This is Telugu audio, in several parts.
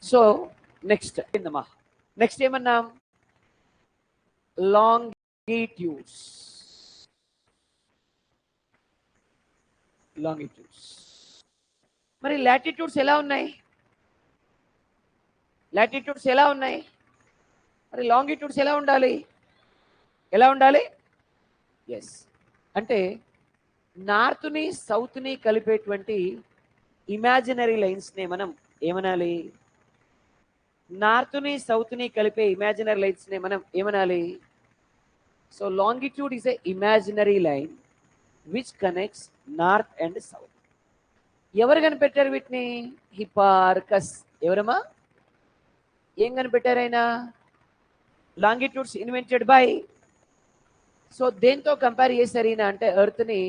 సో నెక్స్ట్ ఏందమ్మా, నెక్స్ట్ ఏమన్నాం, లాంగిట్యూడ్స్. లాంగిట్యూడ్స్ మరి లాటిట్యూడ్స్ ఎలా ఉన్నాయి, లాటిట్యూడ్స్ ఎలా ఉన్నాయి, మరి లాంగిట్యూడ్స్ ఎలా ఉండాలి, ఎలా ఉండాలి? ఎస్, అంటే నార్త్ని సౌత్ని కలిపేటువంటి ఇమాజినరీ లైన్స్ని మనం ఏమనాలి, నార్త్ని సౌత్ని కలిపే ఇమాజినరీ లైన్స్ని మనం ఏమనాలి? So longitude is a imaginary line which connects north and south. ఎవరు కనిపెట్టారు వీటిని? హిపార్కస్. ఎవరమ్మా? ఏం కనిపెట్టారు ఆయన? Longitudes invented by. సో దేంతో కంపేర్ చేశారు ఈయన అంటే ఎర్త్ని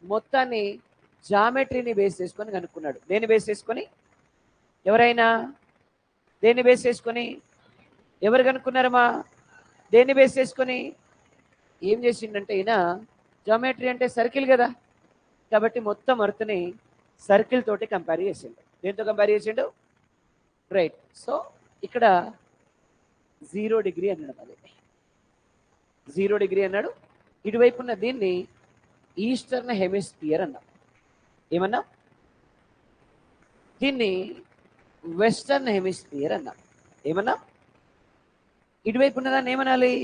మొత్తాన్ని జామెట్రీని బేస్ చేసుకొని కనుక్కున్నాడు. దేన్ని బేస్ చేసుకొని? ఎవరైనా దేన్ని బేస్ చేసుకొని? ఎవరు కనుక్కున్నారమ్మా? దేన్ని బేస్ చేసుకొని? ఏం చేసిండంటే ఈయన, జామెట్రీ అంటే సర్కిల్ కదా, కాబట్టి మొత్తం ఎర్త్ని సర్కిల్ తోటి కంపేర్ చేసిండు. దేంతో కంపేర్ చేసిండు? రైట్. సో ఇక్కడ 0 డిగ్రీ అన్నాడు, అది 0 డిగ్రీ అన్నాడు. ఇటువైపు ఉన్న దీన్ని ఈస్టర్న్ హెమిస్ఫియర్ అన్నాం. ఏమన్నా? దీన్ని వెస్టర్న్ హెమిస్ఫియర్ అన్నాం. ఏమన్నా? ఇటువైపు ఉన్నదాన్ని ఏమనాలి?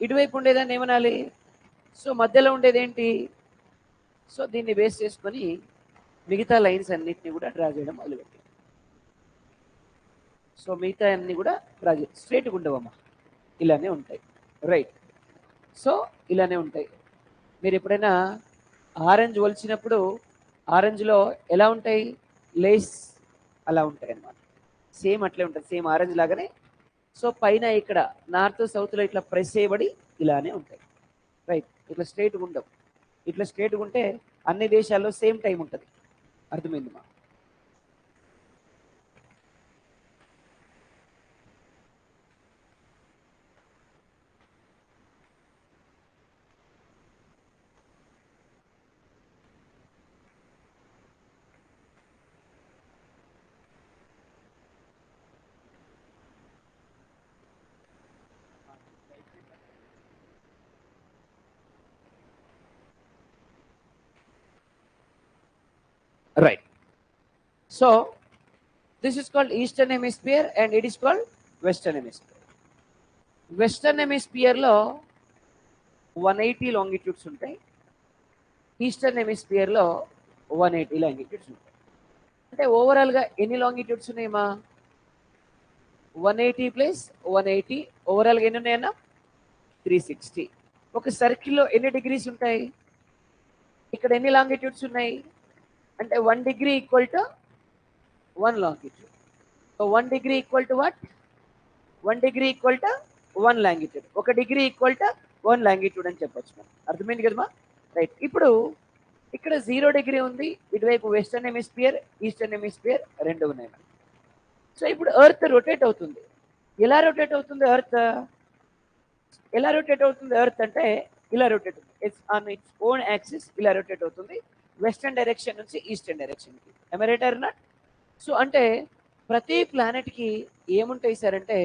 ఇటువైపు ఉండేదాన్ని ఏమనాలి? సో మధ్యలో ఉండేది ఏంటి? సో దీన్ని బేస్ చేసుకొని మిగతా లైన్స్ అన్నిటిని కూడా డ్రా చేయడం మొదలుపెట్టాం. సో మిగతా అన్ని కూడా డ్రా చేయాలి. స్ట్రేట్గా ఉండవమ్మా, ఇలానే ఉంటాయి. రైట్. సో ఇలానే ఉంటాయి. మీరు ఎప్పుడైనా ఆరెంజ్ ఒలిచినప్పుడు ఆరెంజ్లో ఎలా ఉంటాయి? లేస్ అలా ఉంటాయి అన్నమాట. సేమ్ అట్లే ఉంటుంది, సేమ్ ఆరెంజ్ లాగానే. సో పైన ఇక్కడ నార్త్ సౌత్లో ఇట్లా ప్రెస్ చేయబడి ఇలానే ఉంటాయి. రైట్. ఇట్లా స్ట్రేట్గా ఉండవు. ఇట్లా స్ట్రేట్గా ఉంటే అన్ని దేశాల్లో సేమ్ టైం ఉంటుంది. అర్థమైందమ్మా? Right. So this is called eastern hemisphere and it is called western hemisphere. Western హెమిస్ఫియర్లో 180 లాంగిట్యూడ్స్ ఉంటాయి, ఈస్టర్న్ హెమిస్ఫియర్లో 180 లాంగిట్యూడ్స్ ఉంటాయి. అంటే ఓవరాల్గా ఎన్ని లాంగిట్యూడ్స్ ఉన్నాయమ్మా? 180 ప్లస్ 180 ఓవరాల్గా ఎన్ని ఉన్నాయన్నా? 360. ఒక సర్కిల్లో ఎన్ని డిగ్రీస్ ఉంటాయి? ఇక్కడ ఎన్ని లాంగిట్యూడ్స్ ఉన్నాయి అంటే 1 degree equal to 1 longitude. So 1 degree equal to what? 1 degree equal to 1 longitude. 1 degree equal to 1 longitude అని చెప్పొచ్చు మనం. అర్థమైంది కదమ్మా? రైట్. ఇప్పుడు ఇక్కడ 0 డిగ్రీ ఉంది, ఇటువైపు వెస్టర్న్ హెమిస్ఫియర్ ఈస్టర్న్ హెమిస్ఫియర్ రెండు ఉన్నాయి. సో ఇప్పుడు ఎర్త్ రొటేట్ అవుతుంది. ఎలా రొటేట్ అవుతుంది ఎర్త్? ఎలా రొటేట్ అవుతుంది ఎర్త్ అంటే ఇలా రొటేట్ అవుతుంది. It's on its own axis ఇలా రొటేట్ అవుతుంది, వెస్టర్న్ డైరెక్షన్ నుంచి ఈస్టర్న్ డైరెక్షన్కి. am I right or not? So అంటే ప్రతి ప్లానెట్కి ఏముంటాయి సార్ అంటే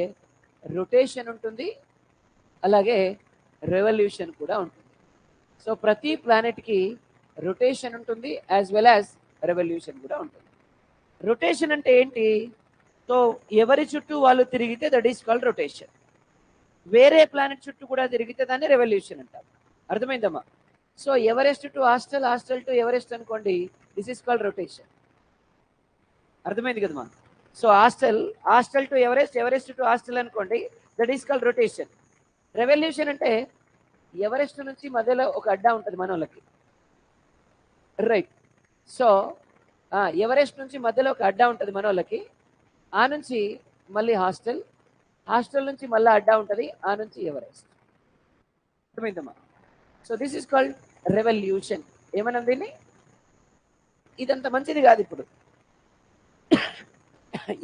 రొటేషన్ ఉంటుంది, అలాగే రెవల్యూషన్ కూడా ఉంటుంది. సో ప్రతి ప్లానెట్కి రొటేషన్ ఉంటుంది యాజ్ వెల్ యాజ్ రెవల్యూషన్ కూడా ఉంటుంది. రొటేషన్ అంటే ఏంటి? సో ఎవరి చుట్టూ వాళ్ళు తిరిగితే దట్ ఈస్ కాల్డ్ రొటేషన్. వేరే ప్లానెట్ చుట్టూ కూడా తిరిగితే దాన్ని రెవల్యూషన్ అంటారు. అర్థమైందమ్మా? So Everest to hostel, hostel to Everest అనుకోండి, దిస్ ఈస్ కాల్డ్ రొటేషన్. అర్థమైంది కదమ్మా? So hostel to Everest, Everest to hostel అనుకోండి, that is called rotation. Revolution అంటే ఎవరెస్ట్ నుంచి మధ్యలో ఒక అడ్డా ఉంటుంది మన వాళ్ళకి. రైట్. సో ఎవరెస్ట్ నుంచి మధ్యలో ఒక అడ్డా ఉంటుంది మన వాళ్ళకి, ఆ నుంచి మళ్ళీ హాస్టల్ నుంచి మళ్ళీ అడ్డా ఉంటుంది, ఆ నుంచి ఎవరెస్ట్. అర్థమైందమ్మా? So this is called revolution. ఏమన్నా దీన్ని? ఇదంత మంచిది కాదు ఇప్పుడు.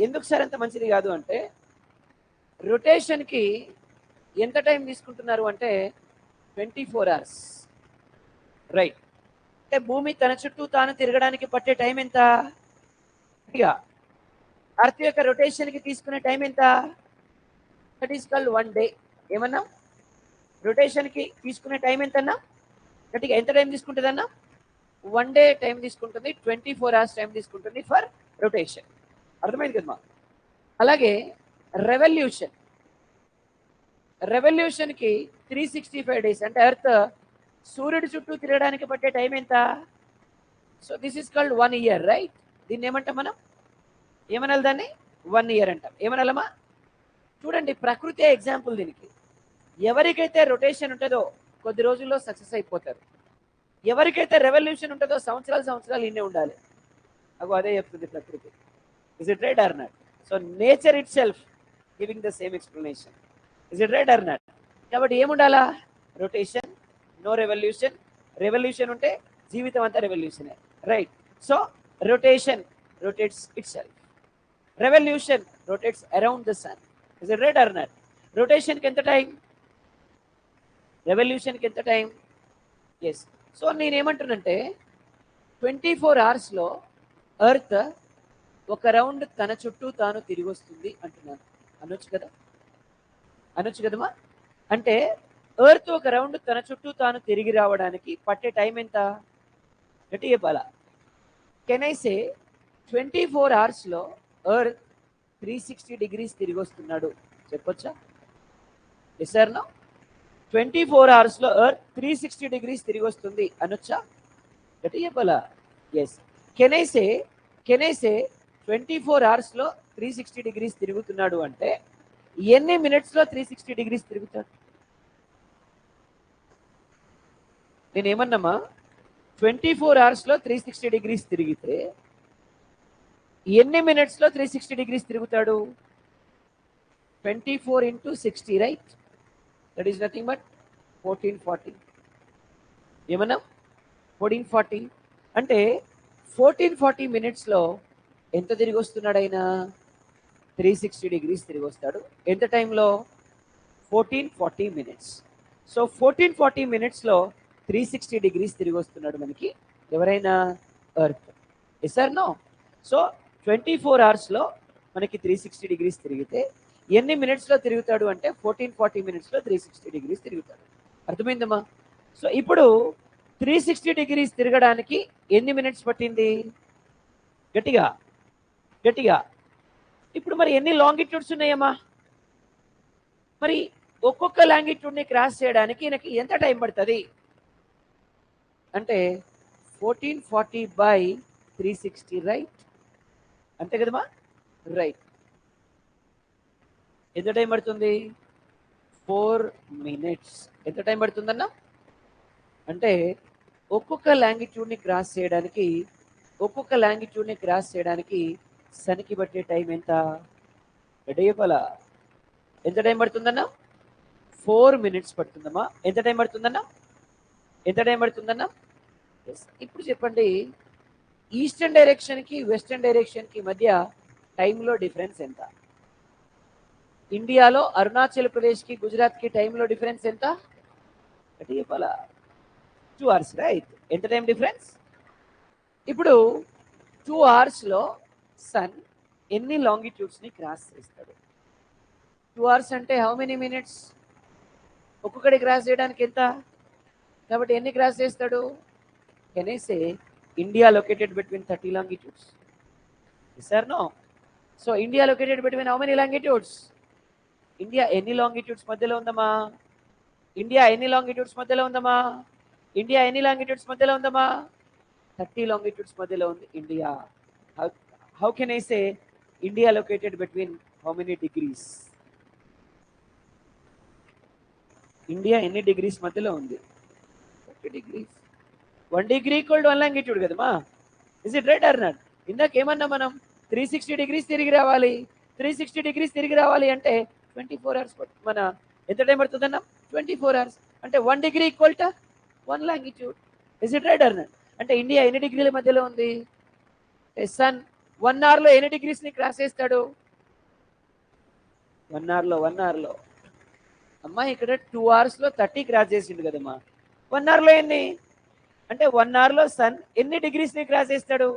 ఎందుకు సార్ అంత మంచిది కాదు అంటే రొటేషన్కి ఎంత టైం తీసుకుంటున్నారు అంటే 24 hours. రైట్. అంటే భూమి తన చుట్టూ తాను తిరగడానికి పట్టే టైం ఎంత? ఇక అర్త్ యొక్క రొటేషన్ కి తీసుకునే టైం ఎంత? That is called 1 day. ఏమన్నా రొటేషన్ కి తీసుకునే టైం ఎంతన్నా? గట్టిగా ఎంత టైం తీసుకుంటుంది అన్న? 1 డే టైం తీసుకుంటుంది, 24 hours టైం తీసుకుంటుంది ఫర్ రొటేషన్. అర్థమైంది కదమ్మా? అలాగే రెవల్యూషన్, రెవల్యూషన్ కి 365 days, అంటే ఎర్త్ సూర్యుడి చుట్టూ తిరగడానికి పట్టే టైం ఎంత? So this is called 1 year, right? దీన్ని ఏమంటాం మనం? ఏమనాలి దాన్ని? 1 year అంటాం. ఏమనాలమ్మా? చూడండి, ప్రకృతి ఎగ్జాంపుల్ దీనికి. ఎవరికైతే రొటేషన్ ఉంటుందో కొద్ది రోజుల్లో సక్సెస్ అయిపోతారు. ఎవరికైతే రెవల్యూషన్ ఉంటుందో సంవత్సరాలు సంవత్సరాలు ఇన్నే ఉండాలి. అగో అదే చెప్తుంది ప్రకృతి. Is it right or not? So nature itself giving the same explanation. Is it right or not? కాబట్టి ఏముండాలా? Rotation, no revolution. రెవల్యూషన్ ఉంటే జీవితం అంతా రెవల్యూషనే, right? So rotation rotates itself, revolution rotates around the sun. Is it right or not? రొటేషన్కి ఎంత టైం, రెవల్యూషన్కి ఎంత టైం? ఎస్. సో నేనేమంటున్నంటే 24 hours ఎర్త్ ఒక రౌండ్ తన చుట్టూ తాను తిరిగి వస్తుంది అంటున్నాను. అనొచ్చు కదా? అనొచ్చు కదమ్మా? అంటే ఎర్త్ ఒక రౌండ్ తన చుట్టూ తాను తిరిగి రావడానికి పట్టే టైం ఎంత? గట్టి చెప్పాలా? Can I say 24 hours earth 360 degrees తిరిగి వస్తున్నాడు చెప్పొచ్చా? Yes sir no? 24 hours earth 360 degrees తిరిగి వస్తుంది అనొచ్చా? గట్టి చెప్పాలా? Yes. Can I say 24 hours 360 degrees తిరుగుతున్నాడు అంటే ఎన్ని మినిట్స్లో 360 degrees తిరుగుతాడు? నేనేమన్నామా? 24 hours 360 degrees తిరిగితే ఎన్ని మినిట్స్లో 360 degrees తిరుగుతాడు? 24 into 60, right? That is nothing but 1440. ఏమన్నా? 1440 అంటే 1440 minutesలో ఎంత తిరిగి వస్తున్నాడు ఆయన? 360 degrees తిరిగి వస్తాడు. ఎంత టైంలో? 1440 minutes. సో 1440 minutesలో 360 degrees తిరిగి వస్తున్నాడు మనకి ఎవరైనా? Earth. Yes or no? So 24 hours మనకి 360 degrees తిరిగితే ఎన్ని మినిట్స్లో తిరుగుతాడు అంటే 1440 minutesలో 360 degrees తిరుగుతాడు. అర్థమైందమ్మా? సో ఇప్పుడు 360 degrees తిరగడానికి ఎన్ని మినిట్స్ పట్టింది? గట్టిగా గట్టిగా. ఇప్పుడు మరి ఎన్ని లాంగిట్యూడ్స్ ఉన్నాయమ్మా? మరి ఒక్కొక్క లాంగిట్యూడ్ని క్రాస్ చేయడానికి ఈయనకి ఎంత టైం పడుతుంది అంటే 1440/360, రైట్? అంతే కదమ్మా? రైట్. ఎంత టైం పడుతుంది? 4 minutes. ఎంత టైం పడుతుందన్నా? అంటే ఒక్కొక్క లాంగిట్యూడ్ని క్రాస్ చేయడానికి సన్కి పట్టే టైం ఎంత? చెప్పాలా? ఎంత టైం పడుతుందన్నా? 4 minutes పడుతుందమ్మా. ఎంత టైం పడుతుందన్నా? ఎస్. ఇప్పుడు చెప్పండి, ఈస్టర్న్ డైరెక్షన్కి వెస్టర్న్ డైరెక్షన్కి మధ్య టైంలో డిఫరెన్స్ ఎంత? ఇండియాలో అరుణాచల్ ప్రదేశ్కి గుజరాత్కి టైంలో డిఫరెన్స్ ఎంత? అంటే చెప్పాలా? 2 hours, రైట్? ఎంత టైం డిఫరెన్స్? ఇప్పుడు 2 hours సన్ ఎన్ని లాంగిట్యూడ్స్ని క్రాస్ చేస్తాడు? 2 hours అంటే హౌ మెనీ మినిట్స్? ఒక్కొక్కటి క్రాస్ చేయడానికి ఎంత? కాబట్టి ఎన్ని క్రాస్ చేస్తాడు? Can I say India located between 30 longitudes? Yes or no? So India located between how many longitudes? India ఎన్ని లాంగిట్యూడ్స్ మధ్యలో ఉందమ్మా? ఇండియా ఎన్ని లాంగిట్యూడ్స్ మధ్యలో ఉందమ్మా? 30 longitudes మధ్యలో ఉంది India. How can I say India located between how many degrees? India ఎన్ని డిగ్రీస్ మధ్యలో ఉంది? 30 degrees. 1 degree = 1 లాంగిట్యూడ్ కదమ్మా? Is it right or not? ఇందాకేమన్నా మనం 360 degrees తిరిగి రావాలి. 360 degrees తిరిగి రావాలి అంటే 24 hours మన ఎంత టైం పడుతుందన్నా? 24 hours. అంటే 1 degree = 1 longitude. Is it right or not? అంటే ఇండియా ఎన్ని డిగ్రీల మధ్యలో ఉంది? సన్ 1 hourలో ఎన్ని డిగ్రీస్ని క్రాస్ చేస్తాడు? 1 hourలో అమ్మా ఇక్కడ 2 hoursలో 30 క్రాస్ చేసిండు కదమ్మా. 1 hourలో ఎన్ని? అంటే 1 hourలో సన్ ఎన్ని డిగ్రీస్ని క్రాస్ చేస్తాడు?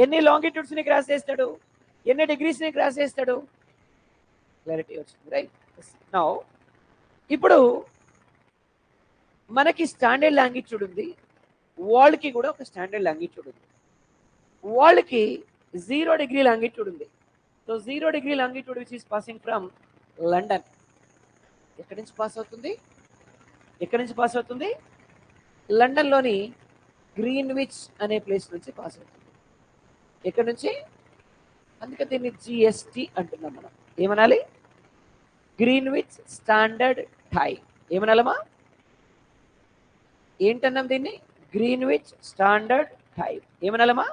ఎన్ని లాంగిట్యూడ్స్ని క్రాస్ చేస్తాడు? ఎన్ని డిగ్రీస్ని క్రాస్ చేస్తాడు? క్లారిటీ వచ్చింది, రైట్? నౌ ఇప్పుడు మనకి స్టాండర్డ్ లాంగిట్యూడ్ ఉంది, వాళ్ళకి కూడా ఒక స్టాండర్డ్ లాంగిట్యూడ్ ఉంది. వాళ్ళకి 0 డిగ్రీ లాంగిట్యూడ్ ఉంది. So 0 degree longitude which is passing from London. ఎక్కడి నుంచి పాస్ అవుతుంది? ఎక్కడి నుంచి పాస్ అవుతుంది? లండన్లోని గ్రీన్విచ్ అనే ప్లేస్ నుంచి పాస్ అవుతుంది. ఎక్కడి నుంచి? అందుకే దీన్ని జిఎస్టి అంటున్నాం మనం. ఏమనాలి? Greenwich standard time. ఏమనాలమ్మా? ఏంటన్నాం దీన్ని? Greenwich standard time. ఏమనాలమ్మా?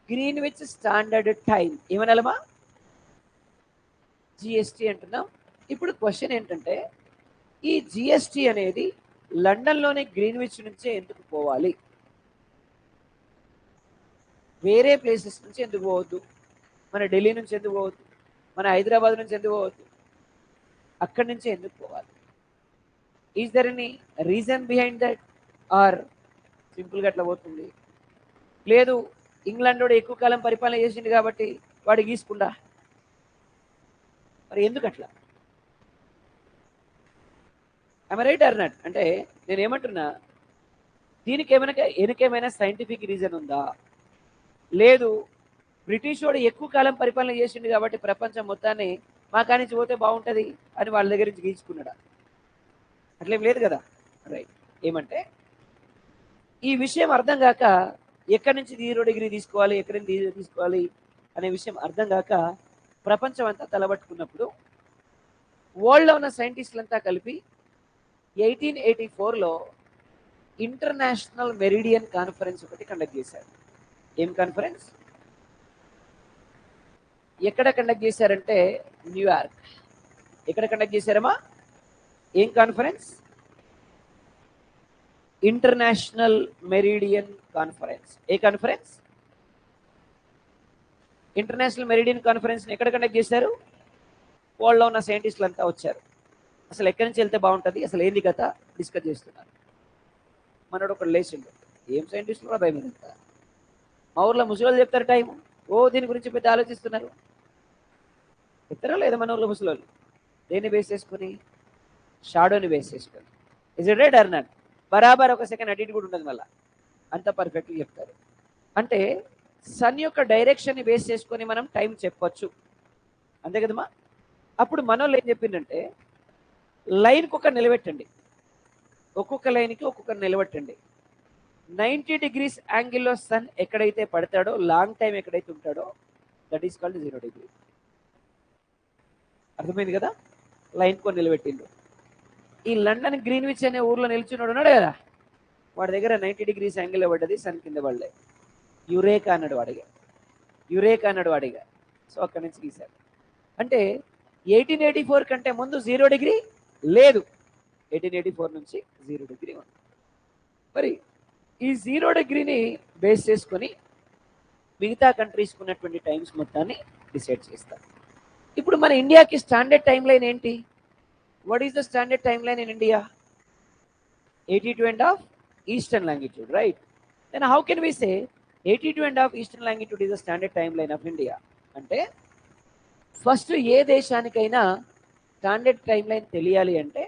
Greenwich standard time. ఏమనాలమ్మా? జిఎస్టి అంటున్నాం. ఇప్పుడు క్వశ్చన్ ఏంటంటే, ఈ జిఎస్టి అనేది లండన్లోని గ్రీన్విచ్ నుంచే ఎందుకు పోవాలి? వేరే ప్లేసెస్ నుంచి ఎందుకు పోవద్దు? మన ఢిల్లీ నుంచి ఎందుకు పోవద్దు? మన హైదరాబాద్ నుంచి ఎందుకు పోవద్దు? అక్కడి నుంచే ఎందుకు పోవాలి? Is there any reason behind that, or సింపుల్గా అట్లా పోతుంది? లేదు, ఇంగ్లాండ్ వాడు ఎక్కువ కాలం పరిపాలన చేసిండు కాబట్టి వాడు గీసుకుండా, మరి ఎందుకు అట్లా? I'm right or not? అంటే నేను ఏమంటున్నా, దీనికి ఎనకేమైనా సైంటిఫిక్ రీజన్ ఉందా? లేదు, బ్రిటిష్ వాడు ఎక్కువ కాలం పరిపాలన చేసిండు కాబట్టి ప్రపంచం మొత్తాన్ని మా కానించి పోతే బాగుంటుంది అని వాళ్ళ దగ్గర నుంచి గీల్చుకున్నాడా? అట్లేం లేదు కదా, రైట్? ఏమంటే ఈ విషయం అర్థం కాక, ఎక్కడి నుంచి 0 డిగ్రీ తీసుకోవాలి, ఎక్కడి నుంచి 0 తీసుకోవాలి అనే విషయం అర్థం కాక ప్రపంచం అంతా తలబట్టుకున్నప్పుడు వరల్డ్లో ఉన్న సైంటిస్టులంతా కలిపి 1884లో ఇంటర్నేషనల్ మెరిడియన్ కాన్ఫరెన్స్ ఒకటి కండక్ట్ చేశారు. ఏం కాన్ఫరెన్స్? ఎక్కడ కండక్ట్ చేశారంటే న్యూయార్క్. ఎక్కడ కండక్ట్ చేశారమ్మా? ఏం కాన్ఫరెన్స్? International meridian conference. ఏ కాన్ఫరెన్స్? ఇంటర్నేషనల్ మెరిడియన్ కాన్ఫరెన్స్ ఎక్కడ కండక్ట్ చేశారు? వరల్డ్లో ఉన్న సైంటిస్టులు అంతా వచ్చారు. అసలు ఎక్కడి నుంచి వెళ్తే బాగుంటుంది, అసలు ఏంది కథ డిస్కస్ చేస్తున్నారు. మనోడు ఒకడు లేచిండు, ఏం సైంటిస్టులు కూడా భయం ఎంత, మా ఊర్లో ముసలి చెప్తారు టైం, దీని గురించి పెద్ద ఆలోచిస్తున్నారు. చెప్తారా లేదా మన ఊర్లో ముసలి? దేన్ని బేస్ చేసుకుని? షాడోని బేస్ చేసుకొని. Is it right or not? బరాబర్ ఒక సెకండ్ అటు ఇటు కూడా ఉండదు, మళ్ళీ అంత పర్ఫెక్ట్గా చెప్తారు. అంటే సన్ యొక్క డైరెక్షన్ని బేస్ చేసుకొని మనం టైం చెప్పొచ్చు, అంతే కదమ్మా? అప్పుడు మనోళ్ళు ఏం చెప్పిందంటే, లైన్కి ఒక నిలబెట్టండి, ఒక్కొక్క లైన్కి ఒక్కొక్కరు నిలబెట్టండి. 90 డిగ్రీస్ యాంగిల్లో సన్ ఎక్కడైతే పడతాడో, లాంగ్ టైం ఎక్కడైతే ఉంటాడో, దట్ ఈస్ కాల్డ్ 0 డిగ్రీ. అర్థమైంది కదా? లైన్ కొని నిలబెట్టిండు. ఈ లండన్ గ్రీన్విచ్ అనే ఊర్లో నిల్చున్నాడు ఉన్నాడు కదా, వాడి దగ్గర 90 డిగ్రీస్ యాంగిల్లో పడ్డది, సన్ కింద పడలే. యురేకా అన్నాడు వాడిగా, యురేకా అన్నాడు వాడిగా. సో అక్కడి నుంచి గీశాడు. అంటే 1884 కంటే ముందు 0 డిగ్రీ లేదు, 1884 నుంచి 0 డిగ్రీ ఉంది. మరి ఈ 0 డిగ్రీని బేస్ చేసుకొని మిగతా కంట్రీస్ ఉన్నటువంటి టైమ్స్ మొత్తాన్ని డిసైడ్ చేస్తారు. ఇప్పుడు మన ఇండియాకి స్టాండర్డ్ టైం లైన్ ఏంటి? What is the standard time line in India? 82.5 eastern longitude, right? Then how can we say 82.5 eastern longitude is the standard time line of India? అంటే ఫస్ట్ ఏ దేశానికైనా స్టాండర్డ్ టైం లైన్ తెలియాలి అంటే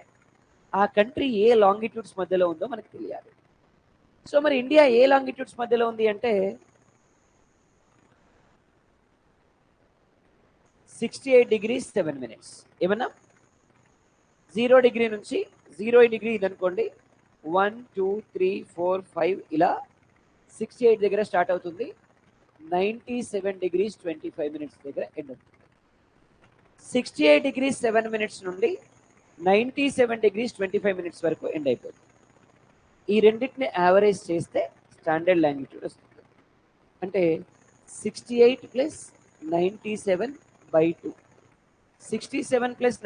ఆ కంట్రీ ఏ లాంగిట్యూడ్స్ మధ్యలో ఉందో మనకు తెలియాలి. సో మరి ఇండియా ఏ లాంగిట్యూడ్స్ మధ్యలో ఉంది అంటే 68 degrees 7 minutes. ఏమన్నా 0 డిగ్రీ నుంచి 0 డిగ్రీ ఇది అనుకోండి, 1 2 3 4 5 ఇలా 68 దగ్గర స్టార్ట్ అవుతుంది, 97 degrees 25 minutes దగ్గర ఎండ్ అవుతుంది. 68 degrees 7 minutes నుండి 97 degrees 25 minutes వరకు ఎండ్ అయిపోతుంది. ఈ రెండింటిని యావరేజ్ చేస్తే స్టాండర్డ్ లాంగిట్యూడ్ వస్తుంది. అంటే 68 + 97 by 2. 67 +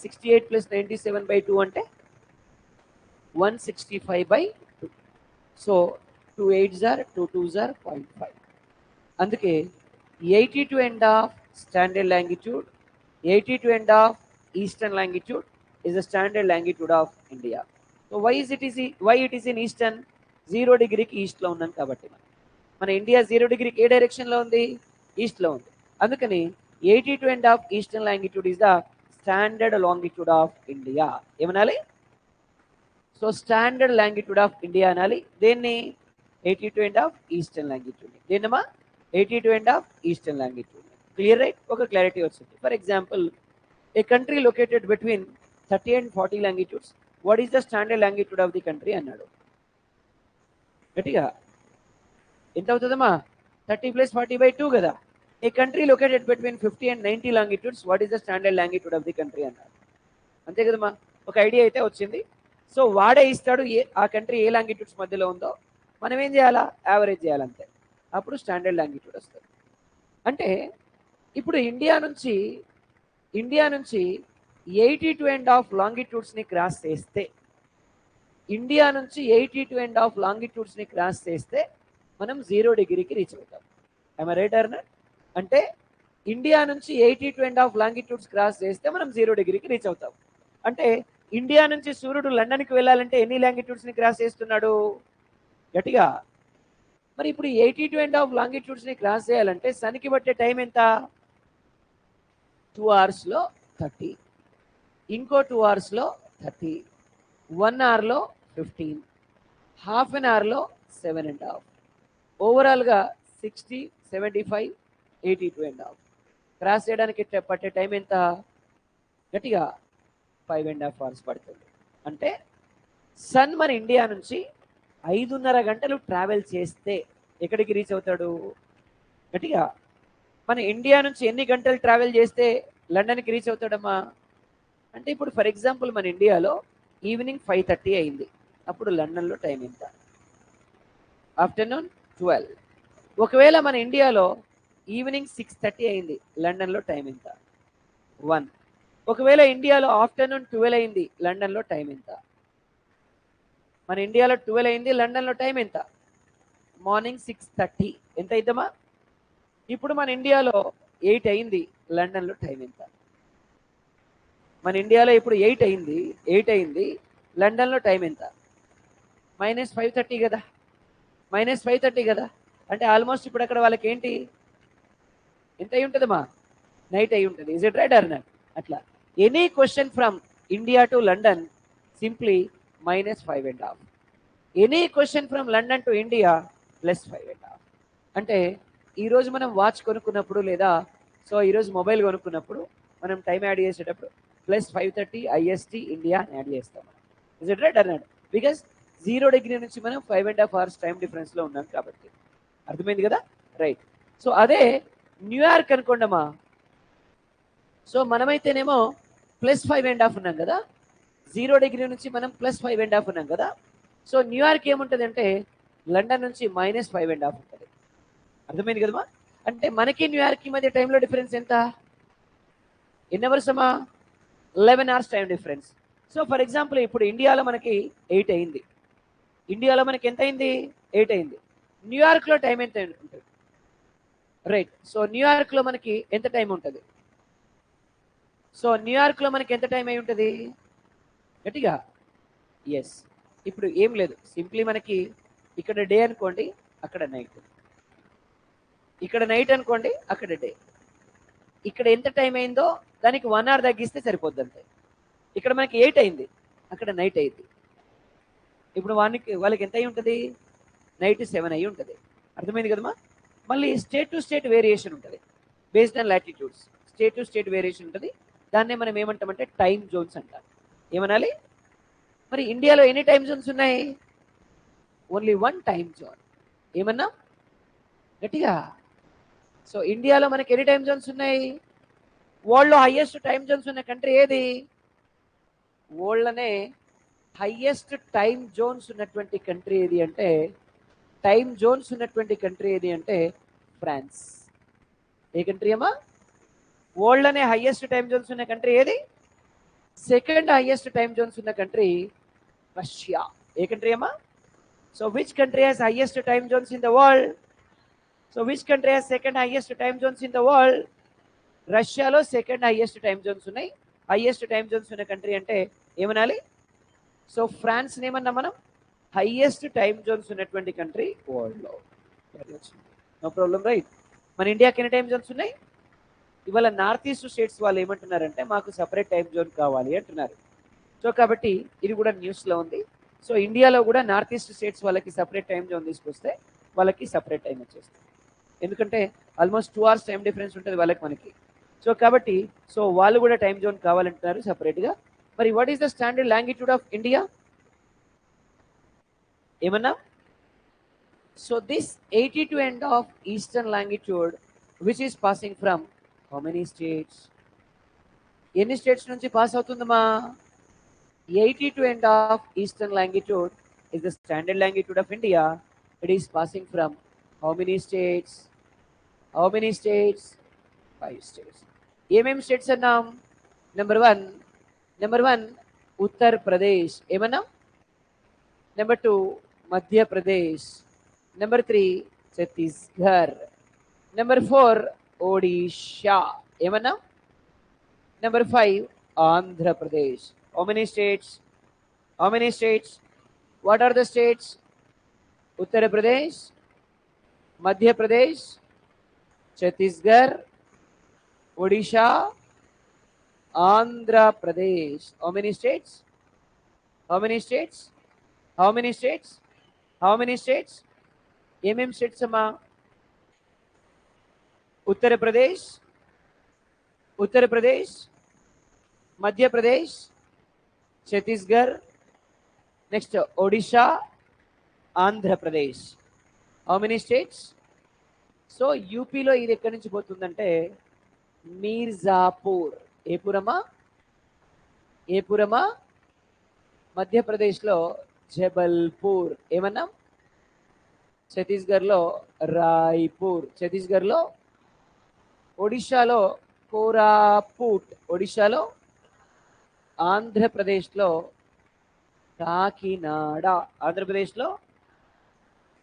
68 + 97 by 2 అంటే 165/2. So 2 8s are 2 2s are 0.5. అందుకే 82.5 standard longitude, 82.5 eastern longitude is the standard longitude of India. So why it is in eastern? 0 డిగ్రీకి ఈస్ట్లో ఉన్నాం కాబట్టి మన ఇండియా 0 డిగ్రీకి ఏ డైరెక్షన్లో ఉంది? ఈస్ట్లో ఉంది. అందుకని 82.5 eastern longitude is the standard longitude of India. ఏమనాలి? So standard longitude of India అనాలి. దేన్ని? 82.5 ఈస్టర్న్ లాంగిట్యూడ్. దేన్నమ్మా? 82.5 ఈస్టర్న్ లాంగిట్యూడ్. Clear right? ఒక క్లారిటీ వచ్చింది. For example, a country located between 30 and 40 longitudes, what is the standard longitude of the country అన్నాడు. గట్టిగా ఎంత అవుతుందమ్మా? 30 + 40/2 కదా. A country located between 50 and 90 longitudes, what is the standard longitude of the country అన్నాడు. అంతే కదమ్మా? ఒక ఐడియా అయితే వచ్చింది. సో వాడే ఇస్తాడు ఆ కంట్రీ ఏ లాంగిట్యూడ్స్ మధ్యలో ఉందో, మనం ఏం చేయాలా? యావరేజ్ చేయాలంతే. అప్పుడు స్టాండర్డ్ లాంగిట్యూడ్ వస్తుంది. అంటే ఇప్పుడు ఇండియా నుంచి 82.5 లాంగిట్యూడ్స్ని క్రాస్ చేస్తే, ఇండియా నుంచి 82.5 లాంగిట్యూడ్స్ని క్రాస్ చేస్తే మనం 0 డిగ్రీకి రీచ్ అవుతాం. I'm right or not? అంటే ఇండియా నుంచి 82.5 లాంగిట్యూడ్స్ క్రాస్ చేస్తే మనం 0 డిగ్రీకి రీచ్ అవుతాం. అంటే ఇండియా నుంచి సూర్యుడు లండన్కి వెళ్ళాలంటే ఎన్ని లాంగిట్యూడ్స్ని క్రాస్ చేస్తున్నాడు? గట్టిగా. మరి ఇప్పుడు 82.5 లాంగిట్యూడ్స్ని క్రాస్ చేయాలంటే సన్కి పట్టే టైం ఎంత? 2 అవర్స్లో 30, ఇంకో 2 అవర్స్లో 30, 1 అవర్లో 15, హాఫ్ అన్ అవర్లో 7.5, ఓవరాల్గా 60, 75, 82.5 క్రాస్ చేయడానికి పట్టే టైం ఎంత? గట్టిగా 5.5 అవర్స్ పడుతుంది. అంటే సన్ మన ఇండియా నుంచి 5.5 గంటలు ట్రావెల్ చేస్తే ఎక్కడికి రీచ్ అవుతాడు? గట్టిగా. మన ఇండియా నుంచి ఎన్ని గంటలు ట్రావెల్ చేస్తే లండన్కి రీచ్ అవుతాడమ్మా? అంటే ఇప్పుడు ఫర్ ఎగ్జాంపుల్ మన ఇండియాలో ఈవినింగ్ 5:30 అయింది. అప్పుడు లండన్లో టైం ఎంత? ఆఫ్టర్నూన్ 12. ఒకవేళ మన ఇండియాలో ఈవినింగ్ 6:30 అయింది, లండన్లో టైం ఎంత? 1. ఒకవేళ ఇండియాలో ఆఫ్టర్నూన్ 12 అయింది, లండన్లో టైం ఎంత? మన ఇండియాలో 12 అయింది, లండన్లో టైం ఎంత? మార్నింగ్ 6:30. ఎంత అయిద్దమ్మా? ఇప్పుడు మన ఇండియాలో 8 అయింది, లండన్లో టైం ఎంత? మన ఇండియాలో ఇప్పుడు 8 అయింది, లండన్లో టైం ఎంత? -5:30 కదా. -5:30 కదా. అంటే ఆల్మోస్ట్ ఇప్పుడు అక్కడ వాళ్ళకి ఏంటి? ఎంత అయి ఉంటుందమ్మా? నైట్ అయి ఉంటుంది. Is it right or not? అట్లా any question from India to London simply -5.5. Any question from London to India +5.5. అంటే ఈరోజు మనం వాచ్ కొనుక్కున్నప్పుడు లేదా ఈరోజు మొబైల్ కొనుక్కున్నప్పుడు మనం టైం యాడ్ చేసేటప్పుడు +5:30 IST ఇండియా అని యాడ్ చేస్తాం. Is it right or not? Because 0 degree నుంచి మనం 5.5 అవర్స్ టైం డిఫరెన్స్లో ఉన్నాం కాబట్టి. అర్థమైంది కదా? రైట్. సో అదే న్యూయార్క్ అనుకోండమ్మా. సో మనమైతేనేమో +5.5 ఉన్నాం కదా. 0 డిగ్రీ నుంచి మనం +5.5 ఉన్నాం కదా. సో న్యూయార్క్ ఏముంటుంది అంటే లండన్ నుంచి -5.5 ఉంటుంది. అర్థమైంది కదమ్మా? అంటే మనకి న్యూయార్క్కి మధ్య టైంలో డిఫరెన్స్ ఎంత? ఎన్ని అవర్స్ అమ్మా? 11 hours time difference. So for example ఇప్పుడు ఇండియాలో మనకి 8 అయింది. ఇండియాలో మనకి ఎంత అయింది? 8 అయింది. న్యూయార్క్లో టైం ఎంత ఉంటుంది? రైట్. సో న్యూయార్క్లో మనకి ఎంత టైం ఉంటుంది? సో న్యూయార్క్లో మనకి ఎంత టైం అయి ఉంటుంది? గట్టిగా. ఎస్. ఇప్పుడు ఏం లేదు, సింప్లీ మనకి ఇక్కడ డే అనుకోండి, అక్కడ నైట్. ఇక్కడ నైట్ అనుకోండి, అక్కడ డే. ఇక్కడ ఎంత టైం అయిందో దానికి 1 అవర్ తగ్గిస్తే సరిపోద్ది అంతే. ఇక్కడ మనకి 8 అయింది, అక్కడ నైట్ అయింది. ఇప్పుడు వాళ్ళకి ఎంత అయి ఉంటుంది? నైట్ 7 అయి ఉంటుంది. అర్థమైంది కదమ్మా? మళ్ళీ స్టేట్ టు స్టేట్ వేరియేషన్ ఉంటుంది based on latitudes. State to state variation ఉంటుంది. దాన్నే మనం ఏమంటామంటే టైమ్ జోన్స్ అంటాం. ఏమనాలి? మరి ఇండియాలో ఎన్ని టైమ్ జోన్స్ ఉన్నాయి? Only 1 time zone. ఏమన్నా? గట్టిగా. సో ఇండియాలో మనకి ఎన్ని టైమ్ జోన్స్ ఉన్నాయి? వరల్డ్లో హైయెస్ట్ టైమ్ జోన్స్ ఉన్న కంట్రీ ఏది? వరల్డ్లోనే హైయెస్ట్ టైమ్ జోన్స్ ఉన్నటువంటి కంట్రీ ఏది అంటే ఫ్రాన్స్. ఏ కంట్రీ అమ్మా? వరల్డ్లోనే హైయెస్ట్ టైమ్ జోన్స్ ఉన్న కంట్రీ ఏది? సెకండ్ హైయెస్ట్ టైమ్ జోన్స్ ఉన్న కంట్రీ రష్యా. ఏ కంట్రీ అమ్మా? So which country has highest time Jones in the world? So which country has second highest time Jones in the world? రష్యాలో సెకండ్ హైయెస్ట్ టైమ్ జోన్స్ ఉన్నాయి. హైయెస్ట్ టైమ్ జోన్స్ ఉన్న కంట్రీ అంటే ఏమనాలి? సో ఫ్రాన్స్ ఏమన్నా మనం? హైయెస్ట్ టైమ్ జోన్స్ ఉన్నటువంటి కంట్రీ వరల్డ్లో. No problem, right? మన ఇండియాకి ఎన్ని టైం జోన్స్ ఉన్నాయి? ఇవాళ నార్త్ ఈస్ట్ స్టేట్స్ వాళ్ళు ఏమంటున్నారంటే మాకు సపరేట్ టైం జోన్ కావాలి అంటున్నారు. సో కాబట్టి ఇది కూడా న్యూస్లో ఉంది. సో ఇండియాలో కూడా నార్త్ ఈస్ట్ స్టేట్స్ వాళ్ళకి సపరేట్ టైం జోన్ తీసుకొస్తే వాళ్ళకి సపరేట్ టైం వచ్చేస్తుంది. ఎందుకంటే ఆల్మోస్ట్ 2 hours టైం డిఫరెన్స్ ఉంటుంది వాళ్ళకి మనకి. సో కాబట్టి సో వాళ్ళు కూడా టైం జోన్ కావాలంటున్నారు సపరేట్గా. మరి what is the standard longitude of India ఏమన్నా? So this 82 end of eastern longitude which is passing from how many states? ఎన్ని స్టేట్స్ నుంచి పాస్ అవుతుందమ్మా? 82 end of eastern longitude is the standard longitude of India. It is passing from how many states? How many states? 5 states. ఏమేమి స్టేట్స్ అన్నాం? నెంబర్ వన్ ఉత్తర్ ప్రదేశ్ ఏమన్నా? Number 2 Madhya Pradesh. Number 3 Chhattisgarh. Number 4 Odisha ఏమన్నా? Number 5 Andhra Pradesh. How many states? How many states? What are the states? Uttar Pradesh, Madhya Pradesh, Chhattisgarh, Odisha, Andhra Pradesh. How many states? How many states? How many states? How many states? ఏమేం స్టేట్స్ అమ్మా? Uttar Pradesh, Madhya Pradesh, Chhattisgarh, next Odisha, Andhra Pradesh. How many states? So యూపీలో ఇది ఎక్కడి నుంచి పోతుందంటే మీర్జాపూర్. ఏ పురమా? మధ్యప్రదేశ్లో జబల్పూర్ ఏమన్నా? ఛత్తీస్గఢ్లో రాయ్పూర్. ఒడిషాలో కోరాపుట్. ఆంధ్రప్రదేశ్లో Kakinada.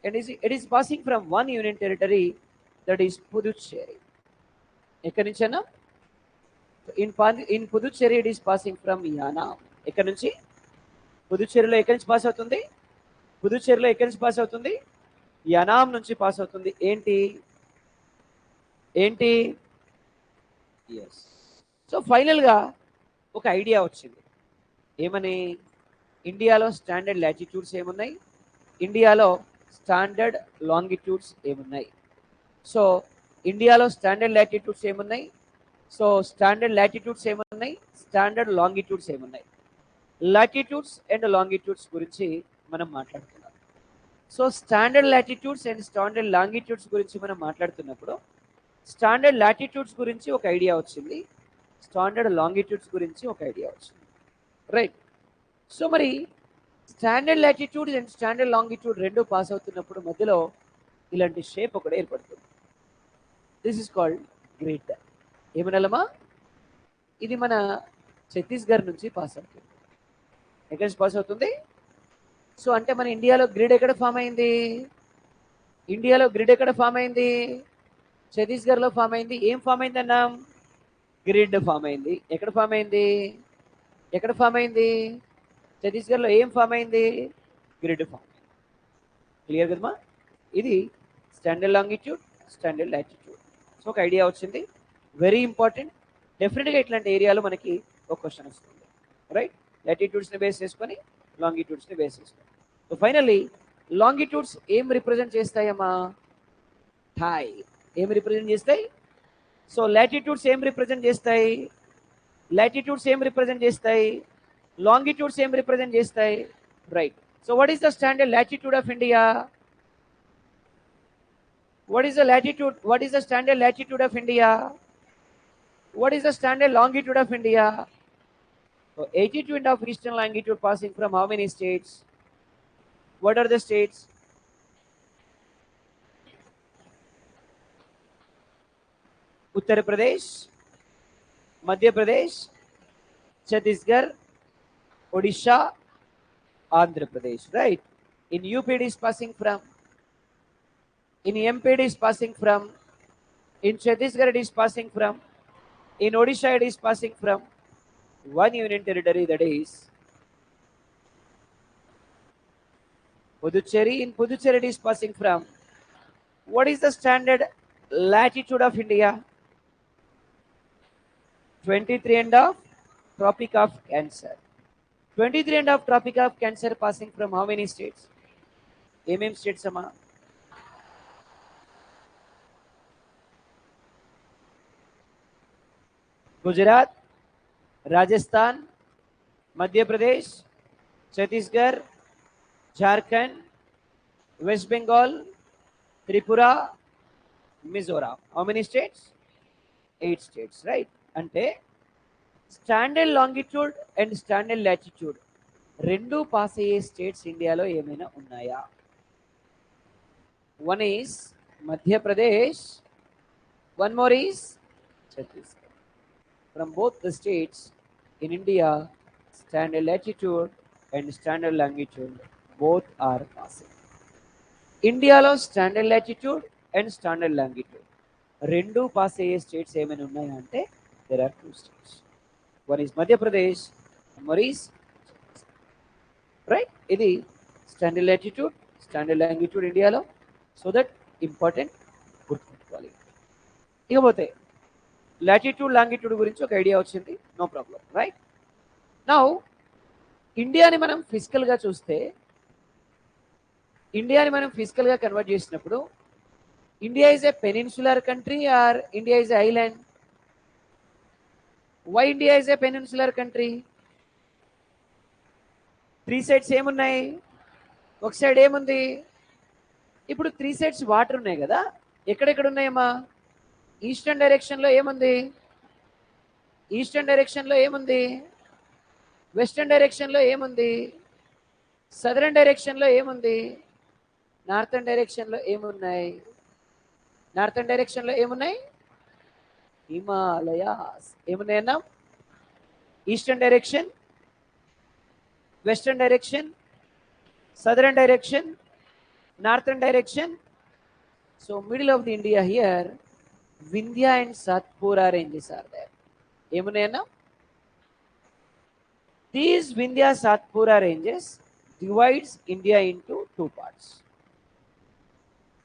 and it is passing from one union territory, that is Puducherry. ఎక్కడి నుంచైనా? in Puducherry it is passing from Yanam. ఎక్కడి నుంచి? పుదుచ్చేరిలో ఎక్కడి నుంచి పాస్ అవుతుంది? యానాం నుంచి పాస్ అవుతుంది. ఏంటి? ఎస్. సో ఫైనల్గా ఒక ఐడియా వచ్చింది. ఏమని? ఇండియాలో స్టాండర్డ్ లాటిట్యూడ్స్ ఏమున్నాయి, ఇండియాలో స్టాండర్డ్ లాంగిట్యూడ్స్ ఏమున్నాయి. సో ఇండియాలో స్టాండర్డ్ లాటిట్యూడ్స్ ఏమున్నాయి, స్టాండర్డ్ లాంగిట్యూడ్స్ ఏమున్నాయి. లాటిట్యూడ్స్ అండ్ లాంగిట్యూడ్స్ గురించి మనం మాట్లాడుతున్నాం. So standard latitudes and standard longitudes గురించి మనం మాట్లాడుతున్నప్పుడు స్టాండర్డ్ లాటిట్యూడ్స్ గురించి ఒక ఐడియా వచ్చింది, స్టాండర్డ్ లాంగిట్యూడ్స్ గురించి ఒక ఐడియా వచ్చింది. రైట్. సో మరి standard latitude and standard longitude రెండు పాస్ అవుతున్నప్పుడు మధ్యలో ఇలాంటి షేప్ ఒకటి ఏర్పడుతుంది. This is called grid. ఏమనాలమ్మా? ఇది మన ఛత్తీస్గఢ్ నుంచి పాస్ అవుతుంది. ఎక్కడి నుంచి పాస్ అవుతుంది? సో అంటే మన ఇండియాలో గ్రిడ్ ఎక్కడ ఫామ్ అయింది? ఛత్తీస్గఢ్లో ఫామ్ అయింది. ఏం ఫామ్ అయింది అన్నాం? గ్రిడ్ ఫామ్ అయింది. ఎక్కడ ఫామ్ అయింది? ఛత్తీస్గఢ్లో ఏం ఫామ్ అయింది? గ్రిడ్ ఫామ్ అయింది. క్లియర్ కదమ్మా? ఇది standard longitude, standard latitude. So ఒక ఐడియా వచ్చింది, వెరీ ఇంపార్టెంట్. డెఫినెట్గా ఇట్లాంటి ఏరియాలో మనకి ఒక క్వశ్చన్ వస్తుంది. రైట్. లాటిట్యూడ్స్ని బేస్ చేసుకొని లాంగిట్యూడ్స్ని బేస్ చేసుకొని. సో ఫైనల్లీ లాంగిట్యూడ్స్ ఏం రిప్రజెంట్ చేస్తాయమ్మా? థాయ్. ఏం రిప్రజెంట్ చేస్తాయి? సో లాటిట్యూడ్స్ ఏం రిప్రజెంట్ చేస్తాయి? లాంగిట్యూడ్స్ ఏం రిప్రజెంట్ చేస్తాయి? Right. So what is the standard latitude of India? What is the standard latitude of India? What is the standard longitude of India? So 82 end of eastern longitude passing from how many states? What are the states? Uttar Pradesh, Madhya Pradesh, Chhattisgarh, Odisha, Andhra Pradesh. Right. In UP it is passing from. In MP it is passing from. In Chhattisgarh it is passing from. In Odisha it is passing from one union territory, that is Puducherry. In Puducherry it is passing from. What is the standard latitude of India, 23 and of Tropic of Cancer. 23 and of Tropic of Cancer passing from how many states? ఏమేం స్టేట్స్ అమ్మా? Gujarat, Rajasthan, Madhya Pradesh, Chhattisgarh, Jharkhand, West Bengal, Tripura, Mizoram. How many states? 8 states, right. అంటే standard longitude and standard latitude రెండు పాస్ అయ్యే స్టేట్స్ ఇండియాలో ఏమైనా ఉన్నాయా? One is Madhya Pradesh, one more is Chhattisgarh. From both the states in India, standard latitude and standard longitude both are passing. ఇండియాలో standard latitude and standard longitude రెండు పాస్ అయ్యే స్టేట్స్ ఏమైనా ఉన్నాయా అంటే there are 2 states. One is Madhya Pradesh, one more is right. ఇది స్టాండర్డ్ లాటిట్యూడ్, స్టాండర్డ్ లాంగిట్యూడ్ ఇండియాలో. సో దట్ ఇంపార్టెంట్, గుర్తుపెట్టుకోవాలి. ఇకపోతే లాటిట్యూడ్ లాంగిట్యూడ్ గురించి ఒక ఐడియా వచ్చింది, నో ప్రాబ్లం, రైట్. నౌ ఇండియాని మనం ఫిజికల్గా చూస్తే, ఇండియాని మనం ఫిజికల్గా కన్వర్ట్ చేసినప్పుడు India is a peninsular country or India is an island? Why India is a peninsular country? 3 sides ఏమున్నాయి? ఒక సైడ్ ఏముంది? ఇప్పుడు 3 సైడ్స్ వాటర్ ఉన్నాయి కదా, ఎక్కడెక్కడ ఉన్నాయమ్మా? ఈస్టర్న్ డైరెక్షన్లో ఏముంది? ఈస్టర్న్ డైరెక్షన్లో ఏముంది? వెస్టర్న్ డైరెక్షన్లో ఏముంది? సదరన్ డైరెక్షన్లో ఏముంది? నార్థన్ డైరెక్షన్లో ఏమున్నాయి? నార్థన్ డైరెక్షన్లో ఏమున్నాయి? హిమాలయాస్. ఏమున్నాయన్నా? Eastern direction, western direction, southern direction, northern direction. So middle of the India here Vindhya and Satpura ranges are there. ఏమున్నాయన్నా? These Vindhya Satpura ranges divides India into 2 parts.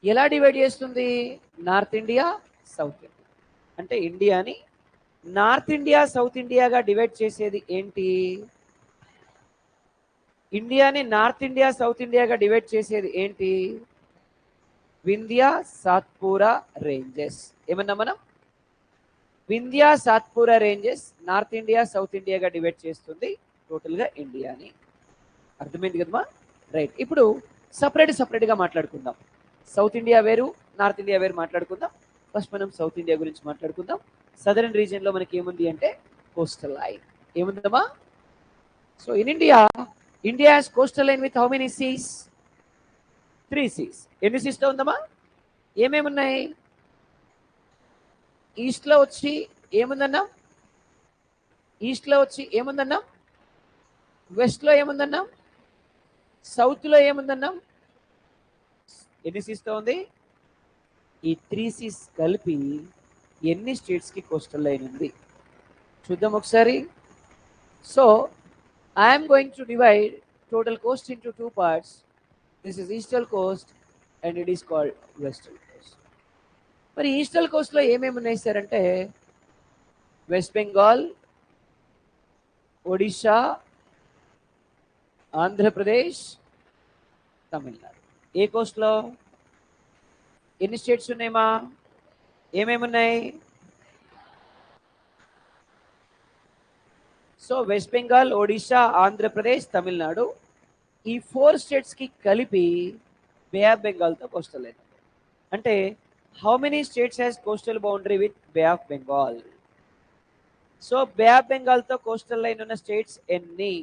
ఎలా డివైడ్ చేస్తుంది? North India, south India. అంటే ఇండియాని నార్త్ ఇండియా, సౌత్ ఇండియాగా డివైడ్ చేసేది ఏంటి? ఇండియాని నార్త్ ఇండియా, సౌత్ ఇండియాగా డివైడ్ చేసేది ఏంటి? వింధ్యా సాత్పురా రేంజెస్. ఏమన్నా మనం? Vindhya Satpura ranges north India, south ఇండియాగా డివైడ్ చేస్తుంది టోటల్గా ఇండియాని. అర్థమైంది కదమ్మా? రైట్. ఇప్పుడు సపరేట్గా మాట్లాడుకుందాం. సౌత్ ఇండియా వేరు, నార్త్ ఇండియా వేరు మాట్లాడుకుందాం. ఫస్ట్ మనం సౌత్ ఇండియా గురించి మాట్లాడుకుందాం. సదరన్ రీజియన్లో మనకి ఏముంది అంటే కోస్టల్ లైన్. ఏముందమ్మా? So in India, India has coastal line with how many seas? 3 seas. ఎన్ని సీస్తో ఉందమ్మా? ఏమేమి ఉన్నాయి? ఈస్ట్లో వచ్చి ఏముందన్నాం? ఈస్ట్లో వచ్చి ఏముందన్నాం? వెస్ట్లో ఏముందన్నాం? సౌత్లో ఏముందన్నాం? ఎన్ని సీస్తో ఉంది? ఈ 3 సీస్ కలిపి ఎన్ని స్టేట్స్కి కోస్టల్ లైన్ ఉంది చూద్దాం ఒకసారి. So I'm going to divide total coast into 2 parts. This is eastern coast and it is called western coast. మరి ఈస్టర్న్ కోస్ట్లో ఏమేమి ఉన్నాయి సార్ అంటే వెస్ట్ బెంగాల్, ఒడిషా, ఆంధ్రప్రదేశ్, తమిళనాడు. ఏ కోస్ట్లో ఎన్ని స్టేట్స్ ఉన్నాయమ్మా? ఏమేమి ఉన్నాయి? సో వెస్ట్ బెంగాల్, ఒడిషా, ఆంధ్రప్రదేశ్, తమిళనాడు, ఈ 4 స్టేట్స్కి కలిపి బే ఆఫ్ బెంగాల్తో కోస్టల్ లైన్. అంటే how many states has coastal boundary with bay of Bengal? So bay of బెంగాల్తో కోస్టల్ లైన్ ఉన్న స్టేట్స్ ఎన్ని?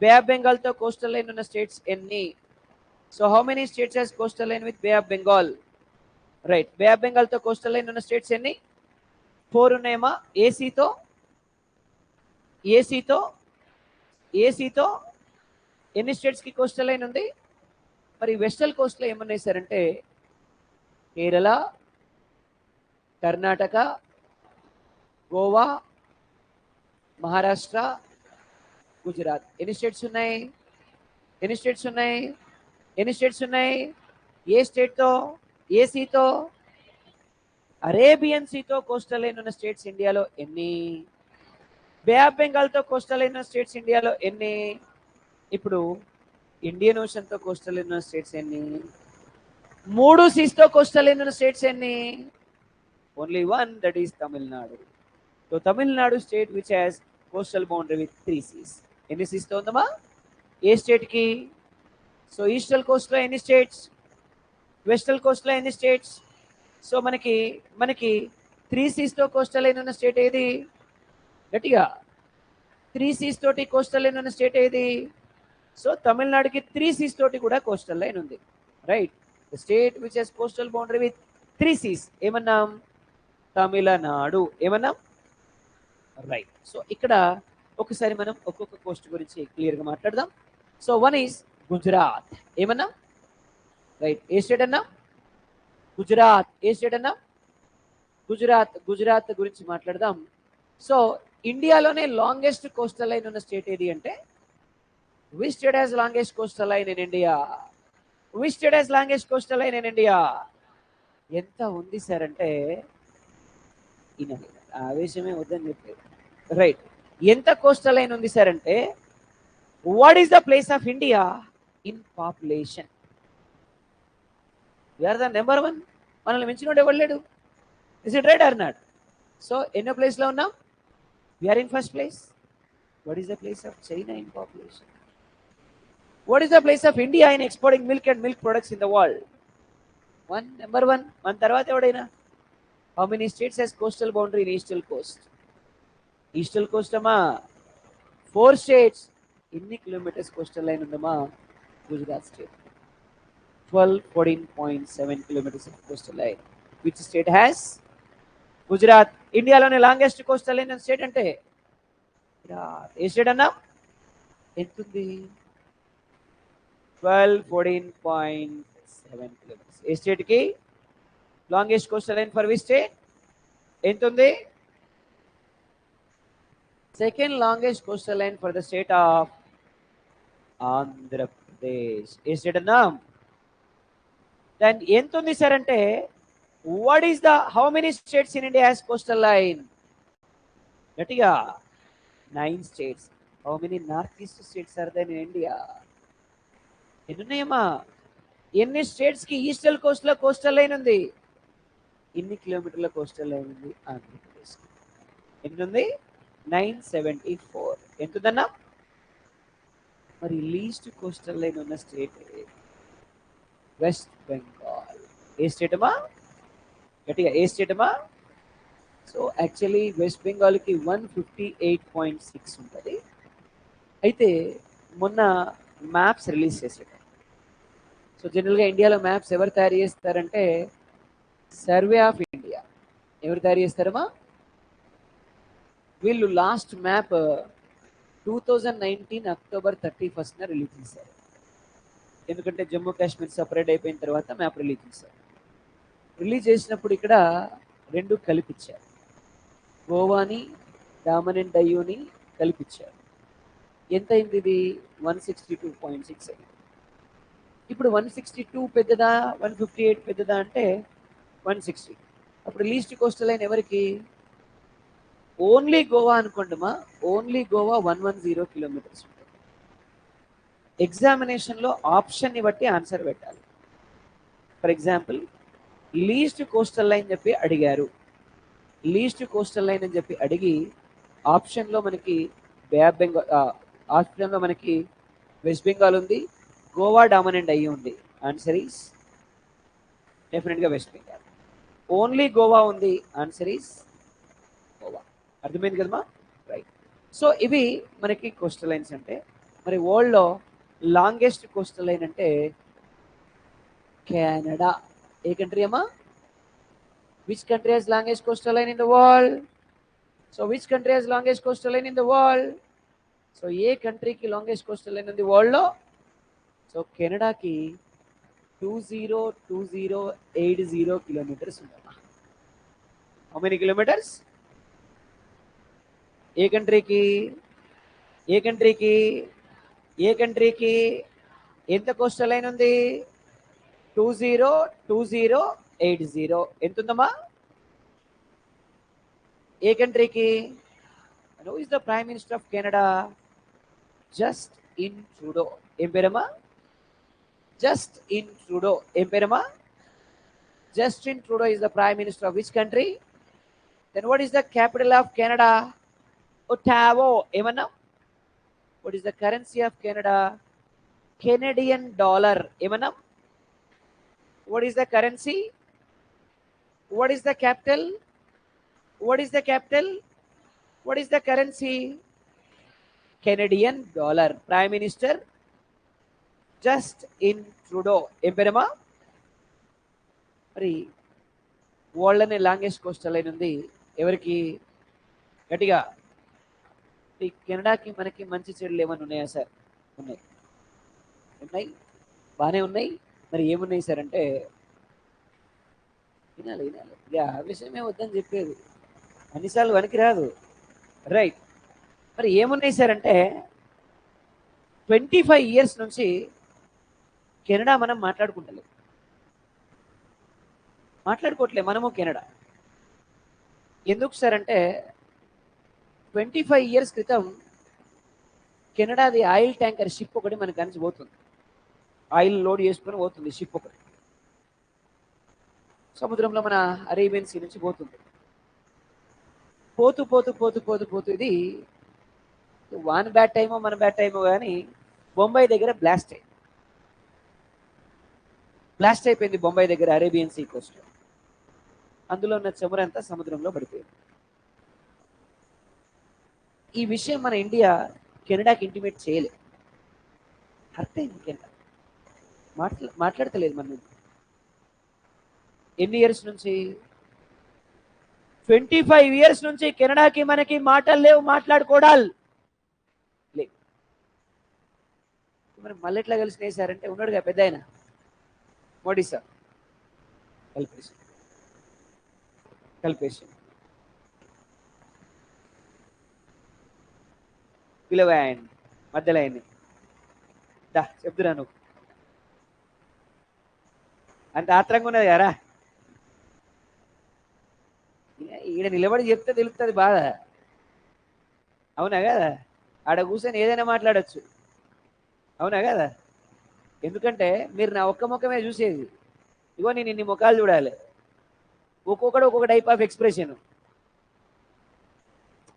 బే ఆఫ్ బెంగాల్తో కోస్టల్ లైన్ ఉన్న స్టేట్స్ ఎన్ని? So how many states has coastal line with bay of Bengal? Right. Bay of బెంగాల్తో కోస్టల్ లైన్ ఉన్న స్టేట్స్ ఎన్ని? 4 ఉన్నాయమ్మా. ఏసీతో ఎన్ని స్టేట్స్కి కోస్టల్ లైన్ ఉంది? మరి వెస్టల్ కోస్ట్లో ఏమన్నాయి సార్ అంటే కేరళ, కర్ణాటక, గోవా, మహారాష్ట్ర, గుజరాత్. ఎన్ని స్టేట్స్ ఉన్నాయి? ఎన్ని స్టేట్స్ ఉన్నాయి? ఎన్ని స్టేట్స్ ఉన్నాయి? ఏ స్టేట్తో? ఏసీతో అరేబియన్ సీతో కోస్టల్ లైన్ ఉన్న స్టేట్స్ ఇండియాలో ఎన్ని? బే ఆఫ్ బెంగాల్తో కోస్టల్ లైన్ ఉన్న స్టేట్స్ ఇండియాలో ఎన్ని? ఇప్పుడు ఇండియన్ ఓషన్తో కోస్టల్ లైన్ ఉన్న స్టేట్స్ ఎన్ని? 3 సీస్తో కోస్టల్ లైన్ ఉన్న స్టేట్స్ ఎన్ని? Only one, that is Tamil Nadu. So Tamil Nadu state which has coastal boundary with 3 seas. ఎన్ని సీస్తో ఉందమ్మా? ఏ స్టేట్కి? సో ఈస్టల్ కోస్ట్లో ఎన్ని స్టేట్స్? వెస్టల్ కోస్ట్లో ఎన్ని స్టేట్స్? సో మనకి 3 సీస్తో కోస్టల్ లైన్ ఉన్న స్టేట్ ఏది? గట్టిగా 3 సీస్ తోటి కోస్టల్ లైన్ ఉన్న స్టేట్ ఏది? సో తమిళనాడుకి 3 సీస్ తోటి కూడా కోస్టల్ లైన్ ఉంది. Right. The state which has coastal boundary with 3 seas ఏమన్నాం? తమిళనాడు. ఏమన్నాం? రైట్. సో ఇక్కడ ఒకసారి మనం ఒక్కొక్క కోస్ట్ గురించి క్లియర్గా మాట్లాడదాం. So one is Gujarat. ఏమన్నా? రైట్. ఏ స్టేట్ అన్నా? గుజరాత్. ఏ స్టేట్ అన్నా? గుజరాత్ గురించి మాట్లాడదాం. సో ఇండియాలోనే లాంగెస్ట్ కోస్టల్ లైన్ ఉన్న స్టేట్ ఏది అంటే, which state has longest coastal line in India? Which state has longest coastal line in India? ఎంత ఉంది సార్ అంటే ఆవేశమే వద్దని చెప్పేది. రైట్. ఎంత కోస్టల్ లైన్ ఉంది సార్ అంటే, what is the place of India in population? We are the number 1. మనల్ని మించినోడు ఎవరు లేడు. Is it right or not? So ఎన్నో ప్లేస్లో ఉన్నాం? We are in first place. What is the place of China in population? What is the place of India in exporting milk and milk products in the world? Number 1. మన తర్వాత ఎవడైనా? How many states has coastal boundary in eastal coast? Eastal coast అమ్మా 4 స్టేట్స్. ఎన్ని కిలోమీటర్స్ కోస్టల్ లైన్ ఉందమ్మా? Gujarat state 14.7 kilometers of coastal line. Which state has? Gujarat. ఇండియాలోనే లాంగెస్ట్ కోస్టల్ లైన్ స్టేట్ అంటే ఏ స్టేట్ అన్నా? ఎంత ఉంది? 14.7 kilometers. ఏ స్టేట్ కి longest coastal line? For which state? ఎంత ఉంది? Second longest coastal line for the state of Andhra Pradesh. ఏ స్టేట్ అన్నా? దాని ఎంత ఉంది సార్ అంటే, what is the how many states in India has coastal line? గట్టిగా 9 states. How many north east states are then in India? ఎన్ని ఉన్నాయమ్మా? ఎన్ని స్టేట్స్ కి ఈస్టల్ కోస్ట్ లో కోస్టల్ లైన్ ఉంది? ఎన్ని కిలోమీటర్ల కోస్టల్ లైన్ ఉంది ఆంధ్రప్రదేశ్? ఎన్ని ఉంది? 974. ఎంత ఉందన్నా? మరి లీస్ట్ కోస్టల్ లైన్ ఉన్న స్టేట్ వెస్ట్ బెంగాల్. ఏ స్టేట్ అమ్మా? గట్టిగా ఏ స్టేట్ అమ్మా? సో యాక్చువల్లీ వెస్ట్ బెంగాల్కి 158.6 ఉంటుంది. అయితే మొన్న మ్యాప్స్ రిలీజ్ చేశారు. సో జనరల్గా ఇండియాలో మ్యాప్స్ ఎవరు తయారు చేస్తారంటే, సర్వే ఆఫ్ ఇండియా. ఎవరు తయారు చేస్తారమ్మా? వీళ్ళు last map 2019 October 31st release చేశారు. ఎందుకంటే జమ్మూ కాశ్మీర్ సపరేట్ అయిపోయిన తర్వాత మ్యాప్ రిలీజ్ చేశారు. రిలీజ్ చేసినప్పుడు ఇక్కడ 2 కలిపిచ్చారు. గోవాని, డామన్ అండ్ డయ్యూని కలిపిచ్చారు. ఎంత అయింది ఇది? 162.6 అయింది. ఇప్పుడు 162 పెద్దదా 158 పెద్దదా అంటే 160. అప్పుడు లీస్ట్ కోస్టల్ లైన్ ఎవరికి? ఓన్లీ గోవా అనుకోండిమా. ఓన్లీ గోవా 110 కిలోమీటర్స్ ఉంటుంది. ఎగ్జామినేషన్లో ఆప్షన్ని బట్టి ఆన్సర్ పెట్టాలి. For example least coastal line చెప్పి అడిగారు. లీస్ట్ కోస్టల్ లైన్ అని చెప్పి అడిగి ఆప్షన్లో మనకి బే ఆఫ్ బెంగాల్, ఆప్షన్లో మనకి వెస్ట్ బెంగాల్ ఉంది, గోవా, డామన్ అండ్ డయ్యూ ఉంది. ఆన్సర్ ఈస్ డెఫినెట్గా వెస్ట్ బెంగాల్. ఓన్లీ గోవా ఉంది. Answer is Goa. అర్థమైంది కదమ్మా? రైట్. సో ఇవి మనకి కోస్టల్ లైన్స్ అంటే. మరి వరల్డ్లో లాంగెస్ట్ కోస్టల్ లైన్ అంటే కెనడా. ఏ కంట్రీ అమ్మా? Which country has longest coastal line in the world? So which country has longest coastal line in the world? సో ఏ కంట్రీకి లాంగెస్ట్ కోస్టల్ లైన్ ఉంది వరల్డ్లో? సో కెనడాకి 202080 కిలోమీటర్స్ ఉందమ్మా. How many kilometres? ఏ కంట్రీకి? ఏ కంట్రీకి? ఏ కంట్రీకి ఎంత కోస్టల్ లైన్ ఉంది? 202080. ఎంత ఉందమ్మా? ఏ కంట్రీకి? Who is the prime minister of Canada? Just in Trudeau. ఏం పేరమ్మా? Just in Trudeau. ఏం పేరమ్మా? Justin Trudeau is the Prime Minister of which country? Then what is the capital of Canada? Ottawa. Emanna? What is the currency of Canada? Canadian dollar. Emanna? What is the currency? What is the capital? What is the capital? What is the currency? Canadian dollar. Prime Minister Justin Trudeau. ఏం పేరమ్మా? మరి వరల్డ్లోనే లాంగెస్ట్ కోస్టల్ లైన్ ఉంది ఎవరికి? గట్టిగా. ఈ కెనడాకి మనకి మంచి చెడులు ఏమైనా ఉన్నాయా సార్? ఉన్నాయి. ఉన్నాయి, బాగానే ఉన్నాయి. మరి ఏమున్నాయి సార్ అంటే వినాలి వినాలి. ఇక ఆ విషయమే వద్దని చెప్పేది, అన్నిసార్లు వనికి రాదు. రైట్. మరి ఏమున్నాయి సార్ అంటే 25 years నుంచి కెనడా మనం మాట్లాడుకోవట్లే మనము కెనడా. ఎందుకు సార్ అంటే 25 years క్రితం కెనడాది ఆయిల్ ట్యాంకర్ షిప్ ఒకటి మనకు కలిసి పోతుంది. ఆయిల్ లోడ్ చేసుకొని పోతుంది షిప్ ఒకటి, సముద్రంలో మన అరేబియన్ సీ నుంచి పోతుంది. పోతూ పోతూ పోతూ పోతూ పోతూ ఇది వాన్ బ్యాడ్ టైమో మన బ్యాడ్ టైమో కానీ బొంబాయి దగ్గర బ్లాస్ట్ అయిపోయింది. బొంబాయి దగ్గర అరేబియన్ సీ కోస్ట్. అందులో ఉన్న చమురంతా సముద్రంలో పడిపోయింది. ఈ విషయం మన ఇండియా కెనడాకి ఇంటిమేట్ చేయలేదు. హర్ట్ అయింది కెనడా, మాట్లాడతలేదు మన. ఎన్ని ఇయర్స్ నుంచి? 25 years నుంచి కెనడాకి మనకి మాటలు లేవు, మాట్లాడుకోవడాలు లేవు. మరి మళ్ళీ ఎట్లా కలిసినాయిసారంటే ఉన్నాడుగా పెద్ద ఆయన మోడీ సార్, కలిపేసి పిలవా ఆయన్ని, మధ్యలో ఆయన్ని దా చెప్తున్నా. నువ్వు అంత ఆత్రంగా ఉన్నది కదా, ఈడ నిలబడి చెప్తే తెలుస్తుంది బాధ. అవునా కదా? ఆడ కూర్చొని ఏదైనా మాట్లాడచ్చు. అవునా కదా? ఎందుకంటే మీరు నా ఒక్క ముఖమే చూసేది. ఇగో నేను ఇన్ని ముఖాలు చూడాలి, ఒక్కొక్కడు ఒక్కొక్క type of expression.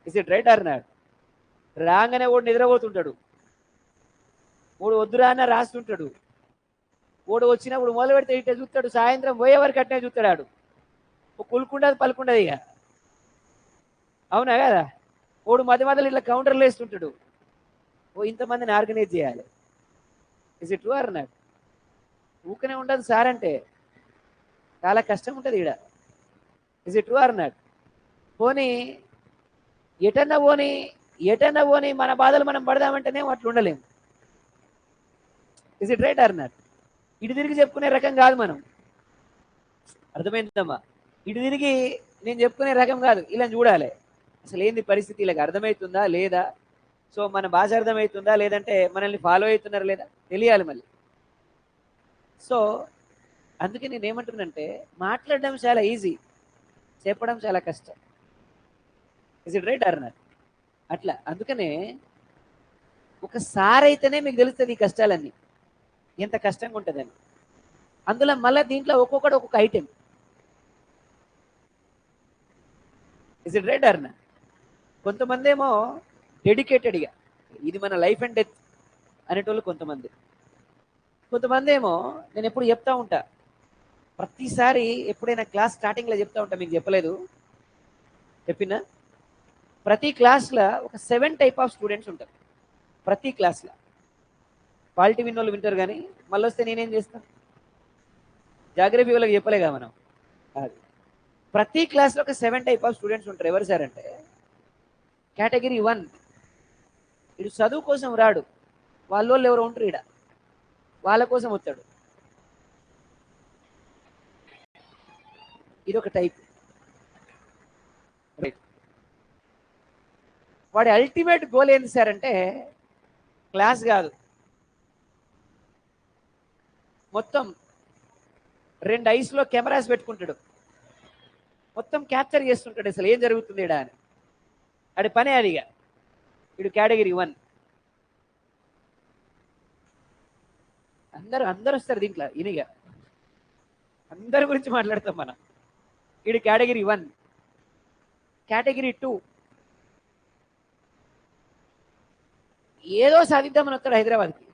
Is it right or not? రాగానే ఓడు నిద్రపోతుంటాడు, ఓడు వద్దురా అన్న రాస్తుంటాడు, ఓడు వచ్చినప్పుడు మొదలు పెడితే ఇట్లా చూస్తాడు, సాయంత్రం పోయే వరకు అట్నే చూస్తాడు. ఆడు కులుకుండదు పలుకుండదు ఇక. అవునా కదా? ఓడు మధ్యలో ఇట్లా కౌంటర్లు వేస్తుంటాడు. ఇంతమందిని ఆర్గనైజ్ చేయాలి. Is it true or not? ఊకనే ఉండదు సార్ అంటే, చాలా కష్టం ఉంటుంది ఈడ. Is it true or not? పోనీ ఎటన్నా పోని మన బాధలు మనం పడదామంటేనే అట్లా ఉండలేము. Is it right or not? ఇటు తిరిగి చెప్పుకునే రకం కాదు మనం. అర్థమైందమ్మా? ఇటు తిరిగి నేను చెప్పుకునే రకం కాదు. ఇలా చూడాలి అసలు ఏంది పరిస్థితి, ఇలాగ అర్థమవుతుందా లేదా, సో మన భాష అర్థమవుతుందా లేదంటే మనల్ని ఫాలో అవుతున్నారా లేదా తెలియాలి మళ్ళీ. సో అందుకే నేను ఏమంటున్నానంటే మాట్లాడడం చాలా ఈజీ, చెప్పడం చాలా కష్టం. Is it right or not? అట్లా అందుకనే ఒకసారి అయితేనే మీకు తెలుస్తుంది ఈ కష్టాలన్నీ ఎంత కష్టంగా ఉంటుందని. అందులో మళ్ళీ దీంట్లో ఒక్కొక్కడు ఒక్కొక్క item. Is it right or not? కొంతమంది ఏమో డెడికేటెడ్గా ఇది మన లైఫ్ అండ్ డెత్ అనేటోళ్ళు కొంతమంది ఏమో నేను ఎప్పుడు చెప్తా ఉంటా, ప్రతిసారి ఎప్పుడైనా క్లాస్ స్టార్టింగ్లో చెప్తా ఉంటా, మీకు చెప్పలేదు చెప్పినా. ప్రతి క్లాస్లో ఒక 7 type ఆఫ్ స్టూడెంట్స్ ఉంటారు. ప్రతి క్లాస్లో క్వాలిటీ విన్న వాళ్ళు వింటారు, కానీ మళ్ళీ వస్తే నేనేం చేస్తాను, జాగ్రఫీ వాళ్ళకి చెప్పలేగా మనం. అది ప్రతి క్లాస్లో ఒక 7 type ఆఫ్ స్టూడెంట్స్ ఉంటారు. ఎవరు సార్ అంటే కేటగిరీ 1. ఇటు చదువు కోసం రాడు, వాళ్ళు ఎవరు ఉంటారు ఈడ, వాళ్ళ కోసం వస్తాడు. ఇదొక టైప్. రైట్. వాడి అల్టిమేట్ గోల్ ఏంటి సార్ అంటే క్లాస్ కాదు, మొత్తం 2 eyesలో కెమెరాస్ పెట్టుకుంటాడు. మొత్తం క్యాప్చర్ చేస్తుంటాడు అసలు ఏం జరుగుతుంది ఈడ అని. అది పనే అదిగా. వీడు కేటగిరీ 1. అందరూ వస్తారు దీంట్లో ఇనిగా, అందరి గురించి మాట్లాడతాం మనం. వీడు కేటగిరీ 1. కేటగిరీ 2 ఏదో సాధిద్దామని వస్తాడు హైదరాబాద్కి,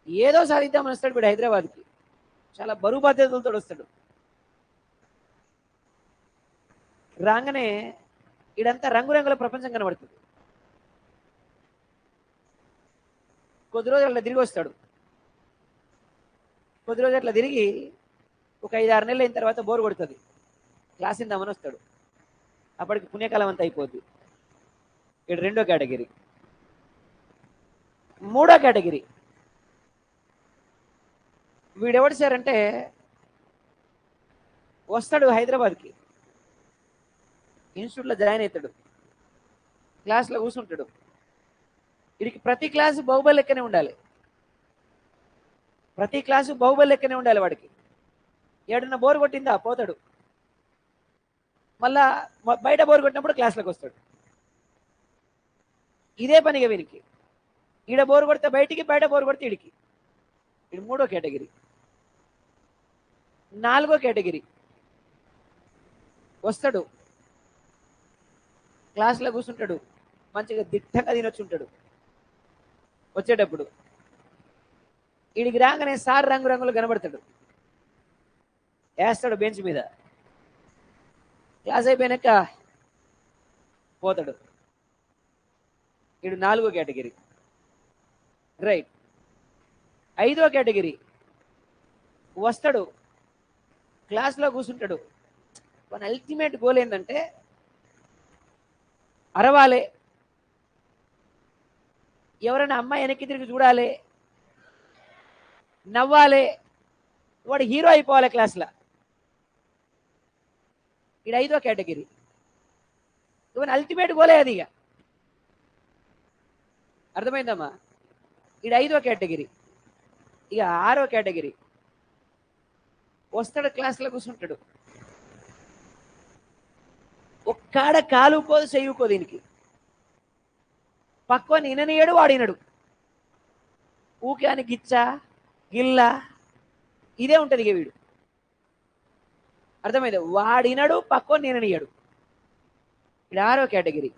ఏదో సాధిద్దామని వస్తాడు వీడు హైదరాబాద్కి. చాలా బరువు బాధ్యతలతో వస్తాడు. రాగానే ఇడంతా రంగురంగుల ప్రపంచం కనబడుతుంది. కొద్ది రోజులు అట్లా తిరిగి వస్తాడు. కొద్ది రోజులు అట్లా తిరిగి ఒక 5-6 నెలలు అయిన తర్వాత బోర్ కొడుతుంది, క్లాస్ ఇందామని వస్తాడు. అప్పటికి పుణ్యకాలం అంతా అయిపోద్ది. ఇక్కడ 2వ కేటగిరీ. 3వ కేటగిరీ వీడెవడు సార్ అంటే, వస్తాడు హైదరాబాద్కి, ఇన్స్టిట్యూట్లో జాయిన్ అవుతాడు, క్లాస్లో కూర్చుంటాడు. వీడికి ప్రతి క్లాసు బాహుబలి లెక్కనే ఉండాలి, ప్రతి క్లాసు బాహుబలి లెక్కనే ఉండాలి. వాడికి ఏడన్నా బోర్ కొట్టిందా పోతాడు, మళ్ళా బయట బోర్ కొట్టినప్పుడు క్లాస్లోకి వస్తాడు. ఇదే పనిగా వీనికి. ఈడ బోర్ కొడితే బయటికి, బయట బోర్ కొడితే ఈడికి. ఇది 3వ కేటగిరీ. 4వ కేటగిరీ వస్తాడు, క్లాస్లో కూర్చుంటాడు, మంచిగా దిట్టంగా తినొచ్చుంటాడు. వచ్చేటప్పుడు వీడికి రాగానే సార్ రంగురంగులు కనబడతాడు, వేస్తాడు బెంచ్ మీద. క్లాస్ అయిపోయినాక పోతాడు. వీడు 4వ కేటగిరీ. రైట్. 5వ కేటగిరీ వస్తాడు, క్లాస్లో కూర్చుంటాడు. మన అల్టిమేట్ గోల్ ఏంటంటే అరవాలి, ఎవరైనా అమ్మాయి వెనక్కి తిరిగి చూడాలి, నవ్వాలి, వాడు హీరో అయిపోవాలి క్లాస్లో. ఇది 5వ కేటగిరీ. ఇవన్నీ అల్టిమేట్ గోలే అది. ఇక అర్థమైందమ్మా? ఇది 5వ కేటగిరీ. ఇక 6వ కేటగిరీ వస్తాడు, క్లాస్లో కూర్చుంటాడు, ఒక్కాడ కాలుకోదు చెయ్యుకోదు. దీనికి పక్కన ఇననియడు, వాడినడు. ఊకాని గిచ్చా గిల్లా ఇదే ఉంటుంది ఇక వీడు. అర్థమైంది? వాడినడు, పక్కన నిననియడు. ఇది 6వ కేటగిరీ.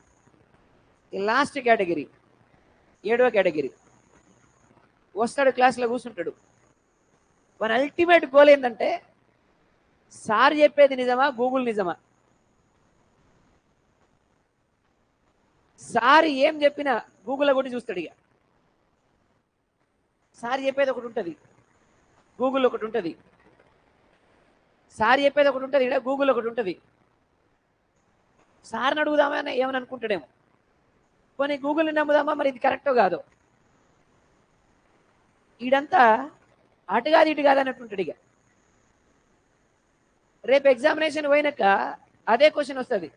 లాస్ట్ కేటగిరీ 7వ కేటగిరీ వస్తాడు, క్లాస్లో కూర్చుంటాడు. మన అల్టిమేట్ గోల్ ఏంటంటే సార్ చెప్పేది నిజమా, గూగుల్ నిజమా? సార్ ఏం చెప్పినా గూగుల్లో కొట్టి చూస్తాడు. ఇక సార్ చెప్పేది ఒకటి ఉంటుంది, గూగుల్ ఒకటి ఉంటుంది. సార్ చెప్పేది ఒకటి ఉంటుంది, ఇక్కడ గూగుల్ ఒకటి ఉంటుంది. సార్ని అడుగుదామా ఏమని అనుకుంటాడేమో, పోనీ గూగుల్ని నమ్ముదామా, మరి ఇది కరెక్టో కాదో. ఈడంతా అటు కాదు ఇటు కాదు అన్నట్టుంటాడు. ఇక రేపు ఎగ్జామినేషన్ పోయినాక అదే క్వశ్చన్ వస్తుంది.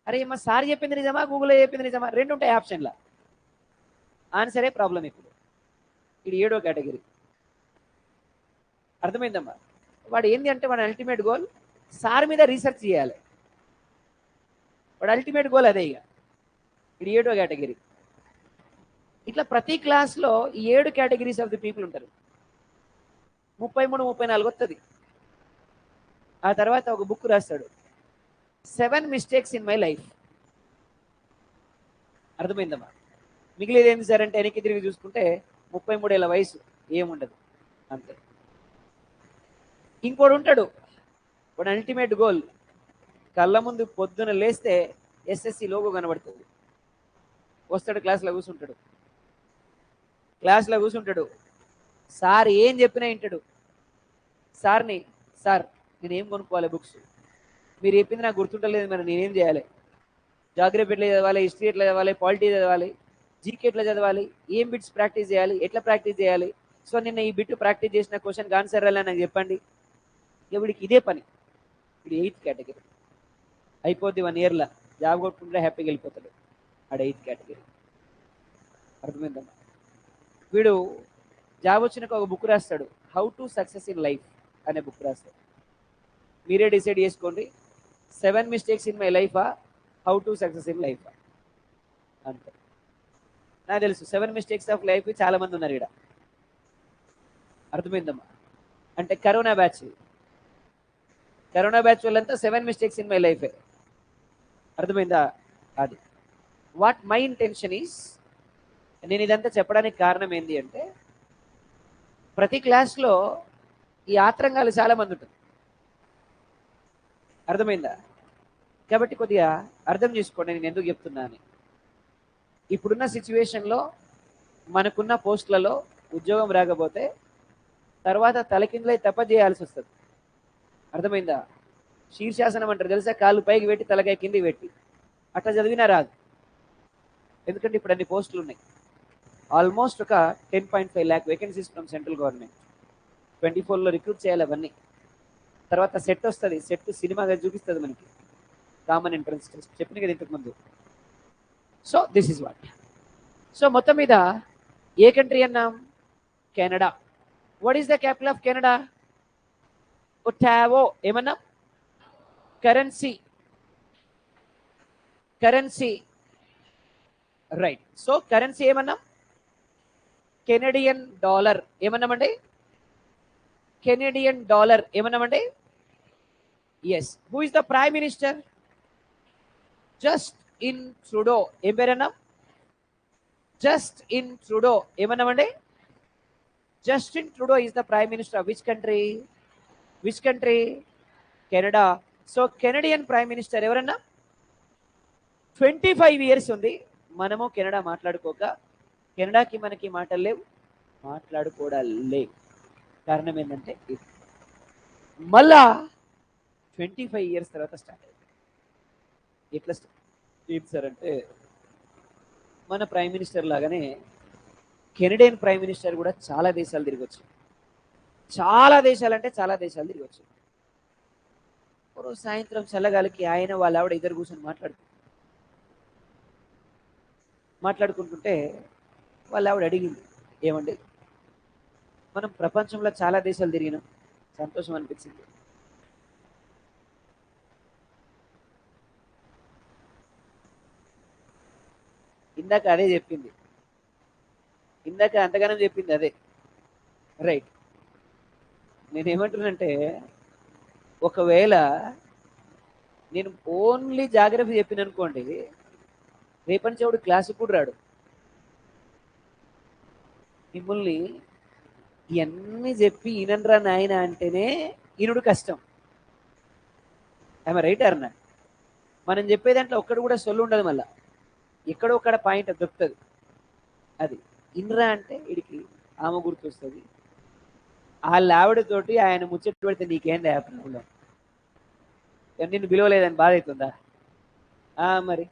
అరే మా సార్ చెప్పింది నిజమా, గూగుల్లో చెప్పింది నిజమా? 2 ఉంటాయి ఆప్షన్లో. ఆన్సరే ప్రాబ్లం. ఇప్పుడు ఇది 7వ కేటగిరీ. అర్థమైందమ్మా? వాడు ఏంది అంటే వాడు అల్టిమేట్ గోల్ సార్ మీద రీసెర్చ్ చేయాలి. వాడు అల్టిమేట్ గోల్ అదే. ఇక ఇది 7వ కేటగిరీ. ఇట్లా ప్రతి క్లాస్లో ఈ 7 కేటగిరీస్ ఆఫ్ ది పీపుల్ ఉంటారు. 33-34 వస్తుంది. ఆ తర్వాత ఒక బుక్ రాస్తాడు, 7 మిస్టేక్స్ ఇన్ మై లైఫ్. అర్థమైందమ్మా? మిగిలిది ఏంది సార్ అంటే వెనక్కి తిరిగి చూసుకుంటే 33 ఏళ్ళ వయసు, ఏముండదు అంతే. ఇంకోడు ఉంటాడు, వాడు అల్టిమేట్ గోల్ కళ్ళ ముందు పొద్దున లేస్తే ఎస్ఎస్సి లోగో కనబడుతుంది. వస్తాడు, క్లాస్లో కూర్చుంటాడు, క్లాస్లో కూర్చుంటాడు. సార్ ఏం చెప్పినా వింటాడు. సార్ని, సార్ నేనేం కొనుక్కోవాలి బుక్స్, మీరు చెప్పింది నాకు గుర్తుంటలేదు, మరి నేనేం చేయాలి? జాగ్రఫీ ఎట్లా చదవాలి, హిస్టరీ ఎట్లా చదవాలి, పాలిటీ చదవాలి, జీకే ఎట్లా చదవాలి, ఏం బిట్స్ ప్రాక్టీస్ చేయాలి, ఎట్లా ప్రాక్టీస్ చేయాలి? సో నిన్న ఈ బిట్ ప్రాక్టీస్ చేసిన క్వశ్చన్కి ఆన్సర్ రాలే నాకు చెప్పండి. ఇక వీడికి ఇదే పని. వీడు 8th కేటగిరీ. అయిపోద్ది 1 ఇయర్లో జాబ్ కొట్టుకుంటే హ్యాపీగా వెళ్ళిపోతాడు. ఆడ 8th కేటగిరీ. అర్థమైందమ్మా? వీడు జాబ్ వచ్చినాక ఒక బుక్ రాస్తాడు, how to success in life అనే బుక్ రాస్తాడు. మీరే డిసైడ్ చేసుకోండి. 7 మిస్టేక్స్ ఇన్ మై లైఫా, how to success in life అంతే. నాకు తెలుసు 7 మిస్టేక్స్ ఆఫ్ లైఫ్ చాలా మంది ఉన్నారు ఇక్కడ. అర్థమైందమ్మా? అంటే కరోనా బ్యాచ్ వాళ్ళంతా 7 మిస్టేక్స్ ఇన్ మై లైఫే. అర్థమైందా? అది వాట్ మై ఇంటెన్షన్ ఈస్. నేను ఇదంతా చెప్పడానికి కారణం ఏంటి అంటే, ప్రతి క్లాస్లో ఈ ఆత్రంగాలు చాలా మంది ఉంటుంది. అర్థమైందా? కాబట్టి కొద్దిగా అర్థం చేసుకోండి నేను ఎందుకు చెప్తున్నాను. ఇప్పుడున్న సిచ్యువేషన్లో మనకున్న పోస్టులలో ఉద్యోగం రాకపోతే తర్వాత తలకిందులై తప్ప చేయాల్సి వస్తుంది. అర్థమైందా? శీర్షాసనం అంటారు తెలుసా? కాళ్ళు పైకి పెట్టి తలకాయ కిందికి పెట్టి అట్లా చదివినా రాదు. ఎందుకంటే ఇప్పుడు అన్ని పోస్టులు ఉన్నాయి. ఆల్మోస్ట్ ఒక 10.5 lakh vacancies from central government. 24లో రిక్రూట్ చేయాలి అవన్నీ. తర్వాత సెట్ వస్తుంది. సెట్ సినిమాగా చూపిస్తుంది మనకి, కామన్ ఎంట్రన్స్ టెస్ట్ చెప్పింది కదా ఇంతకుముందు. So this is what. So మొత్తం మీద ఏ కంట్రీ అన్నాం? Canada. What is the capital of Canada? Ottawa. ఏమన్నా? Currency right. సో కరెన్సీ ఏమన్నాం? Canadian dollar. ఏమన్నామండి? Canadian dollar. ఏమన్నామండి? Yes. Who is the prime minister? Justin Trudeau. ఏం పేరన్నా? Justin Trudeau. ఏమన్నామండి? Justin Trudeau is the prime minister of which country? Canada. So Canadian prime minister ఎవరన్నా? 25 years ఉంది మనము కెనడా మాట్లాడుకోక. కెనడాకి మనకి మాటలు లేవు, మాట్లాడుకోవడాలు లేవు. కారణం ఏంటంటే మళ్ళా 25 years తర్వాత స్టార్ట్ అయింది. ఎట్లా ఏంటి సార్ అంటే, మన ప్రైమ్ మినిస్టర్ లాగానే కెనడియన్ ప్రైమ్ మినిస్టర్ కూడా చాలా దేశాలు తిరగచ్చు. చాలా దేశాలు అంటే చాలా దేశాలు తిరగచ్చు. రోజు సాయంత్రం చల్లగాలికి ఆయన వాళ్ళ ఆవిడ ఇద్దరు కూర్చొని మాట్లాడుకుంటుంటే వాళ్ళ ఆవిడ అడిగింది, ఏమండి మనం ప్రపంచంలో చాలా దేశాలు తిరిగినాం, సంతోషం అనిపించింది. ఇందాక అదే చెప్పింది, ఇందాక అంతగానం చెప్పింది అదే. రైట్. నేనేమంటున్నానంటే, ఒకవేళ నేను ఓన్లీ జాగ్రఫీ చెప్పిన అనుకోండి, రేపటి చెవుడు క్లాసు కూడా రాడు. మిమ్మల్ని ఇవన్నీ చెప్పి ఈయనరా నాయన అంటేనే ఈనుడు కష్టం. ఆమె రైట్ అన్నా. మనం చెప్పేదాంట్లో ఒక్కడు కూడా సొల్లు ఉండదు. మళ్ళా ఎక్కడో ఒక్కడ పాయింట్ దొరుకుతుంది. అది ఇన్రా అంటే వీడికి ఆమె గుర్తొస్తుంది. వాళ్ళ ఆవిడతోటి ఆయన ముచ్చట్టు పెడితే నీకేంది ప్రాబ్లం? నిన్ను పిలవలేదని బాధ అవుతుందా? మరి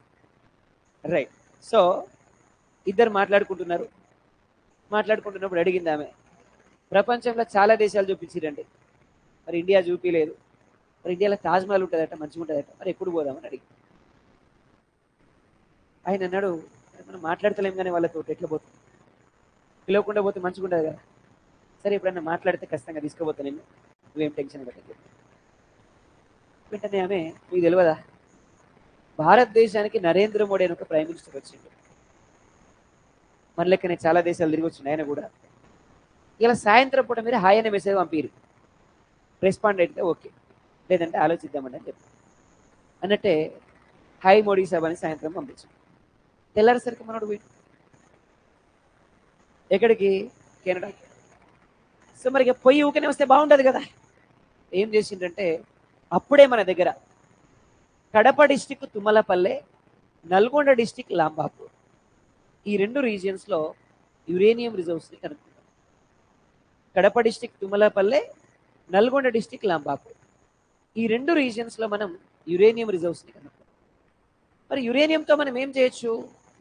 రైట్. సో ఇద్దరు మాట్లాడుకుంటున్నప్పుడు అడిగింది ఆమె, ప్రపంచంలో చాలా దేశాలు చూపించిరండి, మరి ఇండియా చూపించలేదు. మరి ఇండియాలో తాజ్మహల్ ఉంటుందట, మంచిగా ఉంటుందట, మరి ఎప్పుడు పోదామని అడిగింది. ఆయన అన్నాడు, మనం మాట్లాడతలేం కానీ వాళ్ళతో ఎట్లా పోతుంది, పిలవకుండా పోతే మంచిగా ఉంటుంది కదా. సరే ఎప్పుడన్నా మాట్లాడితే ఖచ్చితంగా తీసుకుపోతా నేను, నువ్వేం టెన్షన్ పెట్టలేదు. వెంటనే ఆమె, మీకు తెలియదా భారతదేశానికి నరేంద్ర మోడీ అని ఒక ప్రైమ్ మినిస్టర్ వచ్చిండు. మన లెక్కనే చాలా దేశాలు తిరిగి వచ్చిండు ఆయన కూడా. ఇలా సాయంత్రం పూట మీరు హాయ్ అనే మెసేజ్ పంపిరు, రెస్పాండ్ అయితే ఓకే, లేదంటే ఆలోచిద్దామండి అని చెప్పి అన్నట్టే హాయ్ మోడీ సాబ్ అని సాయంత్రం పంపించాం. తెల్లారేసరికి మనోడు పోయి ఎక్కడికి? కెనడాకి. సో మరి పొయ్యి ఊకనే వస్తే బాగుంటుంది కదా. ఏం చేసిండ్రంటే, అప్పుడే మన దగ్గర కడప డిస్టిక్ తుమ్మలపల్లె, నల్గొండ డిస్టిక్ లాంబాపూర్, ఈ 2 రీజియన్స్లో యురేనియం రిజర్వ్స్ని కనుక్కున్నాం. కడప డిస్టిక్ తుమ్మలపల్లె, నల్గొండ డిస్టిక్ లాంబాపూర్, ఈ 2 రీజియన్స్లో మనం యురేనియం రిజర్వ్స్ని కనుక్కున్నాం. మరి యురేనియంతో మనం ఏం చేయొచ్చు?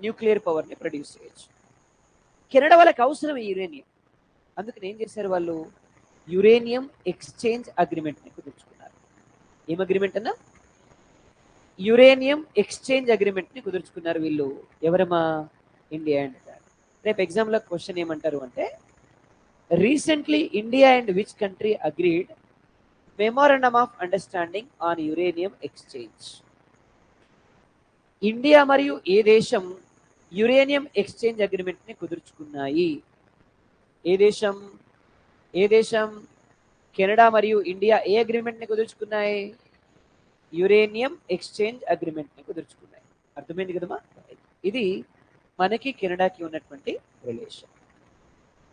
న్యూక్లియర్ పవర్ని ప్రొడ్యూస్ చేయొచ్చు. కెనడా వాళ్ళకి అవసరం ఈ యురేనియం. అందుకని ఏం చేశారు వాళ్ళు? యురేనియం ఎక్స్చేంజ్ అగ్రిమెంట్ని కుదుర్చుకున్నారు. ఏం అగ్రిమెంట్ అన్నా? యురేనియం ఎక్స్చేంజ్ అగ్రిమెంట్ని కుదుర్చుకున్నారు వీళ్ళు. ఎవరమ్మా? ఇండియా అండ్ రేపు ఎగ్జామ్లో క్వశ్చన్ ఏమంటారు అంటే, recently India and which country agreed memorandum of understanding on uranium exchange. India మరియు ఏ దేశం యురేనియం ఎక్స్చేంజ్ అగ్రిమెంట్ని కుదుర్చుకున్నాయి? ఏ దేశం కెనడా మరియు ఇండియా ఏ అగ్రిమెంట్ని కుదుర్చుకున్నాయి? యురేనియం ఎక్స్చేంజ్ అగ్రిమెంట్ని కుదుర్చుకున్నాయి. అర్థమైంది కదమ్మా? ఇది మనకి కెనడాకి ఉన్నటువంటి రిలేషన్.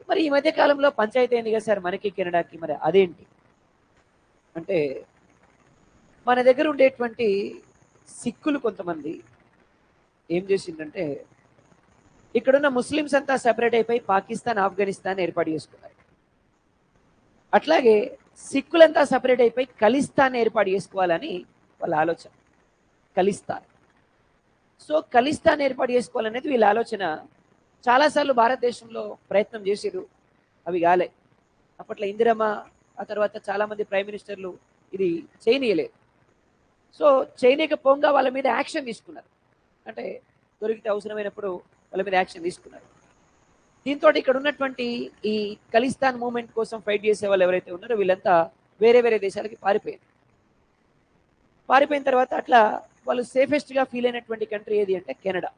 మరి ఈ మధ్య కాలంలో పంచాయతీ అయింది కదా సార్ మనకి కెనడాకి, మరి అదేంటి అంటే మన దగ్గర ఉండేటువంటి సిక్కులు కొంతమంది ఏం చేసిందంటే ఇక్కడున్న ముస్లిమ్స్ అంతా సెపరేట్ అయిపోయి పాకిస్తాన్, ఆఫ్ఘనిస్తాన్ ఏర్పాటు చేసుకున్నారు. అట్లాగే సిక్కులంతా సెపరేట్ అయిపోయి ఖలిస్తాన్ ఏర్పాటు చేసుకోవాలని వాళ్ళ ఆలోచన. ఖలిస్తాన్. సో ఖలిస్తాన్ ఏర్పాటు చేసుకోవాలనేది వీళ్ళ ఆలోచన. చాలాసార్లు భారతదేశంలో ప్రయత్నం చేసిరు, అవి కాలే. అప్పట్లో ఇందిరమ్మ, ఆ తర్వాత చాలామంది ప్రైమ్ మినిస్టర్లు ఇది చేయనీయలేదు. సో చేయనీయకపోగా వాళ్ళ మీద యాక్షన్ తీసుకున్నారు. అంటే దొరికితే అవసరమైనప్పుడు వాళ్ళ మీద యాక్షన్ తీసుకున్నారు. దీంతో ఇక్కడ ఉన్నటువంటి ఈ ఖలిస్తాన్ మూవ్మెంట్ కోసం ఫైట్ చేసే వాళ్ళు ఎవరైతే ఉన్నారో వీళ్ళంతా వేరే వేరే దేశాలకి పారిపోయారు. పారిపోయిన తర్వాత అట్లా వాళ్ళు సేఫెస్ట్గా ఫీల్ అయినటువంటి కంట్రీ ఏది అంటే కెనడా.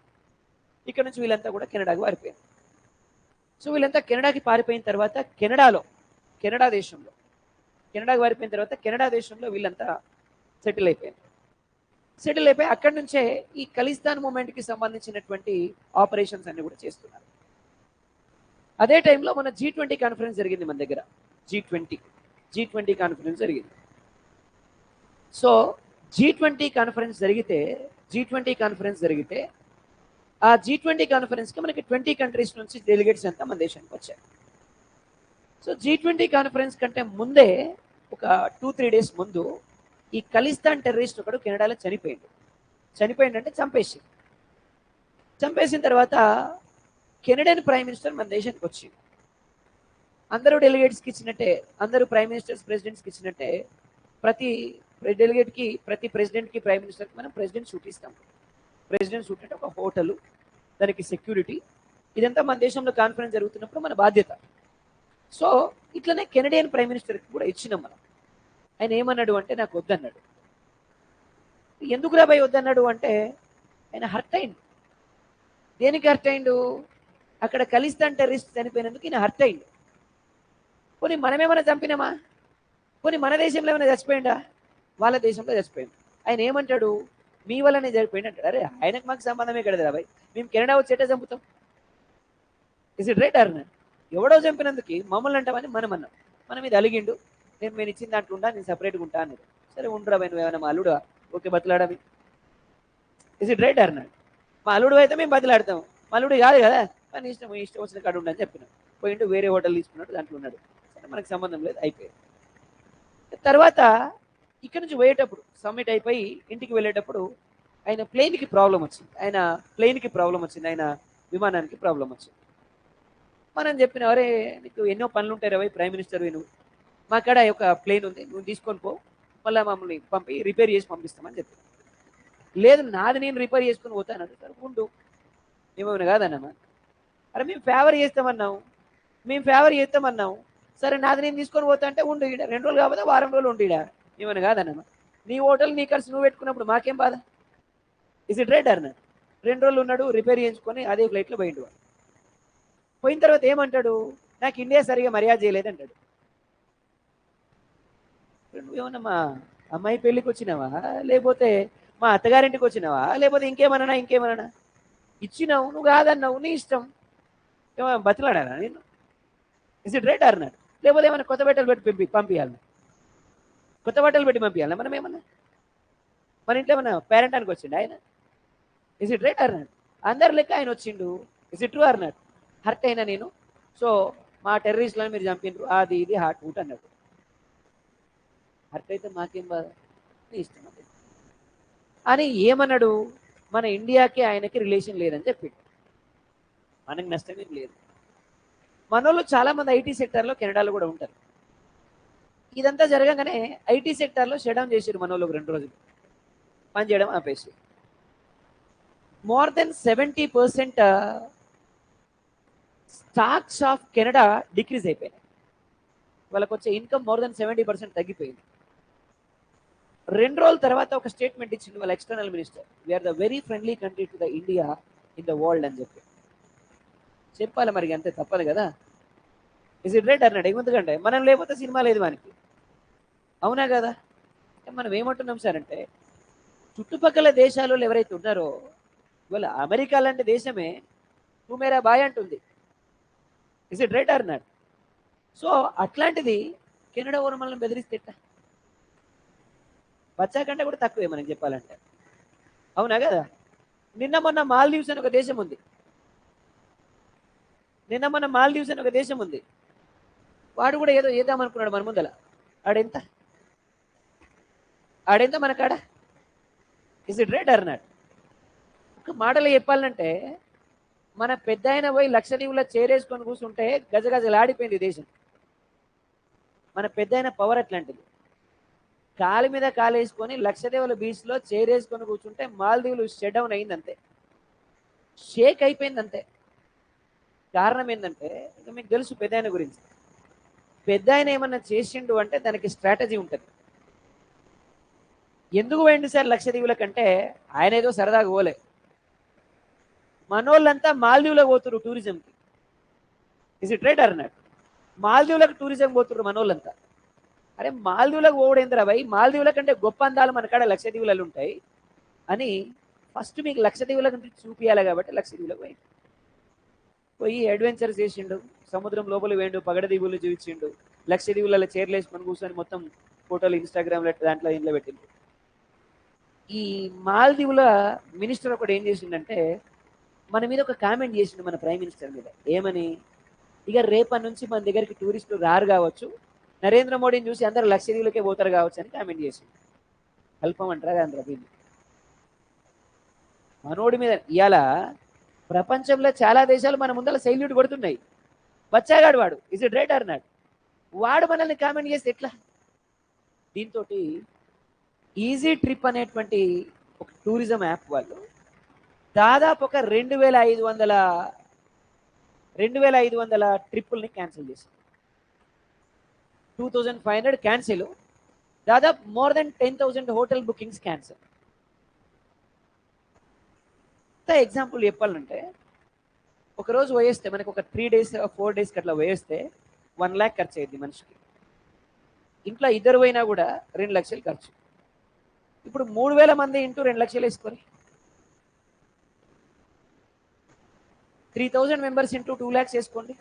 ఇక్కడ నుంచి వీళ్ళంతా కూడా కెనడాకి పారిపోయారు. సో వీళ్ళంతా కెనడాకి పారిపోయిన తర్వాత కెనడా దేశంలో వీళ్ళంతా సెటిల్ అయిపోయారు. అక్కడి నుంచే ఈ ఖలిస్తాన్ మూమెంట్కి సంబంధించినటువంటి ఆపరేషన్స్ అన్ని కూడా చేస్తున్నారు. అదే టైంలో మన G20 కాన్ఫరెన్స్ జరిగింది మన దగ్గర. G20 కాన్ఫరెన్స్ జరిగింది. సో G20 కాన్ఫరెన్స్ జరిగితే ఆ G20 కాన్ఫరెన్స్కి మనకి 20 కంట్రీస్ నుంచి డెలిగేట్స్ అంతా మన దేశానికి వచ్చారు. సో G20 కాన్ఫరెన్స్ కంటే ముందే ఒక 2-3 డేస్ ముందు ఈ ఖలిస్తాన్ టెర్రరిస్ట్ ఒకడు కెనడాలో చనిపోయిందంటే చంపేసిన తర్వాత కెనడియన్ ప్రైమ్ మినిస్టర్ మన దేశానికి వచ్చింది. అందరూ డెలిగేట్స్కి ఇచ్చినట్టే, అందరూ ప్రైమ్ మినిస్టర్స్, ప్రెసిడెంట్స్కి ఇచ్చినట్టే ప్రతి డెలిగేట్కి, ప్రతి ప్రెసిడెంట్కి, ప్రైమ్ మినిస్టర్కి మనం ప్రెసిడెంట్ సూట్ ఇస్తాం. ప్రెసిడెంట్ సూట్ అంటే ఒక హోటలు, దానికి సెక్యూరిటీ, ఇదంతా మన దేశంలో కాన్ఫరెన్స్ జరుగుతున్నప్పుడు మన బాధ్యత. సో ఇట్లనే కెనడియన్ ప్రైమ్ మినిస్టర్కి కూడా ఇచ్చినాం మనం. ఆయన ఏమన్నాడు అంటే నాకు వద్దన్నాడు. ఎందుకు రాబాయ్ వద్దన్నాడు అంటే ఆయన హర్ట్ అయిండు. దేనికి హర్ట్ అయిండు? అక్కడ ఖలిస్తాన్ టెర్రరిస్ట్ చనిపోయినందుకు ఈయన హర్ట్ అయిండు. పోనీ మనమేమైనా చంపినామా? పోనీ మన దేశంలో ఏమైనా చచ్చిపోయిందా? వాళ్ళ దేశంలో చచ్చిపోయింది. ఆయన ఏమంటాడు? మీ వల్లనే చనిపోయింది అంటాడు. అరే ఆయనకు మాకు సంబంధమే కడదు రాబాయ్, మేము కెనడా వచ్చి ఎట్లా చంపుతాం? ఇస్ ఇట్ రైట్ అర్న? ఎవడో చంపినందుకు మమ్మల్ని అంటామని మనం అన్నాం. మన మీద అలిగిండు, నేను ఇచ్చిన దాంట్లో ఉంటా, నేను సపరేట్గా ఉంటా అన్నాడు. సరే ఉండరా నువ్వు ఏమైనా మా అల్లుడు? ఓకే బతులాడమి. ఇస్ ఇట్ రైట్ అర్న? మా అల్లుడు అయితే మేము బతులాడతాం, మా అల్లుడు కాదు కదా, మన ఇష్టం వచ్చిన కాడు ఉండని చెప్పినాం. పోయిండు వేరే హోటల్ తీసుకున్నాడు, దాంట్లో ఉన్నాడు. సరే మనకు సంబంధం లేదు, అయిపోయింది. తర్వాత ఇక్కడ నుంచి పోయేటప్పుడు సబ్మిట్ అయిపోయి ఇంటికి వెళ్ళేటప్పుడు ఆయన ప్లేన్కి ప్రాబ్లం వచ్చింది, ఆయన విమానానికి ప్రాబ్లం వచ్చింది. మనం చెప్పిన అరే నీకు ఎన్నో పనులు ఉంటాయి రవి, ప్రైమ్ మినిస్టర్ నువ్వు, మా కాడ ఒక ప్లేన్ ఉంది, నువ్వు తీసుకొని పో, మళ్ళీ మమ్మల్ని రిపేర్ చేసి పంపిస్తామని చెప్పి. లేదు నాది నేను రిపేర్ చేసుకుని పోతాను. సరే ఉండు, ఏమైనా కాదన్నా. అరే మేము ఫేవర్ చేస్తామన్నాం, సరే నాది నేను తీసుకొని పోతా అంటే ఉండు, 2 రోజులు కాకపోతే వారం రోజులు ఉండు, ఏమైనా కాదన్నా. నీ హోటల్ నీ ఖర్చు నువ్వు పెట్టుకున్నప్పుడు మాకేం బాధ? ఇస్ ఇట్ రైట్ అన్న? 2 రోజులు ఉన్నాడు, రిపేర్ చేయించుకొని అదే ఫ్లైట్లో పోయిండు. పోయిన తర్వాత ఏమంటాడు? నాకు ఇండియా సరిగా మర్యాద చేయలేదంటాడు. నువ్వేమన్నా మా అమ్మాయి పెళ్ళికి వచ్చినావా, లేకపోతే మా అత్తగారింటికి వచ్చినావా, లేకపోతే ఇంకేమన్నా ఇచ్చినావు, నువ్వు కాదన్నావు, నీ ఇష్టం, ఏమన్నా బతిలాడానా నేను? ఇస్ ఇట్ రైట్ అన్నాడు. లేకపోతే ఏమైనా కొత్త బట్టలు పెట్టి పంపించాలి, మనం ఏమన్నా మన ఇంట్లో ఏమన్నా పేరెంటానికి వచ్చిండు ఆయన? ఇస్ ఇట్ రైట్ అన్నాడు. అందరి లెక్క ఆయన వచ్చిండు. ఇస్ ఇట్ ట్రూ అన్నాడు. హర్ట్ అయినా నేను, సో మా టెర్రరిస్ట్లను మీరు చంపినారు, అది ఇది హార్ట్ ఊట్ అన్నాడు. హర్ట్ అయితే మాకేం బాధ, నీ ఇష్టం అని ఏమన్నాడు? మన ఇండియాకి ఆయనకి రిలేషన్ లేదని చెప్పిండు. మనకి నష్టమేం లేదు. మనోళ్ళు చాలామంది ఐటీ సెక్టార్లో కెనడాలో కూడా ఉంటారు. ఇదంతా జరగగానే ఐటీ సెక్టార్లో షట్డౌన్ చేసారు మనోళ్ళు 2 రోజులు, పని చేయడం ఆపేసి. More than 70% stocks of Canada decrease అయిపోయినాయి. వాళ్ళకి వచ్చే ఇన్కమ్ మోర్ దెన్ 70% తగ్గిపోయింది. 2 రోజుల తర్వాత ఒక స్టేట్మెంట్ ఇచ్చింది వాళ్ళ external minister, we are the very friendly country to the India in the world అని చెప్పాలి. మరి అంతే, తప్పదు కదా. ఇస్ ఇట్ రైట్ అన్నాడు. ఎందుకంటే మనం లేకపోతే సినిమా లేదు మనకి, అవునా కదా. మనం ఏమంటున్నాం సార్ అంటే, చుట్టుపక్కల దేశాలలో ఎవరైతే ఉన్నారో, ఇవాళ అమెరికా లాంటి దేశమే తూ మేరా బాయ్ అంటుంది. ఇస్ ఇట్ రైట్ అన్నాడు. సో అట్లాంటిది కెనడా ఓరు మనల్ని బెదిరిస్తే ఎట్లా? బచ్చా కంటే కూడా తక్కువే మనకి చెప్పాలంటే, అవునా కదా. నిన్న మొన్న మాల్దీవ్స్ అని ఒక దేశం ఉంది, వాడు కూడా ఏదో ఏదామనుకున్నాడు మన ముందల. ఆడెంత మన కాడ? ఇస్ ఇట్ రైట్ అన్నాడు. ఒక మాటలు చెప్పాలంటే, మన పెద్ద ఆయన పోయి లక్షదీవులో చేరేసుకొని కూర్చుంటే గజగజలాడిపోయింది దేశం. మన పెద్ద ఆయన పవర్ అట్లాంటిది. కాలు మీద కాలేసుకొని లక్షదేవుల బీచ్లో చేరేసుకొని కూర్చుంటే మాల్దీవులు షట్ డౌన్ అయిందంతే, షేక్ అయిపోయిందంతే. కారణం ఏంటంటే, ఇక మీకు తెలుసు పెద్ద ఆయన గురించి. పెద్ద ఆయన ఏమన్నా చేసిండు అంటే దానికి స్ట్రాటజీ ఉంటుంది. ఎందుకు పోయింది సార్ లక్షదీవుల కంటే, ఆయన ఏదో సరదాగా పోలే. మనోళ్ళంతా మాల్దీవులకు పోతున్నారు టూరిజంకి. ఇస్ ఇట్ రైట్ అన్నాడు. మాల్దీవులకు టూరిజం పోతున్నారు మనోళ్ళంతా. అరే మాల్దీవులకు పోవడేంద్రా భయ్, మాల్దీవుల కంటే గొప్ప అందాలు మన కాడ లక్షదీవులలో ఉంటాయి అని ఫస్ట్ మీకు లక్షదీవుల కంటే చూపియాలి కాబట్టి లక్షదీవులకు పోయి అడ్వెంచర్స్ చేసిండు, సముద్రం లోపల వేయండు, పగడదీవులు చూపించిండు, లక్షదీవులలో చీరలేసుకొని కూర్చొని మొత్తం ఫోటోలు ఇన్స్టాగ్రామ్లో దాంట్లో ఇంట్లో పెట్టిండు. ఈ మాల్దీవుల మినిస్టర్ ఒకటి ఏం చేసిండంటే, మన మీద ఒక కామెంట్ చేసిండు మన ప్రైమ్ మినిస్టర్ మీద. ఏమని? ఇక రేపటి నుంచి మన దగ్గరికి టూరిస్టులు రారు కావచ్చు, నరేంద్ర మోడీని చూసి అందరు లక్షదీవులకే పోతారు కావచ్చు అని కామెంట్ చేసిండు. కల్పమంటారా ఆంధ్ర దీన్ని? మనోడి మీద ఇవాళ ప్రపంచంలో చాలా దేశాలు మన ముందర సైల్యూట్ కొడుతున్నాయి. బచ్చాగాడు వాడు, ఇస్ ఇట్ రైట్ అన్నాడు. వాడు మనల్ని కామెంట్ చేస్తే ఎట్లా? దీంతో ఈజీ ట్రిప్ అనేటువంటి ఒక టూరిజం యాప్ వాళ్ళు దాదాపు ఒక 2500 ట్రిప్పుల్ని క్యాన్సిల్ చేశారు. 2500 క్యాన్సిల్, దాదాపు more than 10,000 hotel bookings cancel. Example చెప్పాలంటే, ఒకరోజు పోయేస్తే మనకు ఒక 3 days 4 days అట్లా పోయేస్తే 1 lakh ఖర్చు అయింది మనిషికి. ఇంట్లో ఇద్దరు పోయినా కూడా 2 లక్షలు ఖర్చు. ఇప్పుడు 3000 మంది ఇంటూ 2 లక్షలు వేసుకొని 3000 మెంబర్స్ ఇంటూ 2 lakhs వేసుకోండి,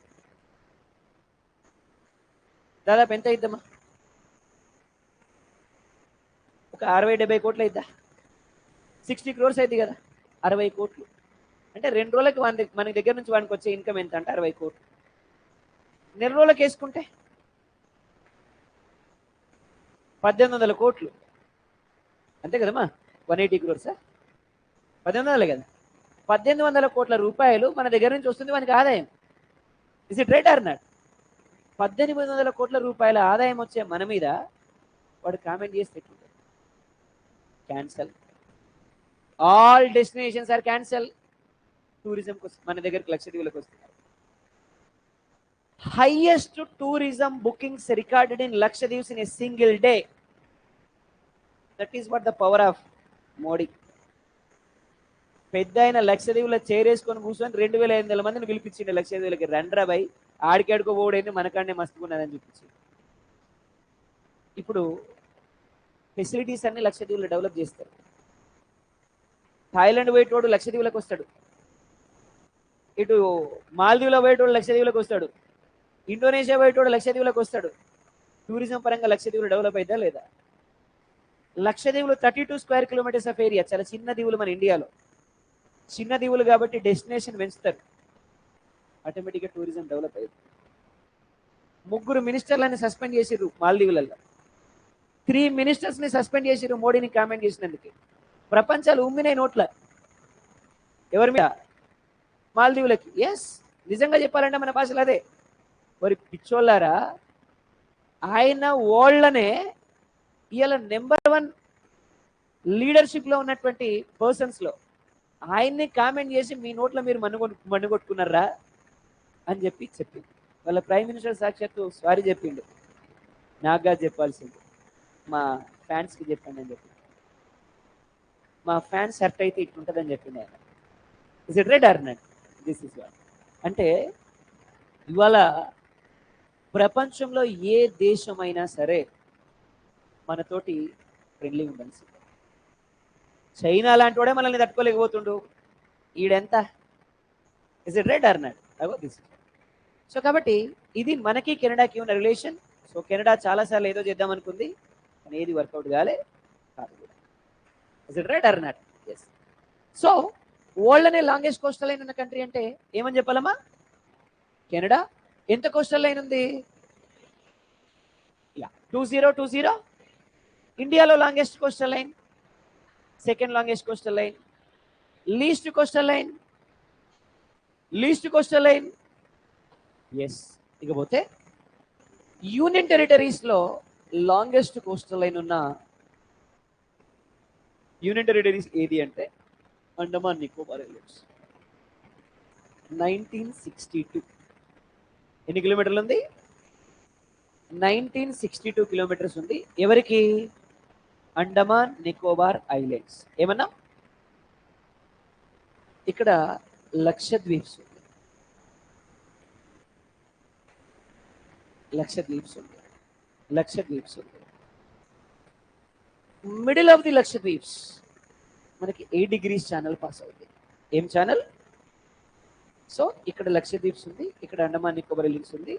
దాదాపు ఎంత అయిద్దమ్మా? ఒక 60-70 కోట్లు అయిద్దా? 60 crores అయింది కదా, 60 కోట్లు. అంటే 2 రోజులకి మన దగ్గర నుంచి వానికి వచ్చే ఇన్కమ్ ఎంత అంటే 60 కోట్లు. నెల రోజులకి వేసుకుంటే 1800 కోట్లు, అంతే కదమ్మా. 180 crores, 1800 కదా. 1800 కోట్ల రూపాయలు మన దగ్గర నుంచి వస్తుంది వానికి ఆదాయం. ఇస్ ఇట్ రైట్ అన్నాడు. 1800 కోట్ల రూపాయల ఆదాయం వచ్చే మన మీద వాడు కామెంట్ చేస్తే cancel, all destinations are cancel. Tourism మన దగ్గరికి లక్షదీవులకు వస్తున్నారు. Highest tourism bookings recorded in Lakshadweep in a single day. That is what the power of Modi. పెద్ద అయిన లక్షదీవుల చేరేసుకొని కూర్చొని 2500 మందిని పిలిపించిండు లక్షదీవులకి. రండ్రా బై, ఆడికాడుకో పోవడైంది, మనకాడనే మస్తుకున్నదని చూపించి. ఇప్పుడు ఫెసిలిటీస్ అన్ని లక్షదీవులు డెవలప్ చేస్తారు. థాయిలాండ్ పోయేటోడు లక్షదీవులకు వస్తాడు, ఇటు మాల్దీవులో పోయేటోడు లక్షదీవులకు వస్తాడు, ఇండోనేషియా పోయేటోడు లక్షదీవులకు వస్తాడు. టూరిజం పరంగా లక్షదీవులు డెవలప్ అవుతా లేదా? లక్షదీవులు 32 square kilometers ఆఫ్ ఏరియా, చాలా చిన్న దీవులు మన ఇండియాలో. చిన్న దీవులు కాబట్టి డెస్టినేషన్ పెంచుతారు, ఆటోమేటిక్గా టూరిజం డెవలప్ అయ్యింది. 3 మినిస్టర్లని సస్పెండ్ చేసిర్రు మాల్దీవులలో. 3 ministers సస్పెండ్ చేసిర్రు మోడీని కామెంట్ చేసినందుకు. ప్రపంచాలు ఉమ్మినాయి నోట్ల. ఎవరి మీద? మాల్దీవులకి. ఎస్, నిజంగా చెప్పాలంటే మన భాషలో అదే. మరి పిచ్చోళ్ళారా, ఆయన ఓళ్ళనే ఇవాళ నెంబర్ 1 లీడర్షిప్లో ఉన్నటువంటి పర్సన్స్లో ఆయన్ని కామెంట్ చేసి మీ నోట్లో మీరు మన్నుకొట్టుకున్నారా అని చెప్పింది. వాళ్ళ ప్రైమ్ మినిస్టర్ సాక్షాత్తు సారీ చెప్పిండు. నాకు కాదు చెప్పాల్సింది, మా ఫ్యాన్స్కి చెప్పండి అని చెప్పి, మా ఫ్యాన్స్ హర్ట్ అయితే ఇట్లుంటుందని చెప్పింది ఆయన. Is it right or not? This is what. అంటే ఇవాళ ప్రపంచంలో ఏ దేశమైనా సరే మనతోటి ఫ్రెండ్లీ ఉండాల్సిందే. చైనా లాంటి వాడే మనల్ని తట్టుకోలేకపోతుండు, ఈడెంత? Is it right or not? అగో దిస్. సో కాబట్టి ఇది మనకి కెనడాకి ఉన్న రిలేషన్. సో కెనడా చాలాసార్లు ఏదో చేద్దాం అనుకుంది, కానీ ఏది వర్కౌట్ కాలే కాదు. Is it right or not? Yes. So world అనే లాంగెస్ట్ కోస్టల్ లైన్ ఉన్న కంట్రీ అంటే ఏమని చెప్పాలమ్మా? కెనడా. ఎంత కోస్టల్ లైన్ ఉంది? 2020. ఇండియాలో longest coastal line, second longest coastal line, least coastal line, least coastal line. Yes. ఇకపోతే యూనియన్ టెరిటరీస్లో లాంగెస్ట్ కోస్టల్ లైన్ ఉన్న యూనియన్ టెరిటరీస్ ఏది అంటే అండమాన్ నికోబార్ ఐలాండ్స్. 1962. ఎన్ని కిలోమీటర్లు ఉంది? 1962 కిలోమీటర్స్ ఉంది. ఎవరికి? అండమాన్ నికోబార్ ఐలాండ్స్. ఏమన్నా ఇక్కడ లక్షద్వీప్స్ ఉంది, లక్షద్వీప్స్ ఉంది, లక్షద్వీప్స్ ఉంది. మిడిల్ ఆఫ్ ది లక్షద్వీప్స్ మనకి 8 degrees ఛానల్ పాస్ అవుతుంది. ఏం ఛానల్? సో ఇక్కడ లక్షద్వీప్స్ ఉంది, ఇక్కడ అండమాన్ నికోబార్ ఐలాండ్స్ ఉంది.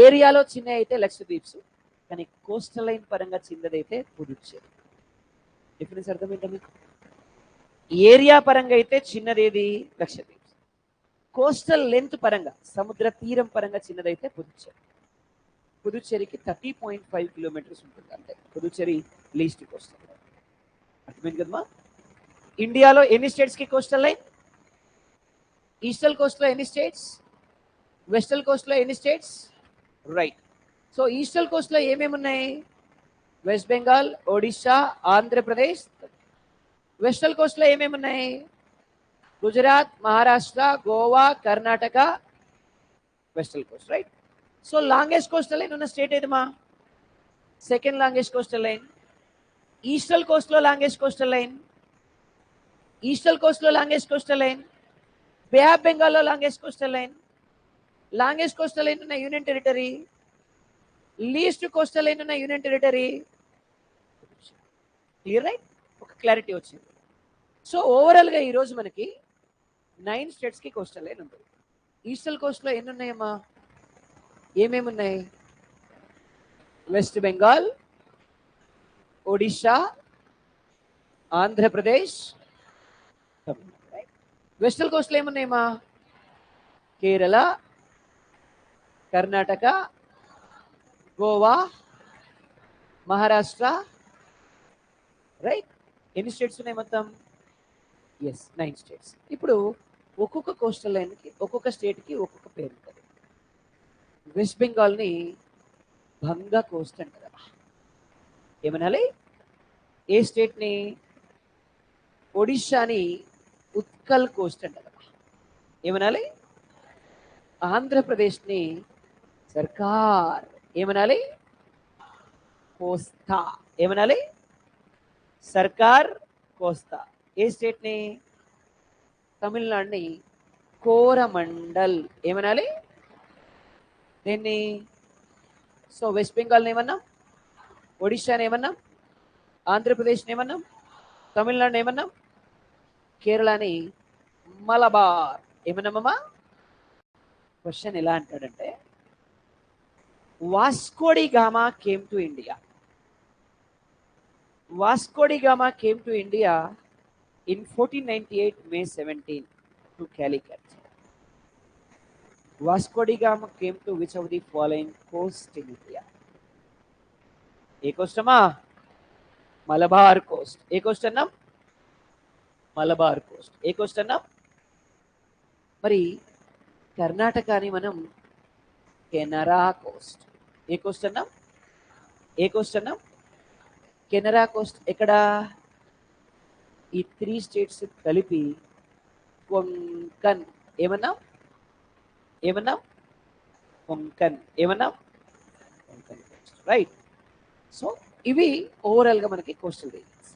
ఏరియాలో చిన్న అయితే లక్షద్వీప్స్, కానీ కోస్టల్ లైన్ పరంగా చిన్నదైతే పుదుచ్చేరి. డిఫరెన్స్ అర్థమేంటో మీకు? ఏరియా పరంగా అయితే చిన్నదేది లక్షద్వీప్స్, కోస్టల్ లెంత్ పరంగా సముద్ర తీరం పరంగా చిన్నదైతే పుదుచ్చేరి. పుదుచ్చేరికి 30.5 కిలోమీటర్స్ ఉంటుంది, అంటే పుదుచ్చేరి లీస్ట్ కోస్టల్ లైన్. అర్థమైంది కదమ్మా? ఇండియాలో ఎన్ని స్టేట్స్కి కోస్టల్ లైన్? ఈస్టర్న్ కోస్ట్లో ఎన్ని స్టేట్స్? వెస్టర్న్ కోస్ట్లో ఎన్ని స్టేట్స్? రైట్. సో ఈస్టర్న్ కోస్ట్లో ఏమేమి ఉన్నాయి? వెస్ట్ బెంగాల్, ఒడిశా, ఆంధ్రప్రదేశ్. వెస్టర్న్ కోస్ట్లో ఏమేమి ఉన్నాయి? Gujarat, Maharashtra, Goa, Karnataka. Western coast, right. So longest coastal line ఉన్న స్టేట్ ఏదమ్మా? Second longest coastal line. Eastern కోస్ట్లో లాంగెస్ట్ కోస్టల్ లైన్, ఈస్టర్న్ కోస్ట్లో longest coastal line, bay of బెంగాల్లో longest coastal line. Longest coastal line ఉన్న union territory, least coastal line ఉన్న యూనియన్ టెరిటరీ. Clear, right? ఒక క్లారిటీ వచ్చింది. సో ఓవరాల్గా ఈరోజు మనకి 9 స్టేట్స్కి కోస్టల్ లైన్ ఉంటుంది. ఈస్టర్న్ కోస్ట్లో ఎన్ని ఉన్నాయమ్మా? ఏమేమి ఉన్నాయి? వెస్ట్ బెంగాల్, ఒడిశా, ఆంధ్రప్రదేశ్, తమిళనాడు. వెస్టర్న్ కోస్ట్లో ఏమున్నాయమ్మా? కేరళ, కర్ణాటక, గోవా, మహారాష్ట్ర. రైట్. ఎన్ని స్టేట్స్ ఉన్నాయి మొత్తం? Yes, 9 states. ఇప్పుడు ఒక్కొక్క కోస్టల్ లైన్కి, ఒక్కొక్క స్టేట్కి ఒక్కొక్క పేరు ఉంటుంది. వెస్ట్ బెంగాల్ని భంగా కోస్ట్ అంటారు. ఏమనాలి? ఏ స్టేట్ని? ఒడిశాని ఉత్కల్ కోస్ట్ అంటారు. ఏమనాలి? ఆంధ్రప్రదేశ్ని సర్కార్. ఏమనాలి? కోస్తా. ఏమనాలి? సర్కార్ కోస్తా. ఏ స్టేట్ని? తమిళనాడుని కోరమండల్. ఏమనాలి? దీన్ని. సో వెస్ట్ బెంగాల్ని ఏమన్నాం? ఒడిశాని ఏమన్నాం? ఆంధ్రప్రదేశ్ని ఏమన్నాం? తమిళనాడుని ఏమన్నాం? కేరళని మలబార్. ఏమన్నామమ్మా? క్వశ్చన్ ఎలా అంటాడంటే, Vasco da Gama came to India. Vasco da Gama came to India in 1498 May 17 to Calicut. Vasco da Gama came to which of the following coast in India? A coast అమ్మా? మలబార్ కోస్ట్. ఏ కోస్ట్ అన్నాం? మలబార్ కోస్ట్. ఏ కోస్ట్ అన్నాం? మరి కర్ణాటకని మనం కెనరా కోస్ట్. ఏ కోస్ట్ అన్నాం? ఏ కోస్ట్ అన్నాం? కెనరా కోస్ట్. ఎక్కడ? ఈ 3 స్టేట్స్ కలిపి కొంకన్. ఏమన్నాం? ఏమన్నాం? కొంకన్. ఏమన్నాం? కొంకన్ కోస్ట్. రైట్. సో ఇవి ఓవరాల్గా మనకి కోస్టల్ రీజన్స్.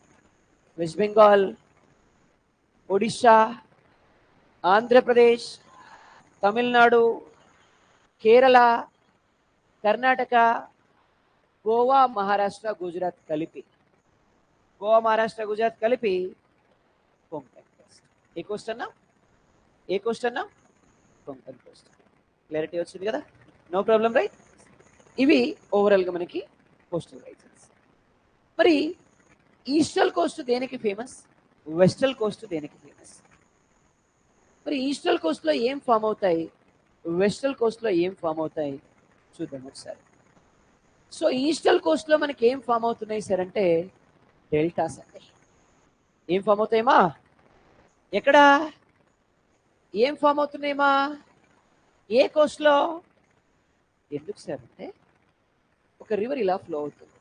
వెస్ట్ బెంగాల్, ఒడిషా, ఆంధ్రప్రదేశ్, తమిళనాడు, కేరళ, కర్ణాటక, గోవా, మహారాష్ట్ర, గుజరాత్ కలిపి, గోవా, మహారాష్ట్ర, గుజరాత్ కలిపి కొంకణ్ కోస్ట్. ఏ కోస్ట్ అన్నా? ఏ కోస్ట్ అన్నా? కొంకణ్ కోస్ట్. క్లారిటీ వచ్చింది కదా? No problem right. ఇవి ఓవరాల్గా మనకి కోస్టల్ రీజన్స్. మరి ఈస్టల్ కోస్ట్ దేనికి ఫేమస్? వెస్టల్ కోస్ట్ దేనికి ఫేమస్? మరి ఈస్టల్ కోస్ట్లో ఏం ఫామ్ అవుతాయి, వెస్టల్ కోస్ట్లో ఏం ఫామ్ అవుతాయి చూద్దాం ఒకసారి. సో ఈస్టల్ కోస్ట్లో మనకి ఏం ఫామ్ అవుతున్నాయి సార్ అంటే డెల్టాస్ అండి. ఏం ఫామ్ అవుతాయమ్మా? ఎక్కడ ఏం ఫామ్ అవుతున్నాయమ్మా? ఏ కోస్ట్లో? ఎందుకు సార్ అంటే ఒక రివర్ ఇలా ఫ్లో అవుతుంది,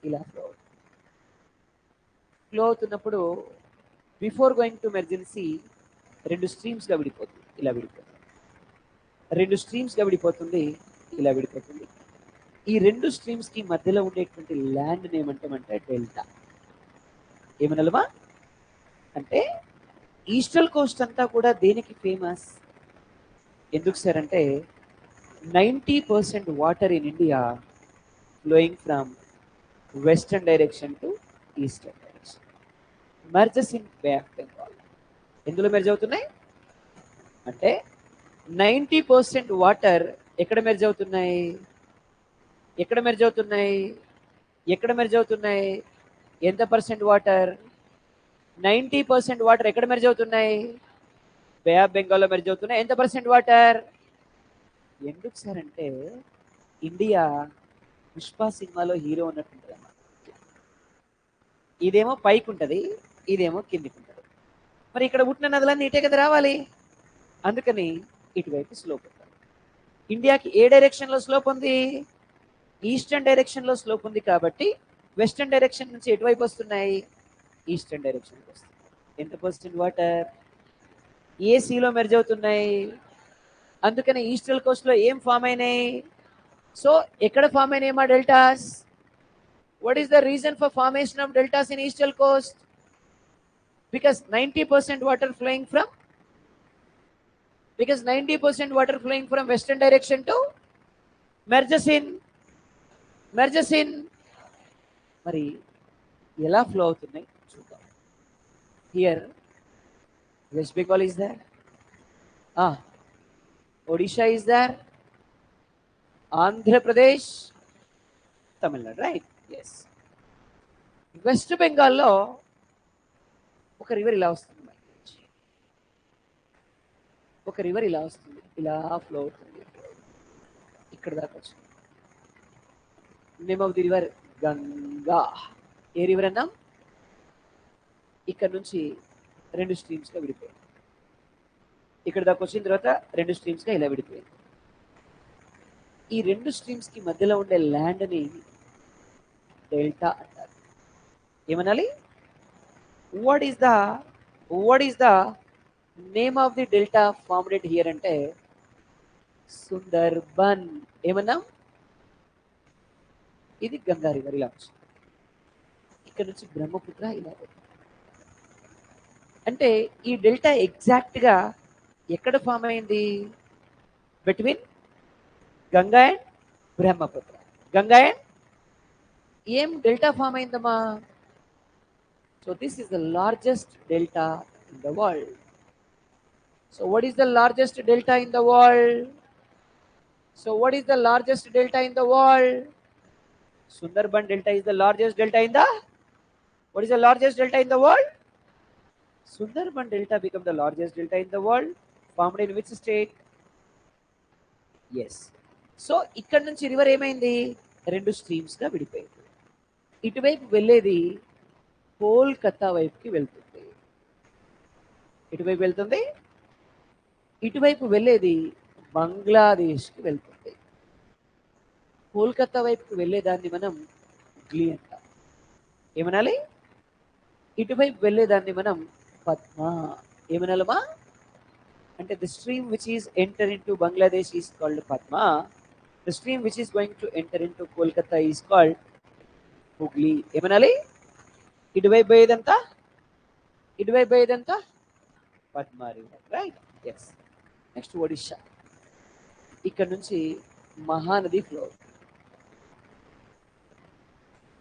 ఇలా ఫ్లో అవుతుంది. ఫ్లో అవుతున్నప్పుడు బిఫోర్ గోయింగ్ టు ఎమర్జెన్సీ రెండు స్ట్రీమ్స్గా విడిపోతుంది, ఇలా విడిపోతుంది. రెండు స్ట్రీమ్స్గా విడిపోతుంది, ఇలా విడిపోతుంది. ఈ రెండు స్ట్రీమ్స్కి మధ్యలో ఉండేటువంటి ల్యాండ్ ఏమంటామంటే డెల్టా. ఏమనలమా? అంటే ఈస్టల్ కోస్ట్ అంతా కూడా దేనికి ఫేమస్? ఎందుకు సార్ అంటే 90% water in India flowing from western direction to eastern direction, merges in bay of Bengal. ఎందులో మెర్జ్ అవుతున్నాయి అంటే 90% వాటర్ ఎక్కడ మెర్జ్ అవుతున్నాయి? ఎక్కడ మెర్జ్ అవుతున్నాయి? ఎక్కడ మెర్జ్ అవుతున్నాయి? ఎంత పర్సెంట్ వాటర్? 90% వాటర్ ఎక్కడ మెర్జ్ అవుతున్నాయి? బే ఆఫ్ బెంగాల్లో మెర్జ్ అవుతున్నాయి. ఎంత పర్సెంట్ వాటర్? ఎందుకు సార్ అంటే ఇండియా పుష్ప సినిమాలో హీరో ఉన్నట్టుంటుంది అన్నమాట. ఇదేమో పైకి ఉంటుంది, ఇదేమో కిందికి ఉంటుంది. మరి ఇక్కడ పుట్టిన నదులన్నీ ఇటే కదా రావాలి, అందుకని ఇటువైపు స్లోప్ ఉంటుంది. ఇండియాకి ఏ డైరెక్షన్లో స్లోప్ ఉంది? ఈస్టర్న్ డైరెక్షన్లో స్లోప్ ఉంది కాబట్టి వెస్టర్న్ డైరెక్షన్ నుంచి ఎటువైపు వస్తున్నాయి? ఈస్టర్న్ డైరెక్షన్కి వస్తుంది. ఎంత పర్సెంట్ వాటర్? ఏ సీలో మెర్జ్ అవుతున్నాయి? అందుకని ఈస్టర్న్ కోస్ట్లో ఏం ఫామ్ అయినాయి? సో ఎక్కడ ఫామ్ అయినాయి మా deltas? What is the reason for formation of deltas in eastern coast? Because 90% water flowing from, because 90% water flowing from western direction to merges in మరి ఎలా ఫ్లో అవుతున్నాయి చూద్దాం. Here West Bengal is there, Odisha is there, Andhra Pradesh, Tamil Nadu, right? Yes. West బెంగాల్లో ఒక రివర్ ఇలా వస్తుంది, ఒక రివర్ ఇలా వస్తుంది, ఇలా ఫ్లో అవుతుంది, ఇక్కడ దాకా వచ్చింది. Name of the river Ganga. A river అన్నా? ఇక్కడ నుంచి రెండు స్ట్రీమ్స్గా విడిపోయింది, ఇక్కడ దాకా వచ్చిన తర్వాత రెండు స్ట్రీమ్స్గా ఇలా విడిపోయింది. ఈ రెండు స్ట్రీమ్స్కి మధ్యలో ఉండే ల్యాండ్ని డెల్టా అంటారు. ఏమనాలి? What is the name of the delta formed here అంటే సుందర్బన్. ఏమన్నా? ఇది గంగా రివర్ ఇలా వచ్చింది, ఇక్కడ నుంచి బ్రహ్మపుత్ర ఇలా. అంటే ఈ డెల్టా ఎగ్జాక్ట్గా ఎక్కడ ఫామ్ అయింది? Between Ganga and Brahmaputra. Ganga and ఏం డెల్టా ఫామ్ అయిందమ్మా? So this is the largest delta in the world. So what is the largest delta in the world? So what is the largest delta in the world? Sundarban delta is the largest delta in the, what is the largest delta in the world? Sundarban delta become the largest delta in the world. Formed in which state? Yes. So ఇక్కడ నుంచి రివర్ ఏమైంది? రెండు స్ట్రీమ్స్గా విడిపోయింది. ఇటువైపు వెళ్ళేది కోల్కతా వైపుకి వెళ్తుంది, ఇటువైపు వెళ్తుంది. ఇటువైపు వెళ్ళేది బంగ్లాదేశ్కి వెళ్తుంది. కోల్కతా వైపుకి వెళ్ళేదాన్ని మనం హుగ్లీ అంటాం. ఏమనాలి? ఇటువైపు వెళ్ళేదాన్ని మనం పద్మ. ఏమనాలమా? అంటే the stream which is enter in to Bangladesh is called Padma, the stream which is going to enter in to Kolkata is called Hooghly. ఏమనాలి? ఇటువైపు పోయేదంతా Padma river, right? Yes. Next Odisha. ఇక్కడ నుంచి మహానది ఫ్లో.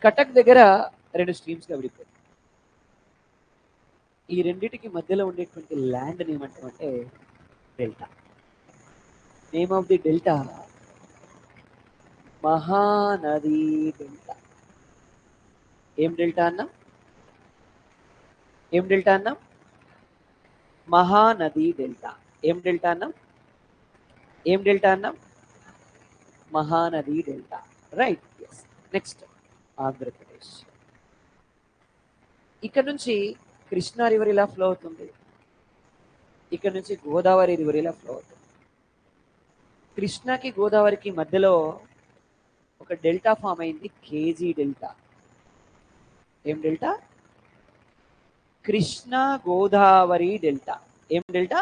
కటక్ దగ్గర 2 స్ట్రీమ్స్గా విడిపోయింది. ఈ రెండింటికి మధ్యలో ఉండేటువంటి ల్యాండ్ ఏమంటామంటే delta. Name of the delta Mahanadi delta. ఏం డెల్టా అన్నా? మహానది డెల్టా. ఏం డెల్టా అన్నాం? Mahanadi delta, right? Yes. Next Andhra Pradesh. ఇక్కడ నుంచి కృష్ణా రివర్ ఇలా ఫ్లో అవుతుంది, ఇక్కడ నుంచి గోదావరి రివర్ ఇలా ఫ్లో అవుతుంది. కృష్ణాకి గోదావరికి మధ్యలో ఒక డెల్టా ఫామ్ అయింది, కేజీ డెల్టా. ఏం డెల్టా? కృష్ణా గోదావరి డెల్టా. ఏం డెల్టా?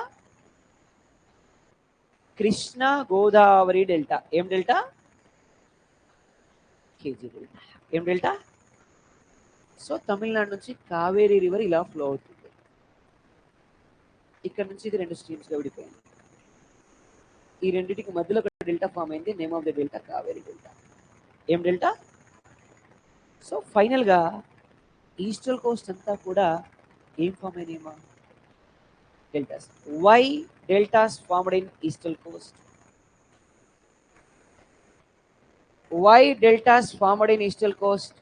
కృష్ణా గోదావరి డెల్టా. ఏం డెల్టా? KG delta. ఏం డెల్టా? సో తమిళనాడు నుంచి కావేరీ రివర్ ఇలా ఫ్లో అవుతుంది. ఇక్కడ నుంచి ఇది 2 స్ట్రీమ్స్గా విడిపోయింది. ఈ రెండింటికి మధ్యలో ఒక డెల్టా ఫామ్ అయింది, name of the delta Kaveri delta. ఏం డెల్టా? సో ఫైనల్గా ఈస్టర్న్ కోస్ట్ అంతా కూడా ఏం ఫామ్ అయినాయమ్మా? Deltas. Why deltas formed in eastern coast? Why deltas formed in eastern coast?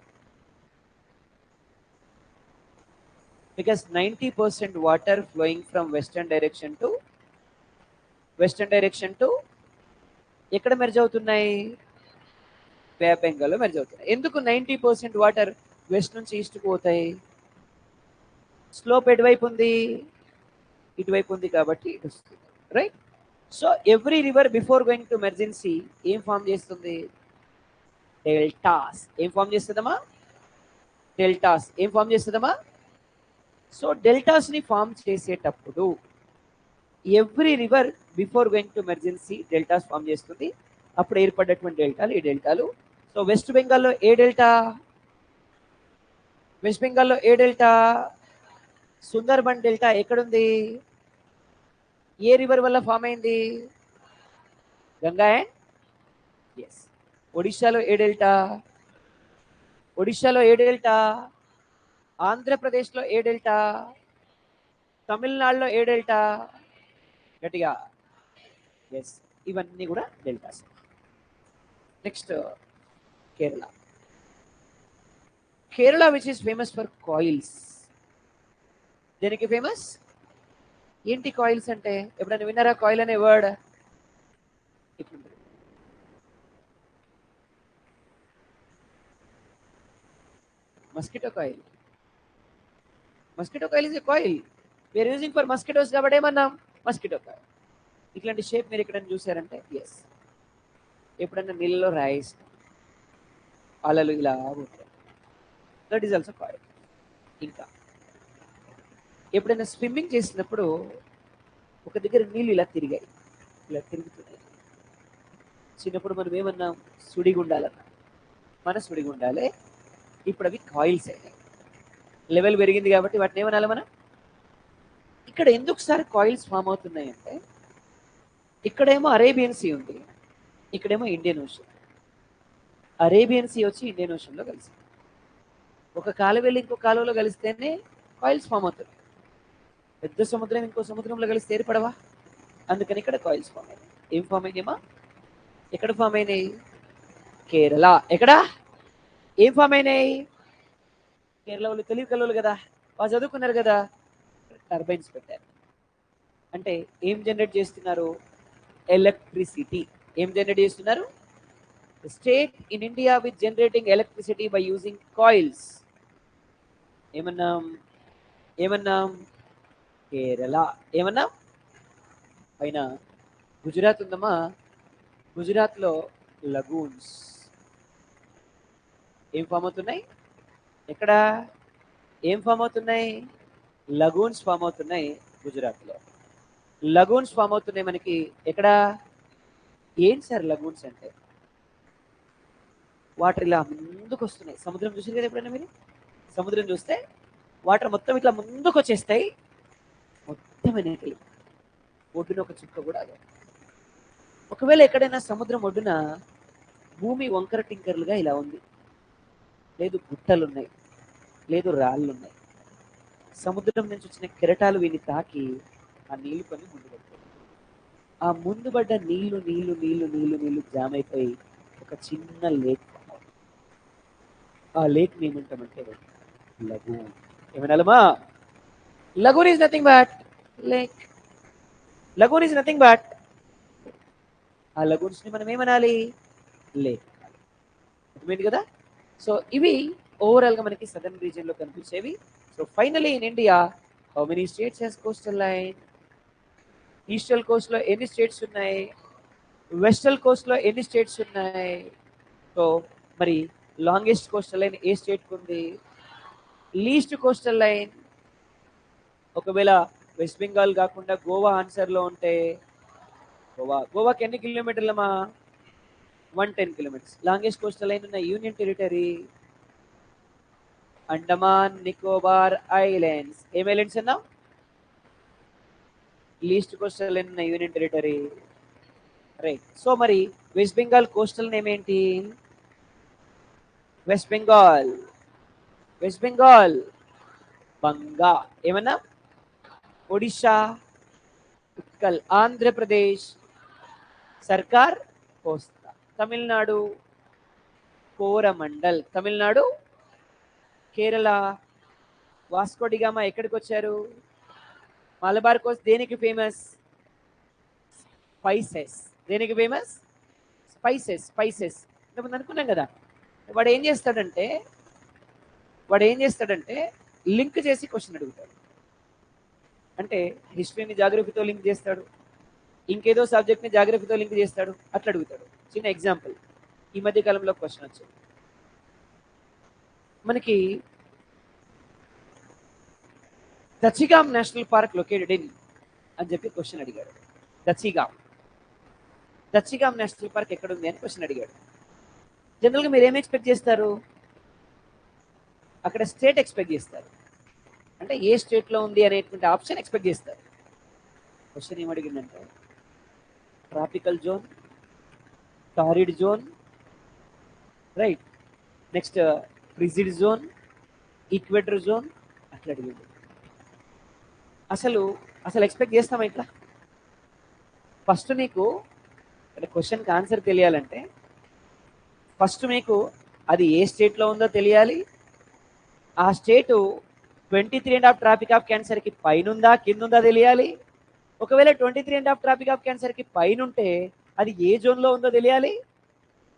Because 90% water flowing from western direction to ఎక్కడ మెర్జ్ అవుతున్నాయి? బే ఆఫ్ బెంగాల్లో మెర్జ్ అవుతున్నాయి. ఎందుకు 90% వాటర్ వెస్ట్ నుంచి ఈస్ట్కి పోతాయి? స్లోప్ ఎటువైపు ఉంది? ఇటువైపు ఉంది కాబట్టి ఇటు వస్తుంది, right? So every river before going to merge in sea ఏం ఫామ్ చేస్తుంది? డెల్టాస్. ఏం ఫామ్ చేస్తుందమ్మా? డెల్టాస్. ఏం ఫామ్ చేస్తుందమ్మా? సో డెల్టాస్ని ఫామ్ చేసేటప్పుడు every river before going to merge in sea deltas form చేస్తుంది. అప్పుడు ఏర్పడ్డటువంటి డెల్టాలు ఈ డెల్టాలు. సో వెస్ట్ బెంగాల్లో ఏ డెల్టా? సుందర్బన్ డెల్టా ఎక్కడుంది? ఏ రివర్ వల్ల ఫామ్ అయింది? Ganga and yes. ఒడిశాలో ఏ డెల్టా? ఆంధ్రప్రదేశ్లో ఏ డెల్టా? తమిళనాడులో ఏ డెల్టా? గట్టిగా ఎస్. ఇవన్నీ కూడా deltas. Next Kerala which is famous for coils. దేనికి ఫేమస్? ఏంటి కాయిల్స్ అంటే? ఎప్పుడైనా విన్నారా కాయిల్ అనే word? Mosquito coil is a coil we're using for mosquitoes కాబట్టి ఏమన్నాం? Mosquito coil. ఇట్లాంటి షేప్ మీరు ఎక్కడైనా చూసారంటే ఎస్. ఎప్పుడైనా నీళ్ళలో రాయిస్తాం, అలలు ఇలా ఉంటాయి, దట్ ఈస్ ఆల్సో కాయిల్. ఇంకా ఎప్పుడైనా స్విమ్మింగ్ చేసినప్పుడు ఒక దగ్గర నీళ్ళు ఇలా తిరుగుతున్నాయి. చిన్నప్పుడు మనం ఏమన్నాం? సుడిగుండాలన్నాం. మన సుడిగుండాలే ఇప్పుడు అవి కాయిల్స్ అయినాయి. లెవెల్ పెరిగింది కాబట్టి వాటిని ఏమనాలి మనం? ఇక్కడ ఎందుకు సార్ కాయిల్స్ ఫామ్ అవుతున్నాయి అంటే, ఇక్కడేమో అరేబియన్ సీ ఉంది, ఇక్కడేమో ఇండియన్ ఓషన్. అరేబియన్ సీ వచ్చి ఇండియన్ ఓషన్లో కలిసింది. ఒక కాలువ వెళ్ళి ఇంకో కాలువలో కలిస్తేనే కాయిల్స్ ఫామ్ అవుతుంది. పెద్ద సముద్రం ఇంకో సముద్రంలో కలిస్తే ఏర్పడవా? అందుకని ఇక్కడ కాయిల్స్ ఫామ్ అయినాయి. ఏం ఫామ్ అయినాయమ్మా? ఎక్కడ ఫామ్ అయినాయి? కేరళ. ఎక్కడ? ఏం ఫామ్ అయినాయి? కేరళ వాళ్ళు తెలివి కలవాలి కదా, వాళ్ళు చదువుకున్నారు కదా, టర్బైన్స్ పెట్టారు. అంటే ఏం జనరేట్ చేస్తున్నారు? ఎలక్ట్రిసిటీ. ఏం జనరేట్ చేస్తున్నారు? State in India with generating electricity by using coils. ఏమన్నాం? కేరళ. ఏమన్నాం? పైన గుజరాత్ ఉందమ్మా, గుజరాత్లో లగూన్స్ ఏం ఫామ్ అవుతున్నాయి? ఎక్కడ ఏం ఫామ్ అవుతున్నాయి? లగూన్స్ ఫామ్ అవుతున్నాయి గుజరాత్లో. లగూన్స్ ఫామ్ అవుతున్నాయి మనకి ఎక్కడ? ఏం సార్ లగూన్స్ అంటే? వాటర్ ఇలా ముందుకు వస్తున్నాయి. సముద్రం చూసారు కదా ఎప్పుడైనా మీరు? సముద్రం చూస్తే వాటర్ మొత్తం ఇట్లా ముందుకు వచ్చేస్తాయి, మొత్తం వెనక్కి ఒడ్డున ఒక చుక్క కూడా ఆగదు. ఒకవేళ ఎక్కడైనా సముద్రం ఒడ్డున భూమి వంకర టింకర్లుగా ఇలా ఉంది, లేదు గుట్టలున్నాయి, లేదు రాళ్ళు ఉన్నాయి, సముద్రం నుంచి వచ్చిన కెరటాలు వీని తాకి ఆ నీళ్లు కొన్ని ముందు పడతాయి. ఆ ముందు పడ్డ నీళ్లు నీళ్లు నీళ్లు నీళ్లు నీళ్లు జామ్ అయిపోయి ఒక చిన్న లేక్. ఆ లేక్ ఏమంటామంటే లగూన్. ఏమనాలమా? Lagoon is nothing but lake. Lagoon is nothing but, ఆ లగూన్స్ ని మనం ఏమనాలి? లేక్. అర్థమైంది కదా? సో ఇవి ఓవరాల్ గా మనకి సదర్న్ రీజియన్ లో కనిపించేవి. So finally in India how many states has coastal line? Eastern coast లో ఎన్ని స్టేట్స్ ఉన్నాయి? వెస్టర్న్ కోస్ట్ లో ఎన్ని స్టేట్స్ ఉన్నాయి? సో మరి లాంగెస్ట్ కోస్టల్ లైన్ ఏ స్టేట్ కు ఉంది? లీస్ట్ కోస్టల్ లైన్ ఒకవేళ వెస్ట్ బెంగాల్ కాకుండా గోవా ఆన్సర్ లో ఉంటే గోవాకి ఎన్ని కిలోమీటర్లమా? 110 కిలోమీటర్స్. లాంగెస్ట్ కోస్టల్ లైన్ ఉన్న union territory Andaman Nicobar islands. ఏం ఐలాండ్స్ అన్నా? లీస్ట్ కోస్టల్ లైన్ ఉన్న యూనియన్ టెరిటరీ. రైట్. సో మరి వెస్ట్ బెంగాల్ కోస్టల్ నేమ్ ఏంటి? వెస్ట్ బెంగాల్. వెస్ట్ బెంగాల్ బంగా. ఏమన్నా? ఒడిషా ఉత్కల్. ఆంధ్రప్రదేశ్ సర్కార్ కోస్తా. తమిళనాడు కోరమండల్. తమిళనాడు. కేరళ వాస్కోడిగామా ఎక్కడికి వచ్చారు? మలబార్ కోస్ట్ దేనికి ఫేమస్? స్పైసెస్. దేనికి ఫేమస్? స్పైసెస్. స్పైసెస్ ఇంతకుముందు అనుకున్నాం కదా. వాడు ఏం చేస్తాడంటే లింక్ చేసి క్వశ్చన్ అడుగుతాడు. అంటే హిస్టరీని జాగ్రఫీతో లింక్ చేస్తాడు, ఇంకేదో సబ్జెక్ట్ని జాగ్రఫీతో లింక్ చేస్తాడు, అట్లా అడుగుతాడు. చిన్న ఎగ్జాంపుల్, ఈ మధ్య కాలంలో క్వశ్చన్ వచ్చింది మనకి, దచ్చిగామ్ నేషనల్ పార్క్ లొకేటెడ్ ఇన్ అని చెప్పి క్వశ్చన్ అడిగాడు. దచ్చిగామ్ నేషనల్ పార్క్ ఎక్కడ ఉంది అని క్వశ్చన్ అడిగాడు. జనరల్గా మీరు ఏం ఎక్స్పెక్ట్ చేస్తారు? అక్కడ స్టేట్ ఎక్స్పెక్ట్ చేస్తారు, అంటే ఏ స్టేట్లో ఉంది అనేటువంటి ఆప్షన్ ఎక్స్పెక్ట్ చేస్తారు. క్వశ్చన్ ఏమడిగిందంటే tropical zone, torrid zone, right, next frigid zone, equator zone, అట్లా అడిగింది. అసలు ఎక్స్పెక్ట్ చేస్తామా ఇట్లా? ఫస్ట్ నీకు క్వశ్చన్కి ఆన్సర్ తెలియాలంటే ఫస్ట్ మీకు అది ఏ స్టేట్లో ఉందో తెలియాలి, ఆ స్టేటు 23.5 ట్రాపిక్ ఆఫ్ క్యాన్సర్కి పైనుందా కిందుందా తెలియాలి. ఒకవేళ 23.5 ట్రాపిక్ ఆఫ్ క్యాన్సర్కి పైన ఉంటే అది ఏ జోన్లో ఉందో తెలియాలి.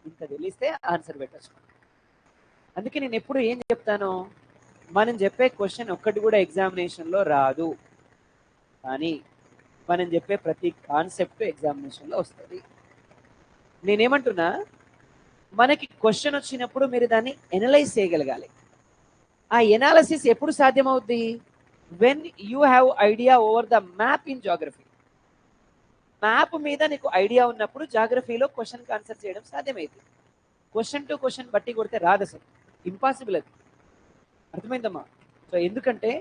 ఇంత తెలిస్తే ఆన్సర్ పెట్టచ్చు. అందుకే నేను ఎప్పుడు ఏం చెప్తాను, మనం చెప్పే క్వశ్చన్ ఒక్కటి కూడా ఎగ్జామినేషన్లో రాదు, కానీ మనం చెప్పే ప్రతి కాన్సెప్ట్ ఎగ్జామినేషన్లో వస్తుంది. నేనేమంటున్నా, మనకి క్వశ్చన్ వచ్చినప్పుడు మీరు దాన్ని ఎనలైజ్ చేయగలగాలి. ఆ ఎనాలిసిస్ ఎప్పుడు సాధ్యమవుద్ది? When you have idea over the map in geography. Map మీద నీకు ఐడియా ఉన్నప్పుడు జాగ్రఫీలో క్వశ్చన్కి ఆన్సర్ చేయడం సాధ్యమైంది. క్వశ్చన్ టు క్వశ్చన్ బట్టి కొడితే రాదు, అసలు ఇంపాసిబుల్ అది. అర్థమైందమ్మా? సో ఎందుకంటే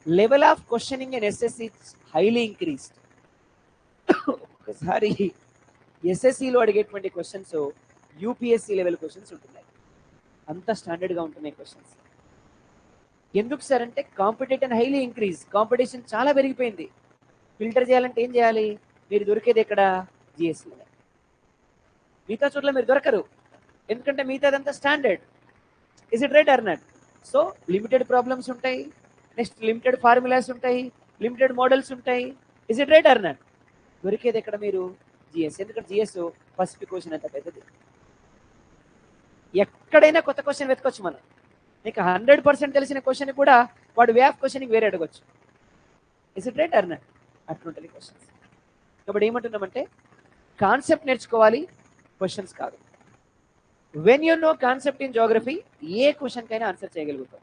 level of questioning and SSC highly increased. ఒకసారి ఎస్ఎస్సిలో అడిగేటువంటి క్వశ్చన్స్ యూపీఎస్సి లెవెల్ క్వశ్చన్స్ ఉంటున్నాయి, అంత స్టాండర్డ్గా ఉంటున్నాయి క్వశ్చన్స్. ఎందుకు సార్ అంటే కాంపిటేటివ్ హైలీ ఇంక్రీజ్, కాంపిటీషన్ చాలా పెరిగిపోయింది. ఫిల్టర్ చేయాలంటే ఏం చేయాలి? మీరు దొరికేది ఎక్కడ? జిఎస్సీలో. మిగతా చోట్ల మీరు దొరకరు, ఎందుకంటే మిగతాదంతా standard. Is it right or not? So limited problems ఉంటాయి, నెక్స్ట్ లిమిటెడ్ ఫార్ములాస్ ఉంటాయి, లిమిటెడ్ మోడల్స్ ఉంటాయి. Is it right or not? దొరికేది ఎక్కడ మీరు? జిఎస్. ఎందుకంటే జిఎస్ ఫస్ట్ క్వశ్చన్ అంత పెద్దది. ఎక్కడైనా కొత్త క్వశ్చన్ వెతకొచ్చు మనం. నీకు 100% తెలిసిన క్వశ్చన్ కూడా వాడు వే ఆఫ్ క్వశ్చన్కి వేరే అడగచ్చు. Is it right or not? అట్లుంటుంది క్వశ్చన్స్. కాబట్టి ఏమంటున్నామంటే కాన్సెప్ట్ నేర్చుకోవాలి, క్వశ్చన్స్ కాదు. When you know concept in geography ఏ క్వశ్చన్కైనా ఆన్సర్ చేయగలుగుతాం.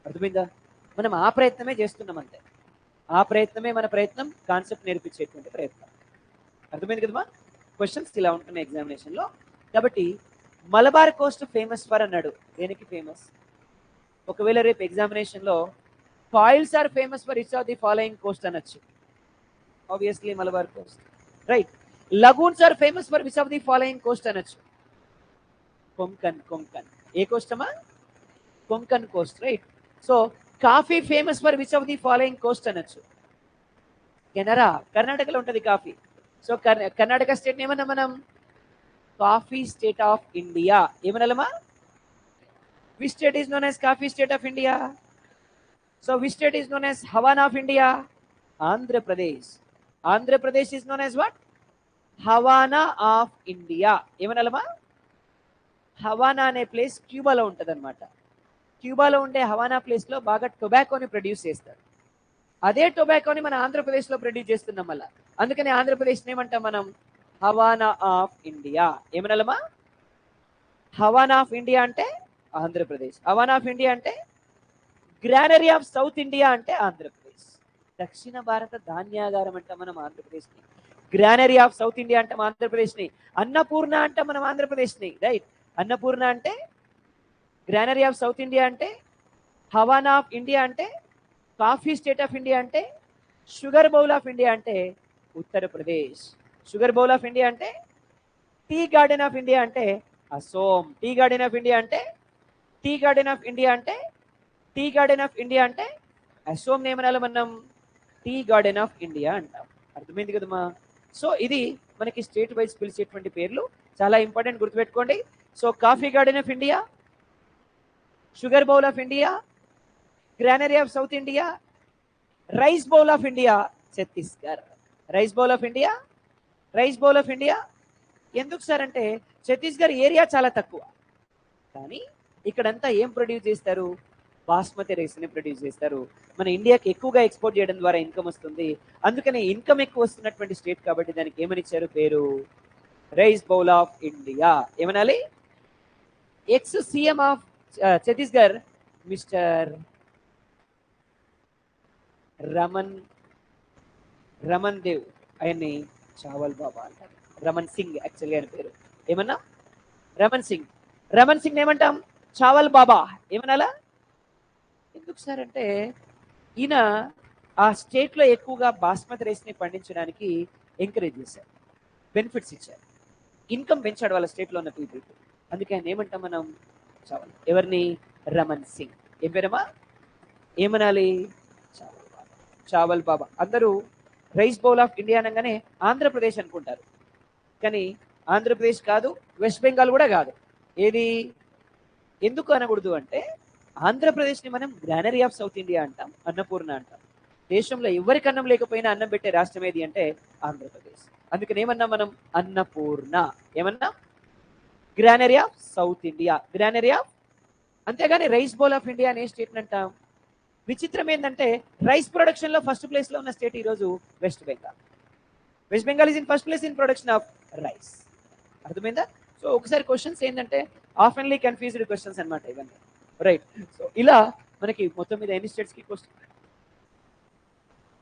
అర్థమైందా? మనం ఆ ప్రయత్నమే చేస్తున్నాం అంతే. ఆ ప్రయత్నమే మన ప్రయత్నం, కాన్సెప్ట్ నేర్పించేటువంటి ప్రయత్నం. అర్థమైంది కదమ్మా? క్వశ్చన్స్ ఇలా ఉంటున్నాయి ఎగ్జామినేషన్లో. కాబట్టి మలబార్ కోస్ట్ ఫేమస్ ఫర్ అన్నాడు. దేనికి ఫేమస్? ఒకవేళ రేపు ఎగ్జామినేషన్లో foils are famous for which of the following coast అనొచ్చు. Obviously Malabar coast, right. Lagoons are famous for which of the following coast అనొచ్చు. కొంకన్. ఏ కోస్ట్ అమ్మా? Konkan coast, right. So coffee famous for which of the following coast అనొచ్చు. కెనరా, కర్ణాటకలో ఉంటుంది కాఫీ. సో కర్ణాటక స్టేట్ ఏమన్నా మనం కాఫీ స్టేట్ ఆఫ్ ఇండియా ఏమనాలమ్మా? Which state is known as coffee state of India? So which state is known as Havana of India? Andhra Pradesh. Andhra Pradesh is known as what? Havana of India. ఏమనాలమ్మా? హవానా అనే ప్లేస్ క్యూబాలో ఉంటుంది అనమాట. క్యూబాలో ఉండే హవానా ప్లేస్లో బాగా టొబాకోని ప్రొడ్యూస్ చేస్తారు. అదే టొబాకోని మన ఆంధ్రప్రదేశ్లో ప్రొడ్యూస్ చేస్తున్నాం మళ్ళా. అందుకని ఆంధ్రప్రదేశ్ ఏమంటాం మనం? Havana of India. ఏమనాలమ్మా? హవానా ఆఫ్ ఇండియా అంటే ఆంధ్రప్రదేశ్. హవానా ఆఫ్ ఇండియా అంటే గ్రానరీ ఆఫ్ సౌత్ ఇండియా అంటే ఆంధ్రప్రదేశ్. దక్షిణ భారత ధాన్యాగారం అంటాం మనం ఆంధ్రప్రదేశ్ని. గ్రానరీ ఆఫ్ సౌత్ ఇండియా అంటే ఆంధ్రప్రదేశ్ని. అన్నపూర్ణ అంటే మనం ఆంధ్రప్రదేశ్ని, రైట్. అన్నపూర్ణ అంటే గ్రానరీ ఆఫ్ సౌత్ ఇండియా అంటే హవానా ఆఫ్ ఇండియా అంటే కాఫీ స్టేట్ ఆఫ్ ఇండియా అంటే షుగర్ బౌల్ ఆఫ్ ఇండియా అంటే Uttar Pradesh. Sugar bowl of India అంటే టీ గార్డెన్ ఆఫ్ ఇండియా అంటే Assam. Tea garden of India అంటే టీ గార్డెన్ ఆఫ్ ఇండియా అంటే టీ గార్డెన్ ఆఫ్ ఇండియా అంటే అసోం నేమనాలి మనం టీ గార్డెన్ ఆఫ్ ఇండియా అంటాం. అర్థమైంది కదమ్మా? సో ఇది మనకి స్టేట్ వైజ్ పిలిచేటువంటి పేర్లు, చాలా ఇంపార్టెంట్, గుర్తుపెట్టుకోండి. So coffee garden of India, sugar bowl of India, granary of south India, rice bowl of India Chhattisgarh. Rice bowl of India, rice bowl of India. ఎందుకు సార్ అంటే ఛత్తీస్గఢ్ ఏరియా చాలా తక్కువ, కానీ ఇక్కడంతా ఏం ప్రొడ్యూస్ చేస్తారు? బాస్మతి రైస్ని ప్రొడ్యూస్ చేస్తారు. మన ఇండియాకి ఎక్కువగా ఎక్స్పోర్ట్ చేయడం ద్వారా ఇన్కమ్ వస్తుంది. అందుకని ఇన్కమ్ ఎక్కువ వస్తున్నటువంటి స్టేట్ కాబట్టి దానికి ఏమని ఇచ్చారు పేరు? Rice bowl of India. ఏమనాలి? Ex CM of Chhattisgarh mister Raman Dev, ఆయన్ని చావల్ బాబా అంటారు. రమన్ సింగ్ యాక్చువల్గా ఆయన పేరు. ఏమన్నా? రమన్ సింగ్. రమన్ సింగ్ ఏమంటాం? చావల్ బాబా. ఏమనాలా? ఎందుకు సార్ అంటే ఈయన ఆ స్టేట్లో ఎక్కువగా బాస్మతి రైస్ని పండించడానికి ఎంకరేజ్ చేశారు, బెనిఫిట్స్ ఇచ్చారు, ఇన్కమ్ పెంచాడు వాళ్ళ స్టేట్లో ఉన్న పీపుల్కి. అందుకే ఆయన ఏమంటాం మనం? చావల్. ఎవరిని? రమన్ సింగ్. ఏం పేరమ్మా? ఏమనాలి? చావల్ బాబా. చావల్ బాబా. అందరూ రైస్ బౌల్ ఆఫ్ ఇండియా అనగానే ఆంధ్రప్రదేశ్ అనుకుంటారు, కానీ ఆంధ్రప్రదేశ్ కాదు, వెస్ట్ బెంగాల్ కూడా కాదు. ఏది? ఎందుకు అనకూడదు అంటే ఆంధ్రప్రదేశ్ని మనం గ్రానరీ ఆఫ్ సౌత్ ఇండియా అంటాం, అన్నపూర్ణ అంటాం. దేశంలో ఎవరికి అన్నం లేకపోయినా అన్నం పెట్టే రాష్ట్రం ఏది అంటే ఆంధ్రప్రదేశ్. అందుకని ఏమన్నా మనం? అన్నపూర్ణ. ఏమన్నా? Granary of south India, granary of. అంతేగాని రైస్ బౌల్ ఆఫ్ ఇండియా అనే స్టేట్ అంటాం. విచిత్రం ఏంటంటే రైస్ ప్రొడక్షన్ లో ఫస్ట్ ప్లేస్ లో ఉన్న స్టేట్ ఈరోజు west Bengal. West Bengal is in first place in production of rice. అర్థమైందా? సో ఒకసారి క్వశ్చన్స్ ఏంటంటే ఆఫెన్లీ కన్ఫ్యూజ్డ్ క్వశ్చన్స్ అనమాట ఇవన్నీ, రైట్. సో ఇలా మనకి మొత్తం మీద ఎన్ని స్టేట్స్ కి క్వశ్చన్?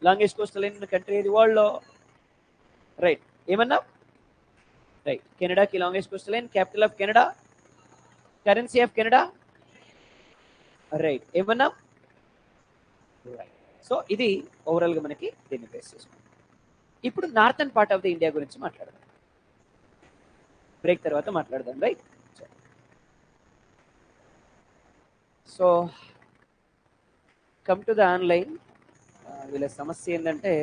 లాంగెస్ట్ కోస్టల్ లైన్ ఉన్న కంట్రీ ఏది వరల్డ్ లో? రైట్. ఏమన్నా? రైట్. కెనడాకి longest coastal line. Capital of Canada, currency of Canada, right. ఏమన్నా? రైట్. సో ఇది ఓవరాల్ గా మనకి దీన్ని బేస్ చేసుకుంటాం. ఇప్పుడు northern part of the India గురించి మాట్లాడదాం. బ్రేక్ తర్వాత మాట్లాడదాం, right. So come to the online. వీళ్ళ సమస్య ఏంటంటే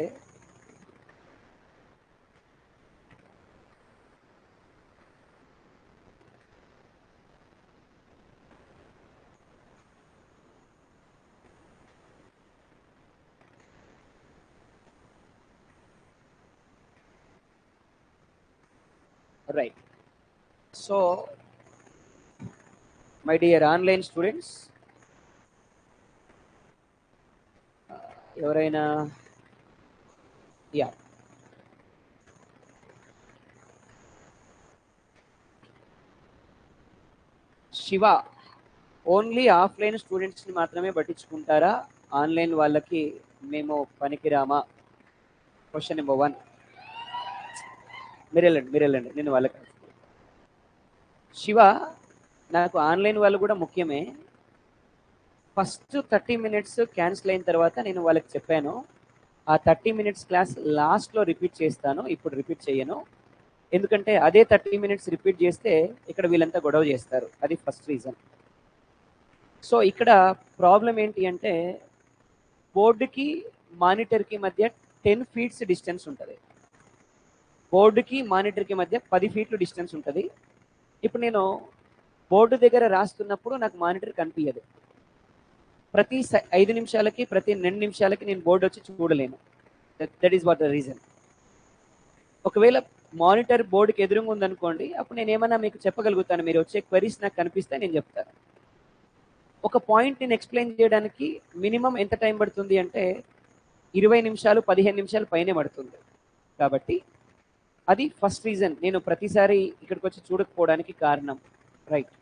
right. So my dear online students, ఎవరైనా యా శివ, ఓన్లీ ఆఫ్లైన్ స్టూడెంట్స్ని మాత్రమే పట్టించుకుంటారా? ఆన్లైన్ వాళ్ళకి మేము పనికిరామా? Question number 1. మీరు వెళ్ళండి నేను వాళ్ళకి. శివ, నాకు ఆన్లైన్ వాళ్ళు కూడా ముఖ్యమే. ఫస్ట్ 30 మినిట్స్ క్యాన్సిల్ అయిన తర్వాత నేను వాళ్ళకి చెప్పాను, ఆ 30 మినిట్స్ క్లాస్ లాస్ట్లో రిపీట్ చేస్తాను, ఇప్పుడు రిపీట్ చేయను. ఎందుకంటే అదే 30 మినిట్స్ రిపీట్ చేస్తే ఇక్కడ వీళ్ళంతా గొడవ చేస్తారు. అది ఫస్ట్ రీజన్. సో ఇక్కడ ప్రాబ్లం ఏంటి అంటే బోర్డుకి మానిటర్కి మధ్య 10 ఫీట్స్ డిస్టెన్స్ ఉంటుంది. బోర్డుకి మానిటర్కి మధ్య 10 ఫీట్లు డిస్టెన్స్ ఉంటుంది. ఇప్పుడు నేను బోర్డు దగ్గర రాస్తున్నప్పుడు నాకు మానిటర్ కనిపించదు. ప్రతి 5 నిమిషాలకి ప్రతి 2 నిమిషాలకి నేను బోర్డు వచ్చి చూడలేను. That is what the reason. ఒకవేళ మానిటర్ బోర్డుకి ఎదురుగా ఉందనుకోండి, అప్పుడు నేను ఏమన్నా మీకు చెప్పగలుగుతాను, మీరు వచ్చే క్వరీస్ నాకు కనిపిస్తే నేను చెప్తాను. ఒక పాయింట్ నేను ఎక్స్ప్లెయిన్ చేయడానికి మినిమం ఎంత టైం పడుతుంది అంటే 20 నిమిషాలు 15 నిమిషాలు పైనే పడుతుంది. కాబట్టి అది ఫస్ట్ రీజన్ నేను ప్రతిసారి ఇక్కడికి వచ్చి చూడకపోవడానికి కారణం. రైట్.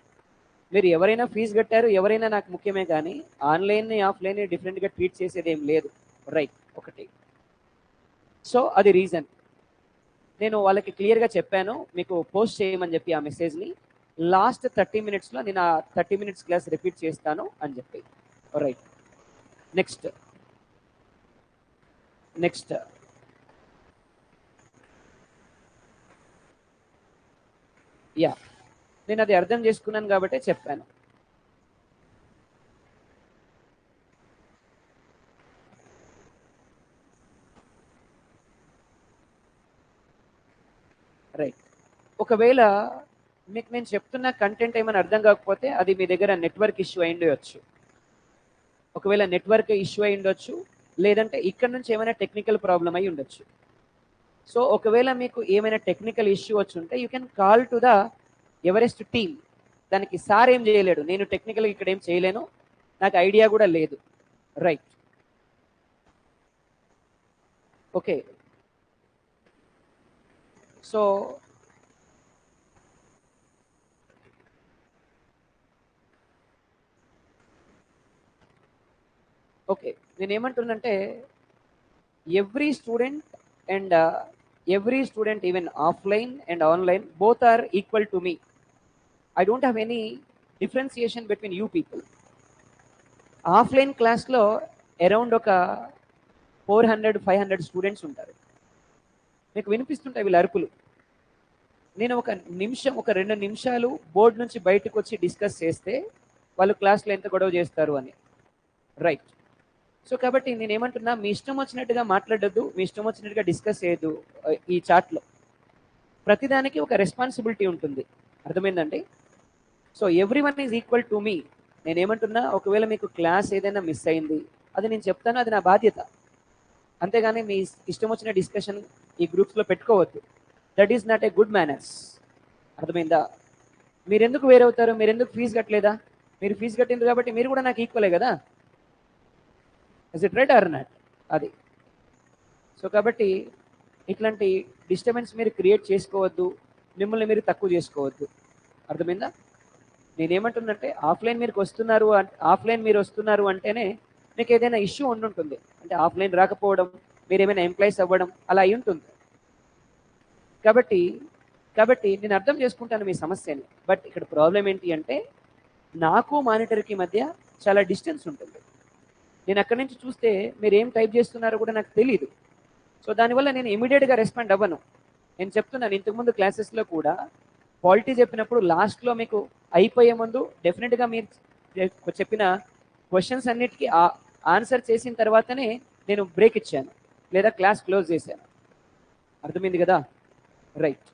మీరు ఎవరైనా ఫీజు కట్టారు, ఎవరైనా నాకు ముఖ్యమే, కానీ ఆన్లైన్ని ఆఫ్లైన్ని డిఫరెంట్గా ట్రీట్ చేసేది ఏం లేదు. రైట్, ఒకటి. సో అది రీజన్. నేను వాళ్ళకి క్లియర్గా చెప్పాను, మీకు పోస్ట్ చేయమని చెప్పి ఆ మెసేజ్ని. లాస్ట్ 30 మినిట్స్లో నేను ఆ 30 మినిట్స్ క్లాస్ రిపీట్ చేస్తాను అని చెప్పి. రైట్. నెక్స్ట్ యా, నేను అది అర్థం చేసుకున్నాను కాబట్టి చెప్పాను. రైట్. ఒకవేళ మీకు నేను చెప్తున్న కంటెంట్ ఏమైనా అర్థం కాకపోతే అది మీ దగ్గర నెట్వర్క్ ఇష్యూ అయి ఉండొచ్చు. ఒకవేళ నెట్వర్క్ ఇష్యూ అయి ఉండొచ్చు, లేదంటే ఇక్కడ నుంచి ఏమైనా టెక్నికల్ ప్రాబ్లం అయి ఉండొచ్చు. సో ఒకవేళ మీకు ఏమైనా టెక్నికల్ ఇష్యూ వచ్చి ఉంటే you can call to the Everest team. దానికి సార్ ఏం చేయలేడు, నేను టెక్నికల్ ఇక్కడ ఏం చేయలేను, నాకు ఐడియా కూడా లేదు. రైట్. ఓకే. సో ఓకే, నేనేమంటున్నంటే every student and even offline and online, both are equal to me. I don't have any differentiation between you people. Offline క్లాస్లో అరౌండ్ ఒక 400-500 స్టూడెంట్స్ ఉంటారు. మీకు వినిపిస్తుంటాయి వీళ్ళ అరుపులు. నేను ఒక 2 నిమిషాలు బోర్డు నుంచి బయటకు వచ్చి డిస్కస్ చేస్తే వాళ్ళు క్లాస్లో ఎంత గొడవ చేస్తారు అని. రైట్. సో కాబట్టి నేను ఏమంటున్నా, మీ ఇష్టం వచ్చినట్టుగా మాట్లాడొద్దు, మీ ఇష్టం వచ్చినట్టుగా డిస్కస్ చేయొద్దు. ఈ చాట్లో ప్రతిదానికి ఒక రెస్పాన్సిబిలిటీ ఉంటుంది. అర్థమైందండి? So everyone is equal to me. నేనేమంటున్నా, ఒకవేళ మీకు క్లాస్ ఏదైనా మిస్ అయింది, అది నేను చెప్తాను, అది నా బాధ్యత. అంతేగాని మీ ఇష్టం వచ్చిన డిస్కషన్ ఈ గ్రూప్స్లో పెట్టుకోవద్దు. That is not a good manners. అర్థమైందా? మీరెందుకు వేరవుతారు? మీరెందుకు ఫీజు కట్టలేదా? మీరు ఫీజు కట్టింది కాబట్టి మీరు కూడా నాకు ఈక్వలే కదా. Is it right or not? అది. సో కాబట్టి ఇట్లాంటి డిస్టర్బెన్స్ మీరు క్రియేట్ చేసుకోవద్దు, మిమ్మల్ని మీరు తక్కువ చేసుకోవద్దు. అర్థమైందా? నేనేమంటున్నంటే ఆఫ్లైన్ మీరు వస్తున్నారు అంటేనే మీకు ఏదైనా ఇష్యూ ఉండుంటుంది. అంటే ఆఫ్లైన్ రాకపోవడం, మీరు ఏమైనా ఎంప్లాయీస్ అవ్వడం అలా అయి ఉంటుంది. కాబట్టి నేను అర్థం చేసుకుంటాను మీ సమస్యని. బట్ ఇక్కడ ప్రాబ్లం ఏంటి అంటే నాకు మానిటర్కి మధ్య చాలా డిస్టెన్స్ ఉంటుంది. నేను అక్కడి నుంచి చూస్తే మీరు ఏం టైప్ చేస్తున్నారో కూడా నాకు తెలియదు. సో దానివల్ల నేను ఇమీడియట్గా రెస్పాండ్ అవ్వను. నేను చెప్తున్నాను, ఇంతకుముందు క్లాసెస్లో కూడా క్వాలిటీ చెప్పినప్పుడు లాస్ట్లో మీకు అయిపోయే ముందు డెఫినెట్గా మీరు చెప్పిన క్వశ్చన్స్ అన్నిటికీ ఆన్సర్ చేసిన తర్వాతనే నేను బ్రేక్ ఇచ్చాను, లేదా క్లాస్ క్లోజ్ చేశాను. అర్థమైంది కదా? రైట్.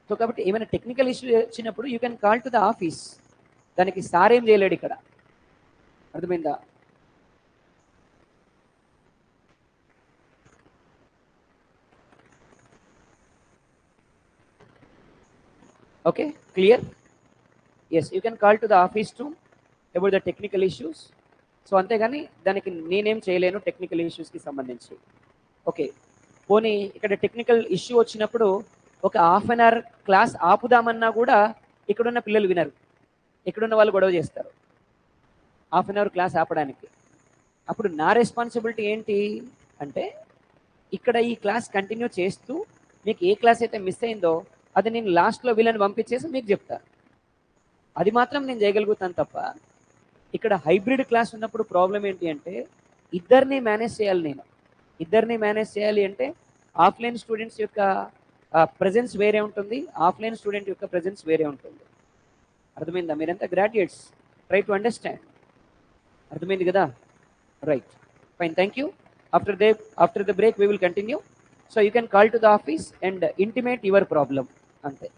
సో కాబట్టి ఏమైనా టెక్నికల్ ఇష్యూ వచ్చినప్పుడు you can call to the office. దానికి సార్ ఏం చేయలేడు ఇక్కడ. అర్థమైందా? Okay, clear? Yes, you can call to the office to about the technical issues. So అంతేగాని దానికి నేనేం చేయలేను టెక్నికల్ ఇష్యూస్కి సంబంధించి. ఓకే, పోనీ ఇక్కడ టెక్నికల్ ఇష్యూ వచ్చినప్పుడు ఒక హాఫ్ అన్ అవర్ క్లాస్ ఆపుదామన్నా కూడా ఇక్కడున్న పిల్లలు వినరు, ఇక్కడున్న వాళ్ళు గొడవ చేస్తారు హాఫ్ అన్ అవర్ క్లాస్ ఆపడానికి. అప్పుడు నా రెస్పాన్సిబిలిటీ ఏంటి అంటే ఇక్కడ ఈ క్లాస్ కంటిన్యూ చేస్తూ మీకు ఏ క్లాస్ అయితే మిస్ అయిందో అది నేను లాస్ట్లో వీళ్ళని పంపించేసి మీకు చెప్తా. అది మాత్రం నేను చేయగలుగుతాను తప్ప ఇక్కడ హైబ్రిడ్ క్లాస్ ఉన్నప్పుడు ప్రాబ్లం ఏంటి అంటే ఇద్దరిని మేనేజ్ చేయాలి నేను. ఇద్దరిని మేనేజ్ చేయాలి అంటే ఆఫ్లైన్ స్టూడెంట్స్ యొక్క ప్రెజెన్స్ వేరే ఉంటుంది, ఆఫ్లైన్ స్టూడెంట్ యొక్క ప్రెజెన్స్ వేరే ఉంటుంది. అర్థమైందా? మీరంతా గ్రాడ్యుయేట్స్, ట్రై టు అండర్స్టాండ్. అర్థమైంది కదా? Right, fine, thank you. After the break we will continue. So you can call to the office and intimate your problem, అంతే.